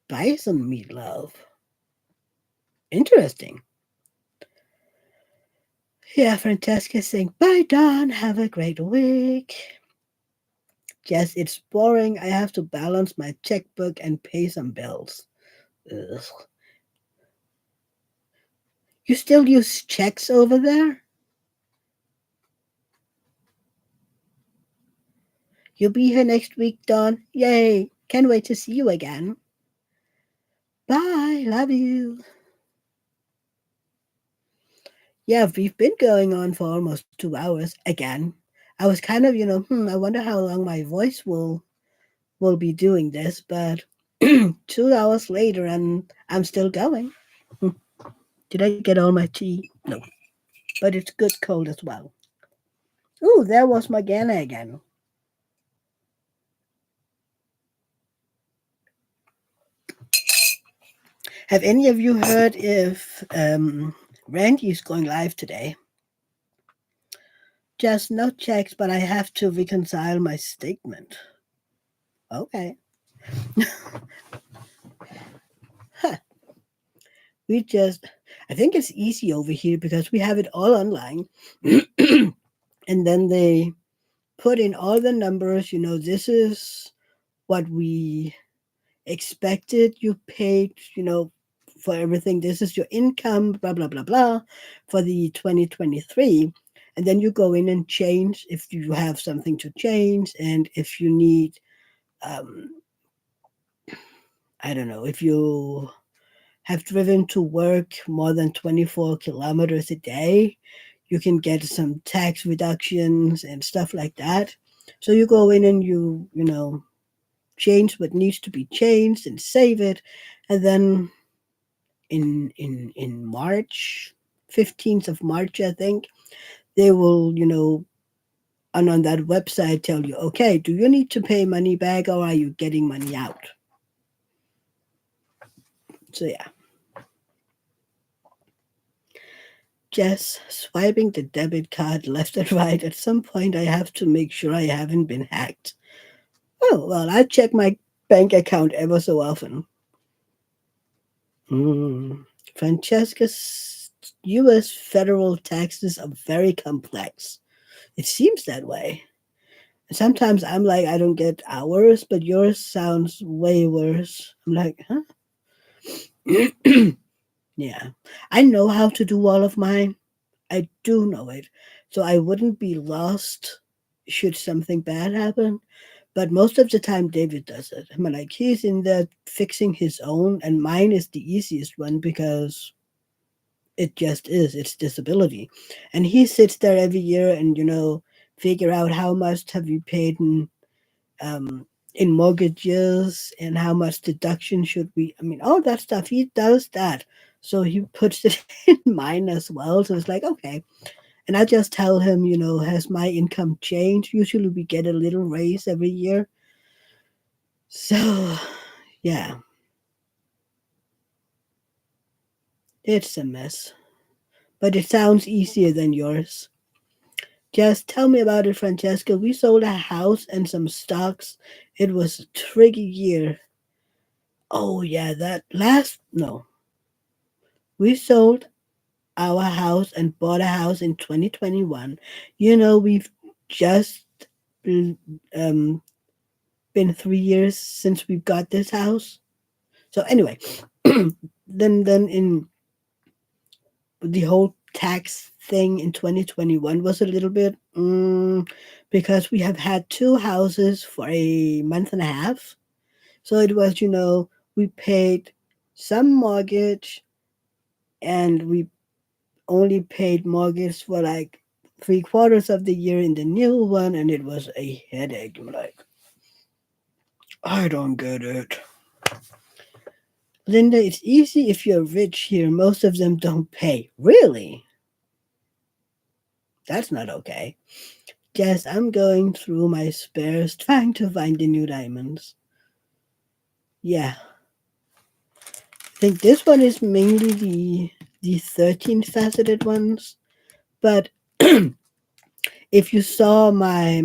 bison meatloaf. Interesting. Yeah, Francesca saying, bye, Don. Have a great week. Yes, it's boring. I have to balance my checkbook and pay some bills. Ugh. You still use checks over there? You'll be here next week, Don. Yay. Can't wait to see you again. Bye. Love you. Yeah, we've been going on for almost 2 hours again. I was kind of, I wonder how long my voice will be doing this, but 2 hours later and I'm still going. Hmm. Did I get all my tea? No, but it's good cold as well. Ooh, there was Morgana again. Have any of you heard if Randy is going live today? Just no checks, but I have to reconcile my statement. Okay. Huh. We just, I think it's easy over here because we have it all online. And then they put in all the numbers, this is what we expected you paid, for everything. This is your income, blah, blah, blah, blah, for the 2023. And then you go in and change if you have something to change. And if you need, um, I don't know, if you have driven to work more than 24 kilometers a day, you can get some tax reductions and stuff like that. So you go in and change what needs to be changed and save it. And then in March, 15th of March, I think, they will, and on that website tell you, okay, do you need to pay money back or are you getting money out? So yeah, just swiping the debit card left and right. At some point, I have to make sure I haven't been hacked. Oh, well, I check my bank account ever so often. Mm. Francesca's U.S. federal taxes are very complex. It seems that way. Sometimes I'm like, I don't get hours, but yours sounds way worse. I'm like, huh? Yeah. I know how to do all of mine. I do know it. So I wouldn't be lost should something bad happen. But most of the time, David does it. I'm like, he's in there fixing his own, and mine is the easiest one because it just is. It's disability. And he sits there every year and, figure out how much have you paid um, in mortgages and how much deduction should we, I mean, all that stuff. He does that. So he puts it in mine as well. So it's like, okay. And I just tell him, has my income changed? Usually we get a little raise every year. So, yeah, it's a mess. But it sounds easier than yours. Just tell me about it, Francesca. We sold a house and some stocks. It was a tricky year. Oh, yeah, that last, no. We sold our house and bought a house in 2021. We've just mm, um, been 3 years since we got this house. So anyway, then in the whole tax thing in 2021 was a little bit because we have had two houses for a month and a half. So it was, we paid some mortgage and we only paid mortgage for like 3/4 of the year in the new one, and it was a headache. I'm like, I don't get it. Linda, it's easy if you're rich here. Most of them don't pay. Really? That's not okay. Yes, I'm going through my spares trying to find the new diamonds. Yeah. I think this one is mainly the 13 faceted ones, but If you saw my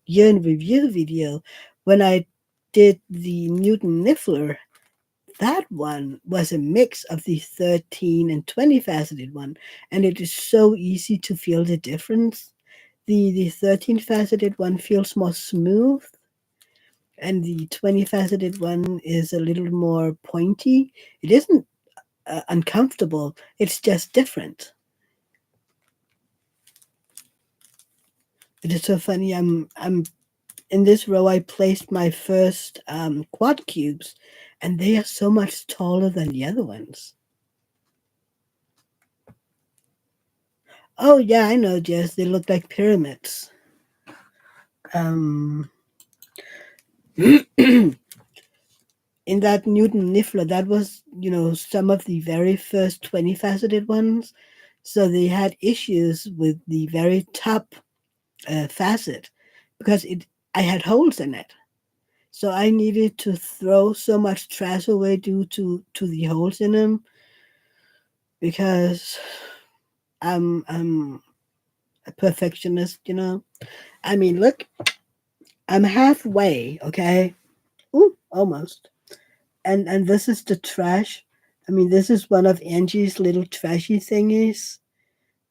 year in review video when I did the Newton Niffler, that one was a mix of the 13 and 20 faceted one, and it is so easy to feel the difference. The 13 faceted one feels more smooth, and the 20 faceted one is a little more pointy. It isn't uncomfortable, it's just different. It is so funny. I'm in this row. I placed my first quad cubes, and they are so much taller than the other ones. Oh yeah, I know, Jess. They look like pyramids. Um, in that Newton Niffler, that was, some of the very first 20 faceted ones. So they had issues with the very top facet because I had holes in it. So I needed to throw so much trash away due to the holes in them because I'm a perfectionist. I mean, look, I'm halfway, okay? Ooh, almost. And this is the trash. I mean, this is one of Angie's little trashy thingies.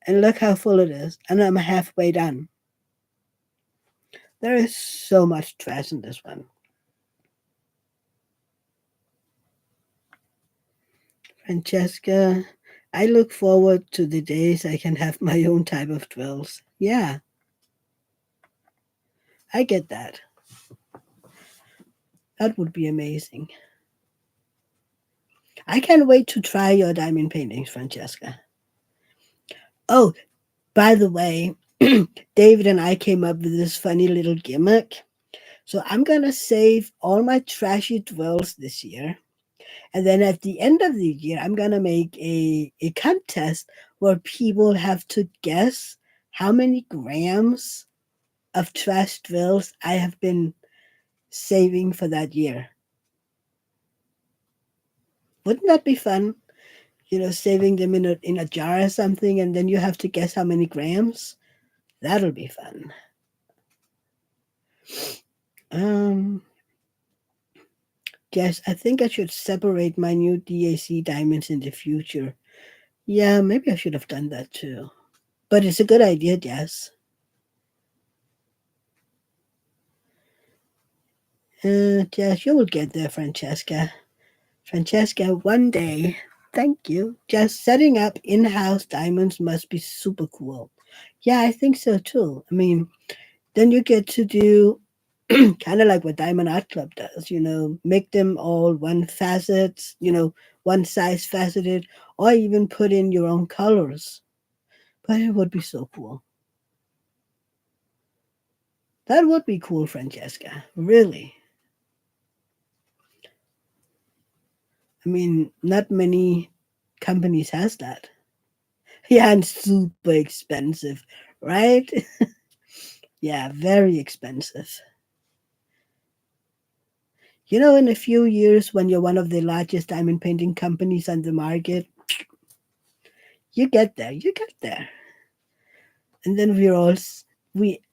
And look how full it is. And I'm halfway done. There is so much trash in this one. Francesca, I look forward to the days I can have my own type of drills. Yeah, I get that. That would be amazing. I can't wait to try your diamond paintings, Francesca. Oh, by the way, David and I came up with this funny little gimmick. So I'm going to save all my trashy dwells this year. And then at the end of the year, I'm going to make a contest where people have to guess how many grams of trash drills I have been saving for that year. Wouldn't that be fun? Saving them in a jar or something, and then you have to guess how many grams. That'll be fun. Um, Yes, I think I should separate my new DAC diamonds in the future. Yeah, maybe I should have done that too. But it's a good idea, Jess. Jess, you will get there, Francesca. Francesca, one day. Thank you. Just setting up in-house diamonds must be super cool. Yeah, I think so too. I mean, then you get to do kind of like what Diamond Art Club does, make them all one facets, one size faceted, or even put in your own colors. But it would be so cool. That would be cool, Francesca. Really. I mean, not many companies has that. Yeah, and super expensive, right? Yeah, very expensive. In a few years, when you're one of the largest diamond painting companies on the market, you get there. You get there. And then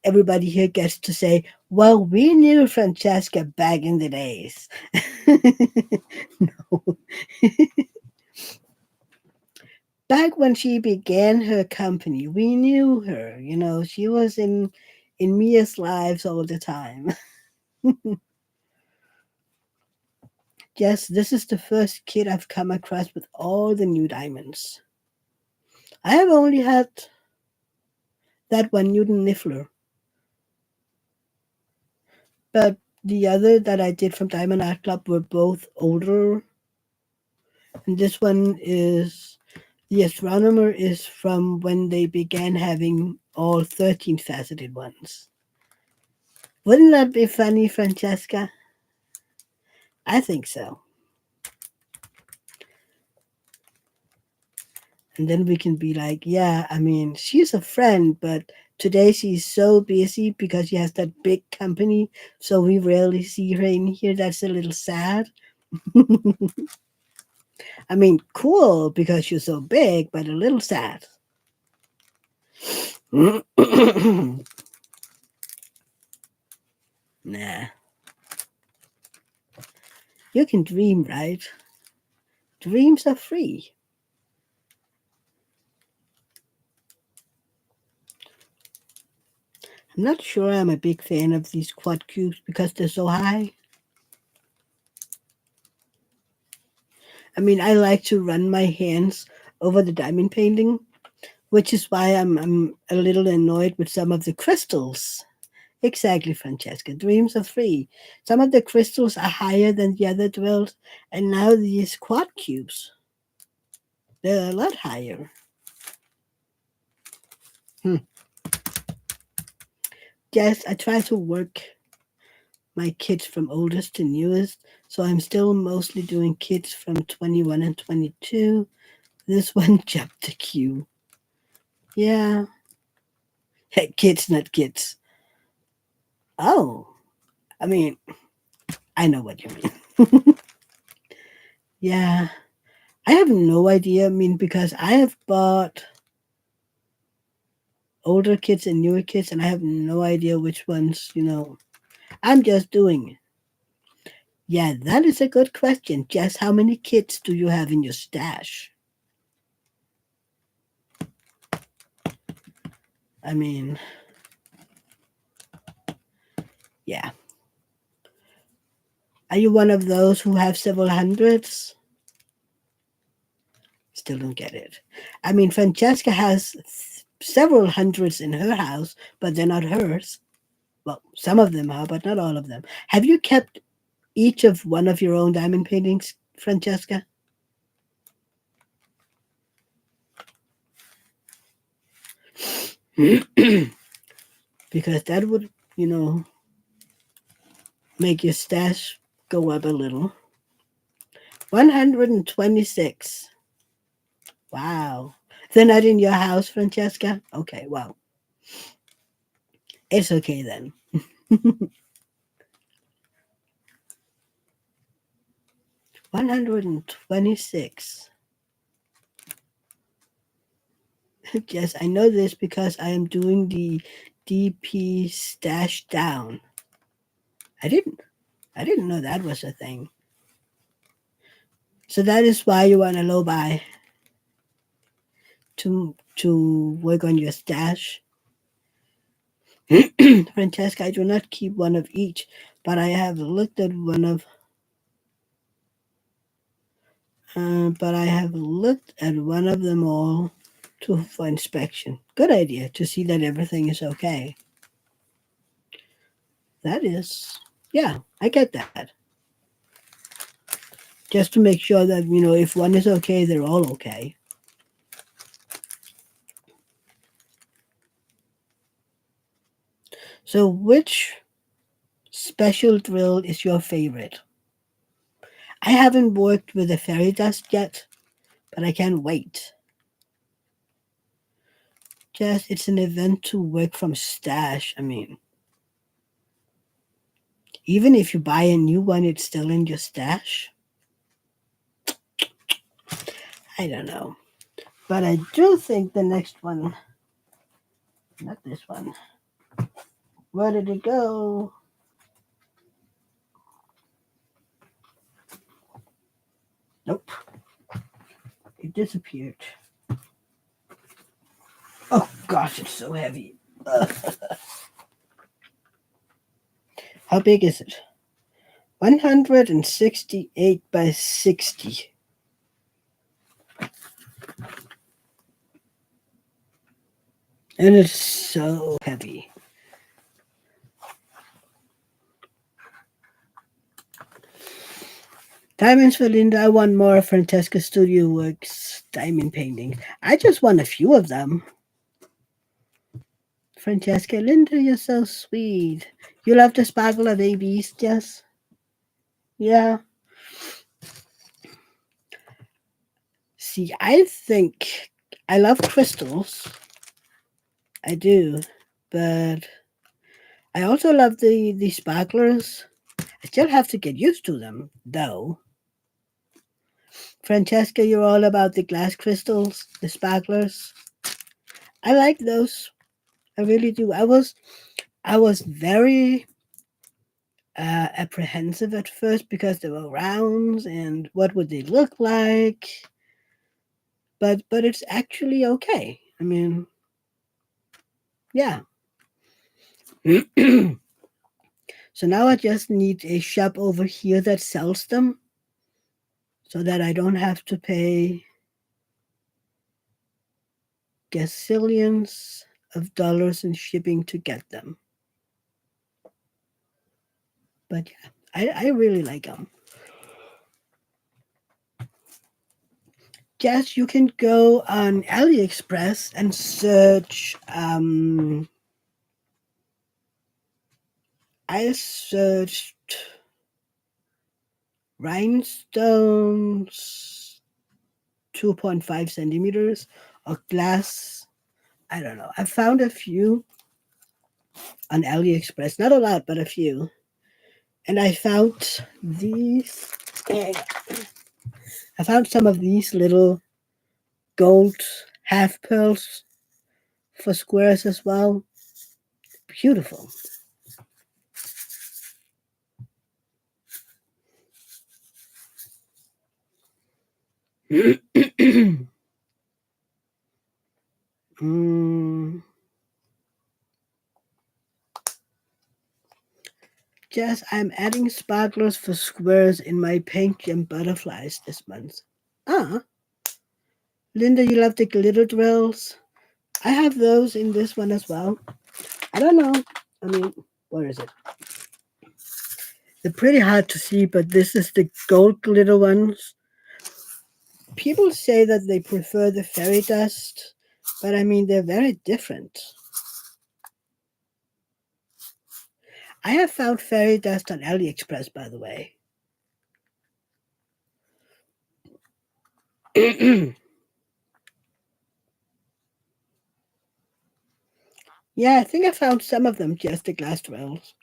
everybody here gets to say, well, we knew Francesca back in the days. No. Back when she began her company, we knew her. She was in Mia's lives all the time. Yes, this is the first kid I've come across with all the new diamonds. I have only had that one Newton Niffler, but the other that I did from Diamond Art Club were both older. And this one is the astronomer is from when they began having all 13 faceted ones. Wouldn't that be funny, Francesca? I think so. And then we can be like, yeah, I mean, she's a friend, but today she's so busy because she has that big company, so we rarely see her in here. That's a little sad. I mean, cool because she's so big, but a little sad. Nah, you can dream, right? Dreams are free. I'm not sure I'm a big fan of these quad cubes because they're so high. I mean, I like to run my hands over the diamond painting, which is why I'm a little annoyed with some of the crystals. Exactly, Francesca. Dreams are free. Some of the crystals are higher than the other drills, and now these quad cubes, they're a lot higher. Hmm. Yes, I try to work my kids from oldest to newest, so I'm still mostly doing kids from 21 and 22. This one jumped the queue. Yeah, hey, kids, not kids. Oh, I mean, I know what you mean. Yeah, I have no idea. I mean, because I have bought older kids and newer kids, and I have no idea which ones. I'm just doing it. Yeah, that is a good question. Jess, how many kids do you have in your stash? I mean, yeah. Are you one of those who have several hundreds? Still don't get it. I mean, Francesca has several hundreds in her house, but they're not hers. Well, some of them are, but not all of them. Have you kept each of one of your own diamond paintings, Francesca? Because that would, you know, make your stash go up a little. 126. Wow. They're not in your house, Francesca? Okay, well, it's okay then. 126. Yes, I know this because I am doing the DP stash down. I didn't. I didn't know that was a thing. So that is why you want a low buy to work on your stash. Francesca, I do not keep one of each, but I have looked at one of but I have looked at one of them all for inspection. Good idea to see that everything is okay. That is, yeah, I get that. Just to make sure that if one is okay, they're all okay. So, which special drill is your favorite? I haven't worked with a fairy dust yet, but I can't wait. Just it's an event to work from stash. I mean, even if you buy a new one, it's still in your stash. I don't know. But I do think the next one, not this one. Where did it go? Nope, it disappeared. Oh gosh, it's so heavy. How big is it? 168 by 60. And it's so heavy. Diamonds for Linda. I want more of Francesca Studio Works diamond paintings. I just want a few of them. Francesca, Linda, you're so sweet. You love the sparkle of ABs, Jess? Yeah. See, I think I love crystals. I do. But I also love the sparklers. I still have to get used to them, though. Francesca, you're all about the glass crystals, the sparklers. I like those. I really do. I was very apprehensive at first because they were rounds and what would they look like, but it's actually okay. I mean, yeah. So now I just need a shop over here that sells them so that I don't have to pay gazillions of dollars in shipping to get them. But yeah, I really like them. Yes, you can go on AliExpress and search. I searched rhinestones 2.5 centimeters or glass. I don't know. I found a few on AliExpress, not a lot, but a few. And I found these. eh, I found some of these little gold half pearls for squares as well. Beautiful. mm, Jess, I'm adding sparklers for squares in my paint gem butterflies this month. Ah, Linda, you love the glitter drills? I have those in this one as well. I don't know. I mean, where is it? They're pretty hard to see, but this is the gold glitter ones. People say that they prefer the fairy dust, but I mean, they're very different. I have found fairy dust on AliExpress, by the way. Yeah, I think I found some of them, just the glass dwells.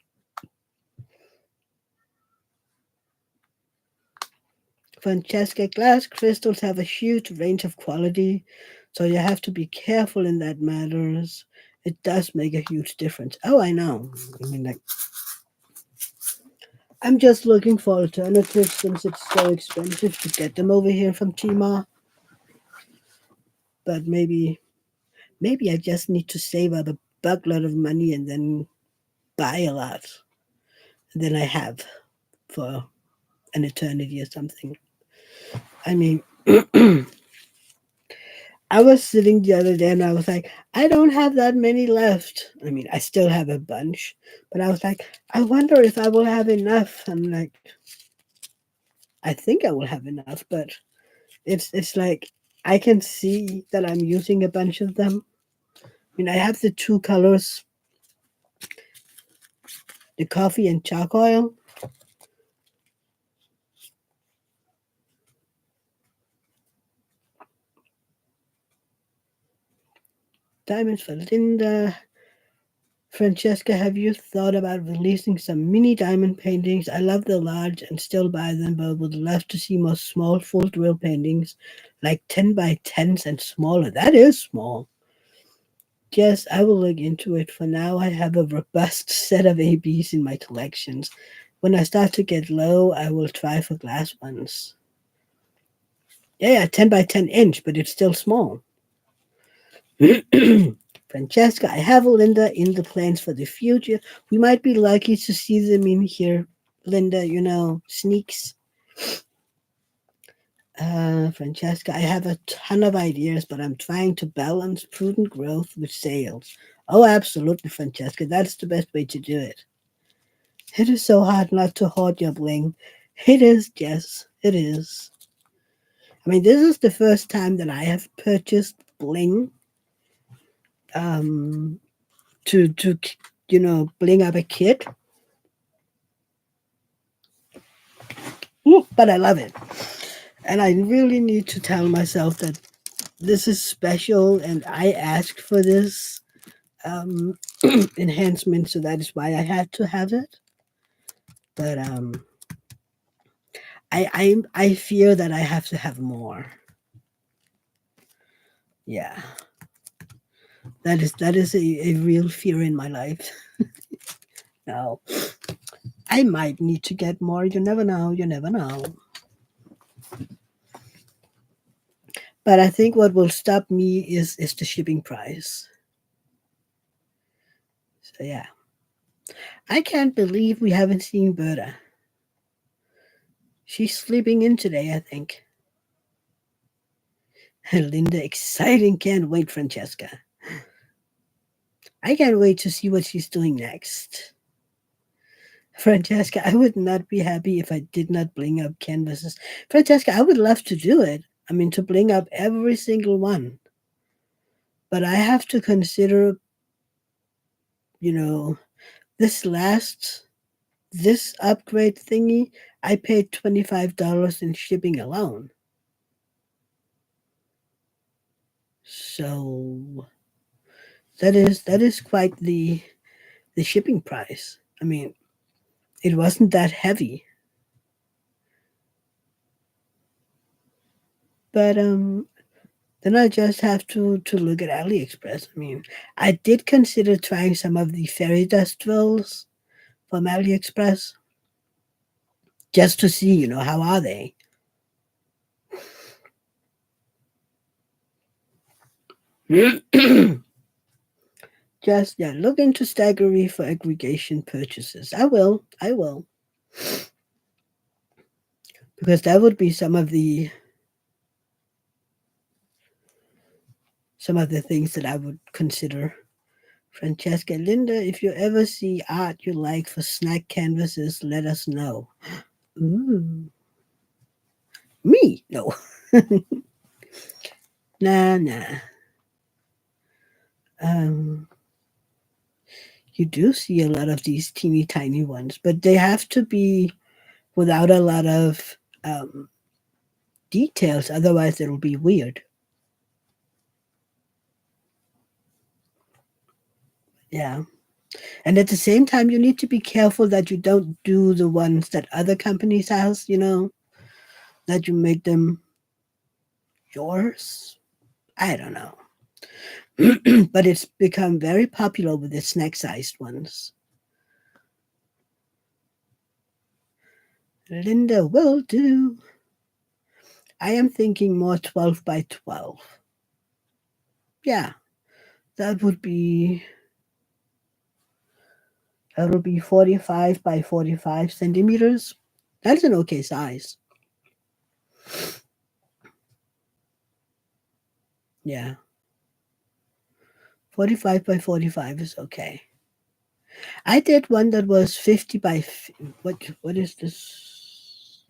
Francesca, glass crystals have a huge range of quality, so you have to be careful in that matters. It does make a huge difference. Oh, I know. I mean, like, I'm just looking for alternatives since it's so expensive to get them over here from Tima. But maybe I just need to save up a buckload of money and then buy a lot than I have for an eternity or something. I mean, I was sitting the other day and I was like, I don't have that many left. I mean, I still have a bunch, but I was like, I wonder if I will have enough. I'm like, I think I will have enough, but it's like I can see that I'm using a bunch of them. I mean, I have the two colors, the coffee and charcoal. Diamonds for Linda. Francesca, have you thought about releasing some mini diamond paintings? I love the large and still buy them, but would love to see more small full drill paintings, like 10 by 10s and smaller. That is small. Yes, I will look into it. For now, I have a robust set of ABs in my collections. When I start to get low, I will try for glass ones. Yeah, yeah, 10 by 10 inch, but it's still small. Francesca, I have Linda in the plans for the future. We might be lucky to see them in here. Linda, sneaks. Francesca, I have a ton of ideas, but I'm trying to balance prudent growth with sales. Oh, absolutely, Francesca. That's the best way to do it. It is so hard not to hoard your bling. It is, Jess. It is. I mean, this is the first time that I have purchased bling um, to bling up a kit. But I love it. And I really need to tell myself that this is special and I asked for this um, enhancement, so that is why I had to have it. But I fear that I have to have more. Yeah. That is a real fear in my life. Now, I might need to get more. You never know. You never know. But I think what will stop me is the shipping price. So yeah, I can't believe we haven't seen Berta. She's sleeping in today, I think. Linda, exciting. Can't wait, Francesca. I can't wait to see what she's doing next. Francesca, I would not be happy if I did not bling up canvases. Francesca, I would love to do it. I mean, to bling up every single one. But I have to consider, you know, this last, this upgrade thingy, I paid $25 in shipping alone. So that is quite the shipping price. I mean, it wasn't that heavy. But then I just have to look at AliExpress. I mean, I did consider trying some of the fairy dust drills from AliExpress just to see, how are they? Just yeah, look into Staggery for aggregation purchases. I will, because that would be some of the things that I would consider. Francesca, Linda, if you ever see art you like for snack canvases, let us know. Ooh, me? No. Nah, nah. Um, you do see a lot of these teeny tiny ones, but they have to be without a lot of details, otherwise it'll be weird. Yeah. And at the same time, you need to be careful that you don't do the ones that other companies has, that you make them yours. I don't know. But it's become very popular with the snack sized ones. Linda will do. I am thinking more 12 by 12. Yeah, that would be that would be 45 by 45 centimeters. That's an okay size. Yeah, 45 by 45 is okay. I did one that was 50 by what is this?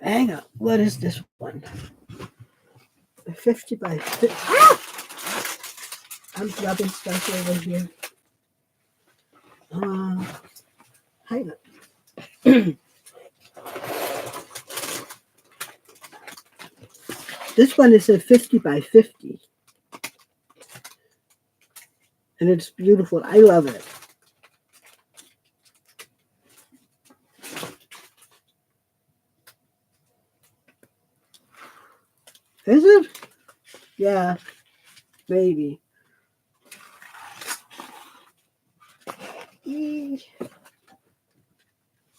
Hang on. What is this one? 50 by 50. Ah! I'm dropping stuff over here. Uh, Hang on. This one is a 50 by 50 and it's beautiful. I love it. Is it? Yeah, maybe.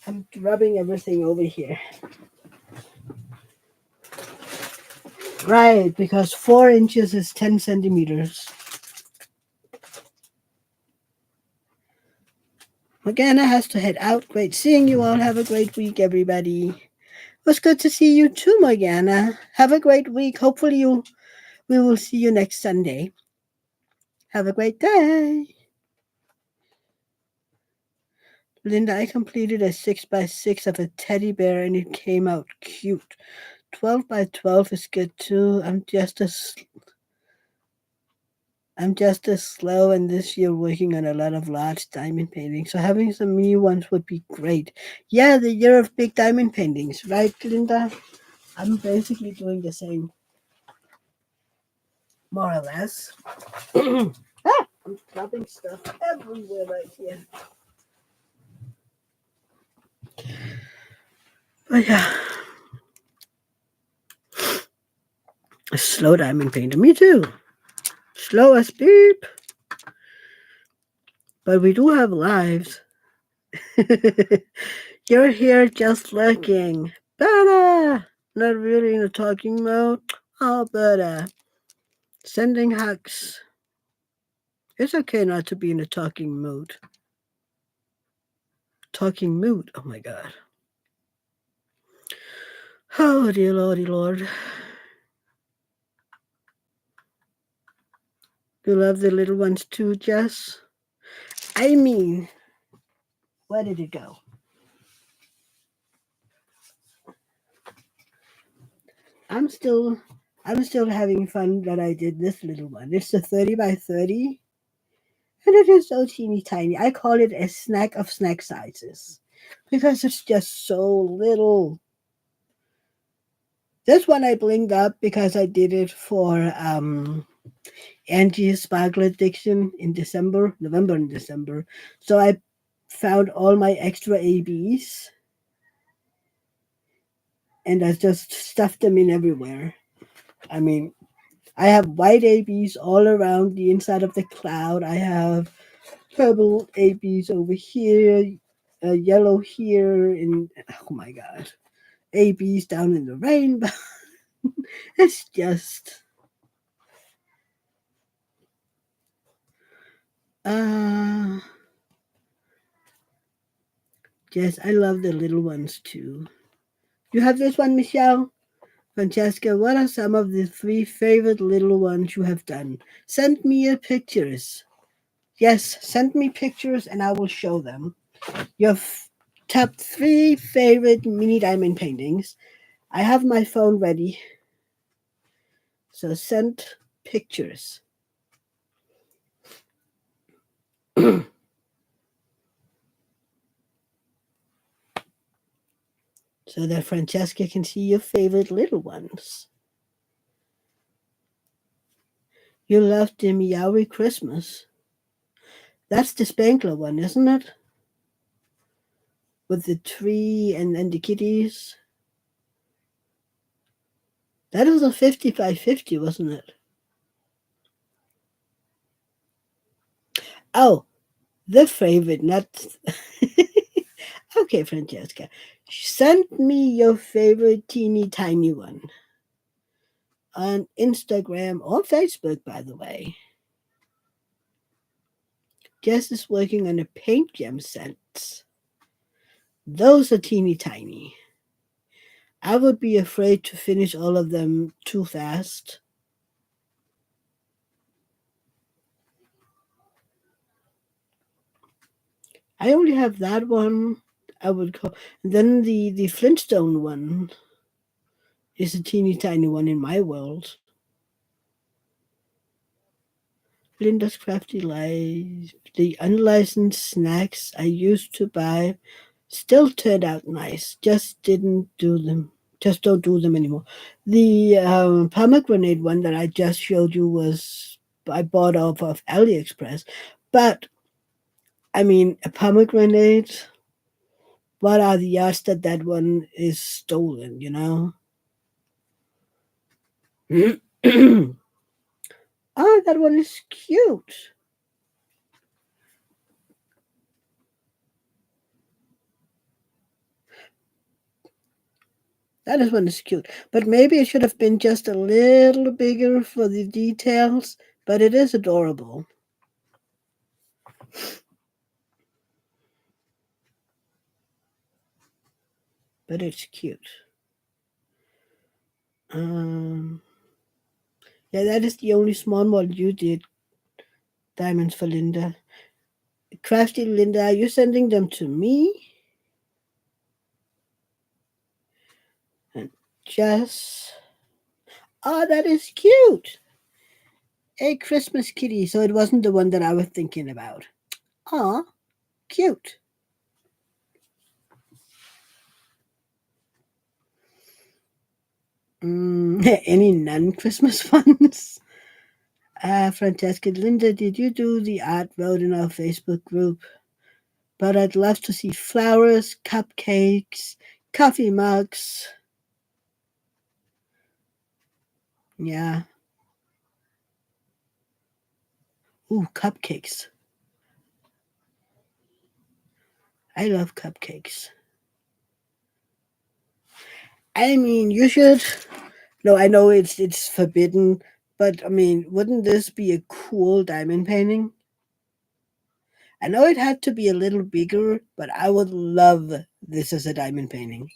I'm rubbing everything over here. Right, because 4 inches is 10 centimeters. Morgana has to head out. Great seeing you all. Have a great week, everybody. It was good to see you too, Morgana. Have a great week. Hopefully we will see you next Sunday. Have a great day. Linda, I completed a 6 by 6 of a teddy bear and it came out cute. 12 by 12 is good too. I'm just as slow, and this year working on a lot of large diamond paintings. So having some new ones would be great. Yeah, the year of big diamond paintings, right, Linda? I'm basically doing the same, more or less. I'm dropping stuff everywhere right here. But yeah, a slow diamond painter. Me too. Slow as beep, but we do have lives. You're here just lurking. Better! Not really in a talking mode. Oh, better. Sending hugs. It's okay not to be in a talking mood. Talking mood. Oh my god. Oh dear lordy lord. You love the little ones too, Jess? I mean, where did it go? I'm still I'm still having fun that I did this little one. It's a 30 by 30 and it is so teeny tiny. I call it a snack of snack sizes because it's just so little. This one I blinged up because I did it for Angie's Sparkle Addiction in December, November and December. So I found all my extra ABs and I just stuffed them in everywhere. I mean, I have white ABs all around the inside of the cloud. I have purple ABs over here, yellow here, and oh my god, ABs down in the rainbow. It's just, uh, yes, I love the little ones too. You have this one, Michelle? Francesca, what are some of the three favorite little ones you have done? Send me your pictures. Yes, send me pictures and I will show them. Your top three favorite mini diamond paintings. I have my phone ready, so send pictures so that Francesca can see your favorite little ones. You love the Meowie Christmas. That's the Spankler one, isn't it? With the tree and the kitties. That was a 50 by 50, wasn't it? Oh, the favorite, not. Okay, Francesca. Send me your favorite teeny tiny one on Instagram or Facebook, by the way. Jess is working on a paint gem set. Those are teeny tiny. I would be afraid to finish all of them too fast. I only have that one. I would call. Then the Flintstone one is a teeny tiny one in my world. Linda's Crafty Life, the unlicensed snacks I used to buy still turned out nice. Just didn't do them. Just don't do them anymore. The pomegranate one that I just showed you was I bought off of AliExpress, but I mean a pomegranate. What are the odds that that one is stolen? You know. Oh, that one is cute. That is one is cute. But maybe it should have been just a little bigger for the details. But it is adorable. But it's cute. Um, yeah, that is the only small one you did. Diamonds for Linda. Crafty Linda, are you sending them to me? And Jess. Oh, that is cute. A Christmas kitty. So it wasn't the one that I was thinking about. Aw, cute. Any non-Christmas ones? Francesca, Linda, did you do the art vote in our Facebook group? But I'd love to see flowers, cupcakes, coffee mugs. Yeah. Ooh, cupcakes. I love cupcakes. I mean, you should. No, I know it's forbidden, but I mean, wouldn't this be a cool diamond painting? I know it had to be a little bigger, but I would love this as a diamond painting.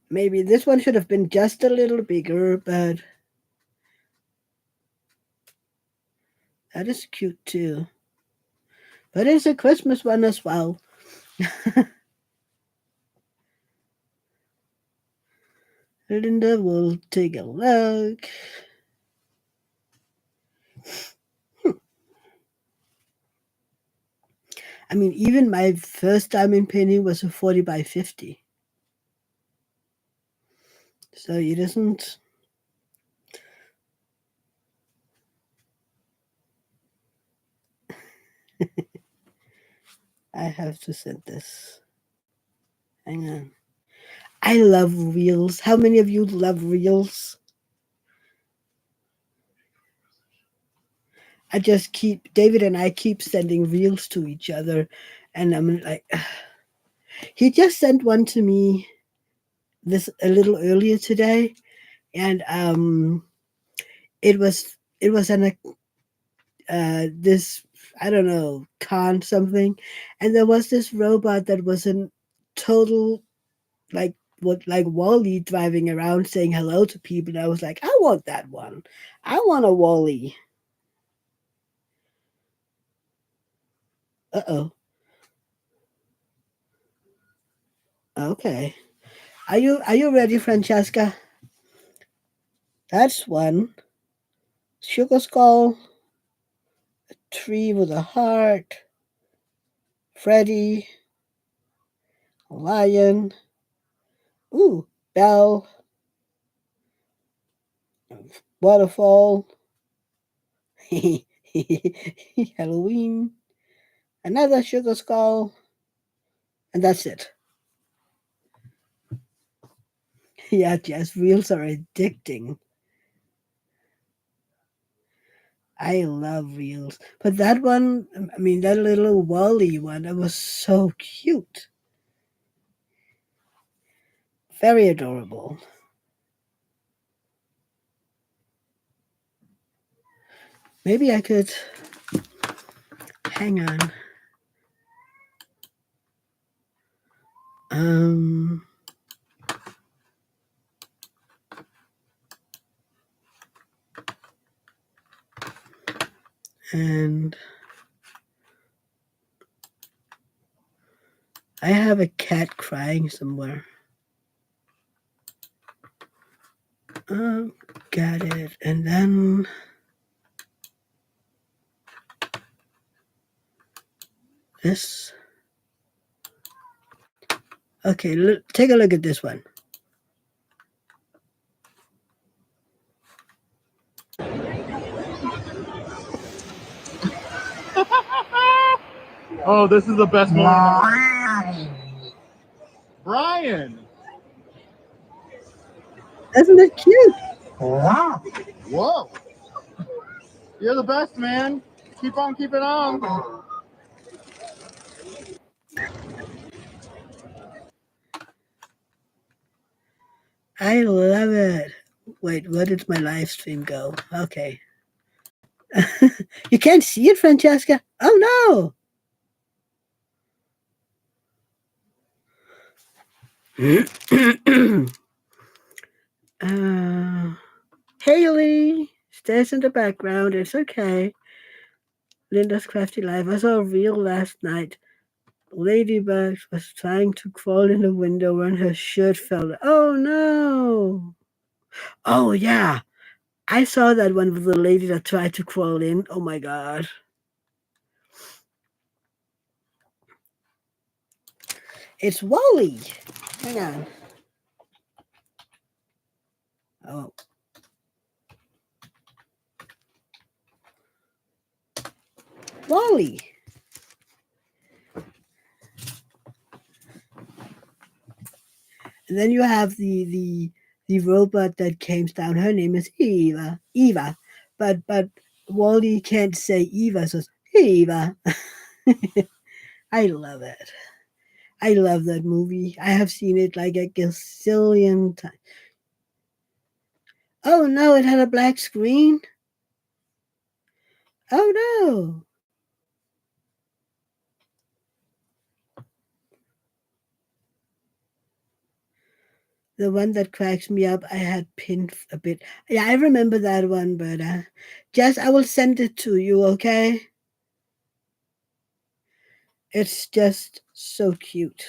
Maybe this one should have been just a little bigger, but that is cute too. But it's a Christmas one as well. Linda will take a look. I mean, even my first diamond painting was a 40 by 50. So it isn't. I have to send this. Hang on. I love reels. How many of you love reels? I just keep, David and I keep sending reels to each other. And I'm like, he just sent one to me this a little earlier today. And it was an this, I don't know, con something, and there was this robot that was in total, like, what, like Wally driving around saying hello to people. And I was like, I want that one. I want a Wally. Uh-oh. Okay. Are you ready, Francesca? That's one. Sugar skull, tree with a heart, Freddy, lion, ooh, bell, waterfall, Halloween, another sugar skull, and that's it. Yeah, Jess, reels are addicting. I love reels. But that one, I mean, that little Wally one, that was so cute. Very adorable. Maybe I could hang on. Um, and I have a cat crying somewhere. Oh, got it. And then this. Okay, take a look at this one. Oh, this is the best moment. Brian. Isn't it cute? Whoa. You're the best, man. Keep on keeping on. I love it. Wait, where did my live stream go? Okay. You can't see it, Francesca? Oh no. Haley stays in the background. It's okay. Linda's crafty life. I saw a reel last night. Ladybug was trying to crawl in the window when her shirt fell. Oh no! Oh yeah, I saw that one with the lady that tried to crawl in. Oh my god. It's Wally. Hang on. Oh. Wally. And then you have the robot that came down. Her name is Eva. Eva. But Wally can't say Eva, so it's Eva. I love it. I love that movie. I have seen it like a gazillion times. Oh no, it had a black screen. Oh no. The one that cracks me up, I had pinned a bit. Yeah, I remember that one, but Jess, I will send it to you, okay? It's just so cute.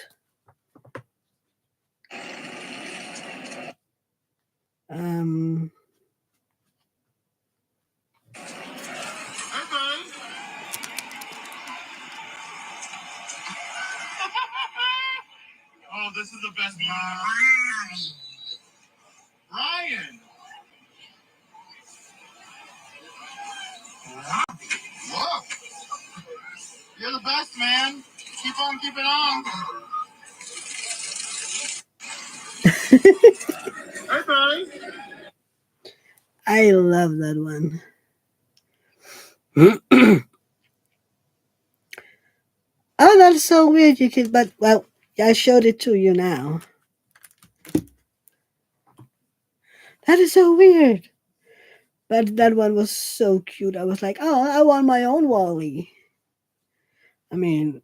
Um, Oh, this is the best movie. Ryan! Whoa! You're the best, man. Keep on keeping on. Hey, buddy. I love that one. Oh, that's so weird. You could, but well, I showed it to you now. That is so weird. But that one was so cute. I was like, oh, I want my own Wally. I mean,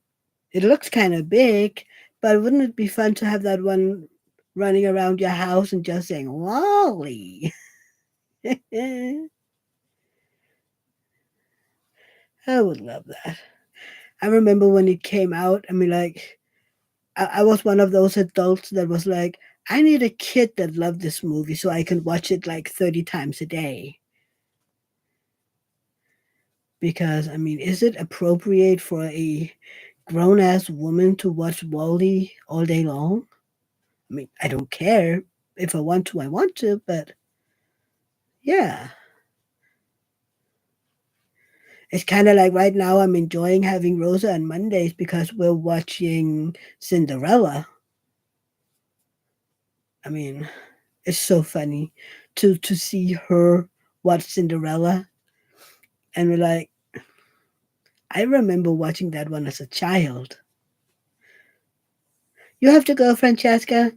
it looks kind of big, but wouldn't it be fun to have that one running around your house and just saying Wally? I would love that. I remember when it came out. I mean, like, I was one of those adults that was like, I need a kid that loved this movie so I can watch it like 30 times a day. Because, I mean, is it appropriate for a grown ass woman to watch Wally all day long? I mean, I don't care. If I want to, I want to, but yeah. It's kind of like right now I'm enjoying having Rosa on Mondays because we're watching Cinderella. I mean, it's so funny to see her watch Cinderella and we're like, I remember watching that one as a child. You have to go, Francesca.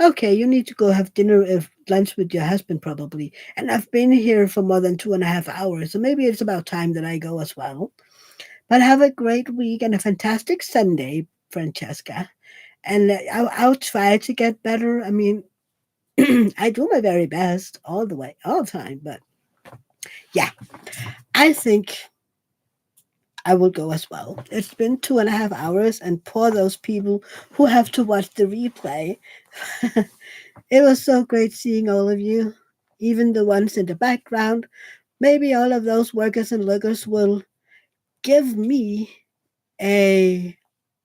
Okay, you need to go have dinner, lunch with your husband probably. And I've been here for more than 2.5 hours, so maybe it's about time that I go as well. But have a great week and a fantastic Sunday, Francesca. And I'll try to get better. I mean, I do my very best all the way, all the time. But yeah, I think I will go as well. It's been 2.5 hours, and poor those people who have to watch the replay. It was so great seeing all of you, even the ones in the background. Maybe all of those workers and lookers will give me a,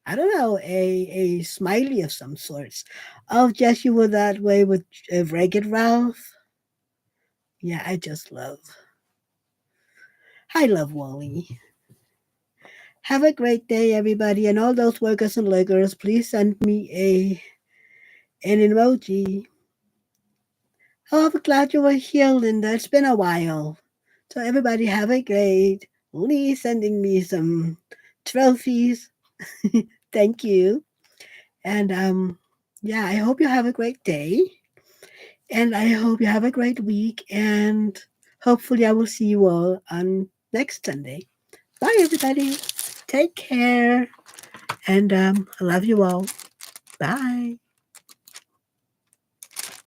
I don't know, a smiley of some sorts. Oh, Jess, you were that way with Wreck-It Ralph. Yeah, I love Wally. Have a great day, everybody, and all those workers and lookers. Please send me an emoji. Oh, I'm glad you were here, Linda. It's been a while. So everybody have a great Lee sending me some trophies. Thank you. And yeah, I hope you have a great day. And I hope you have a great week. And hopefully I will see you all on next Sunday. Bye everybody. Take care. And I love you all. Bye.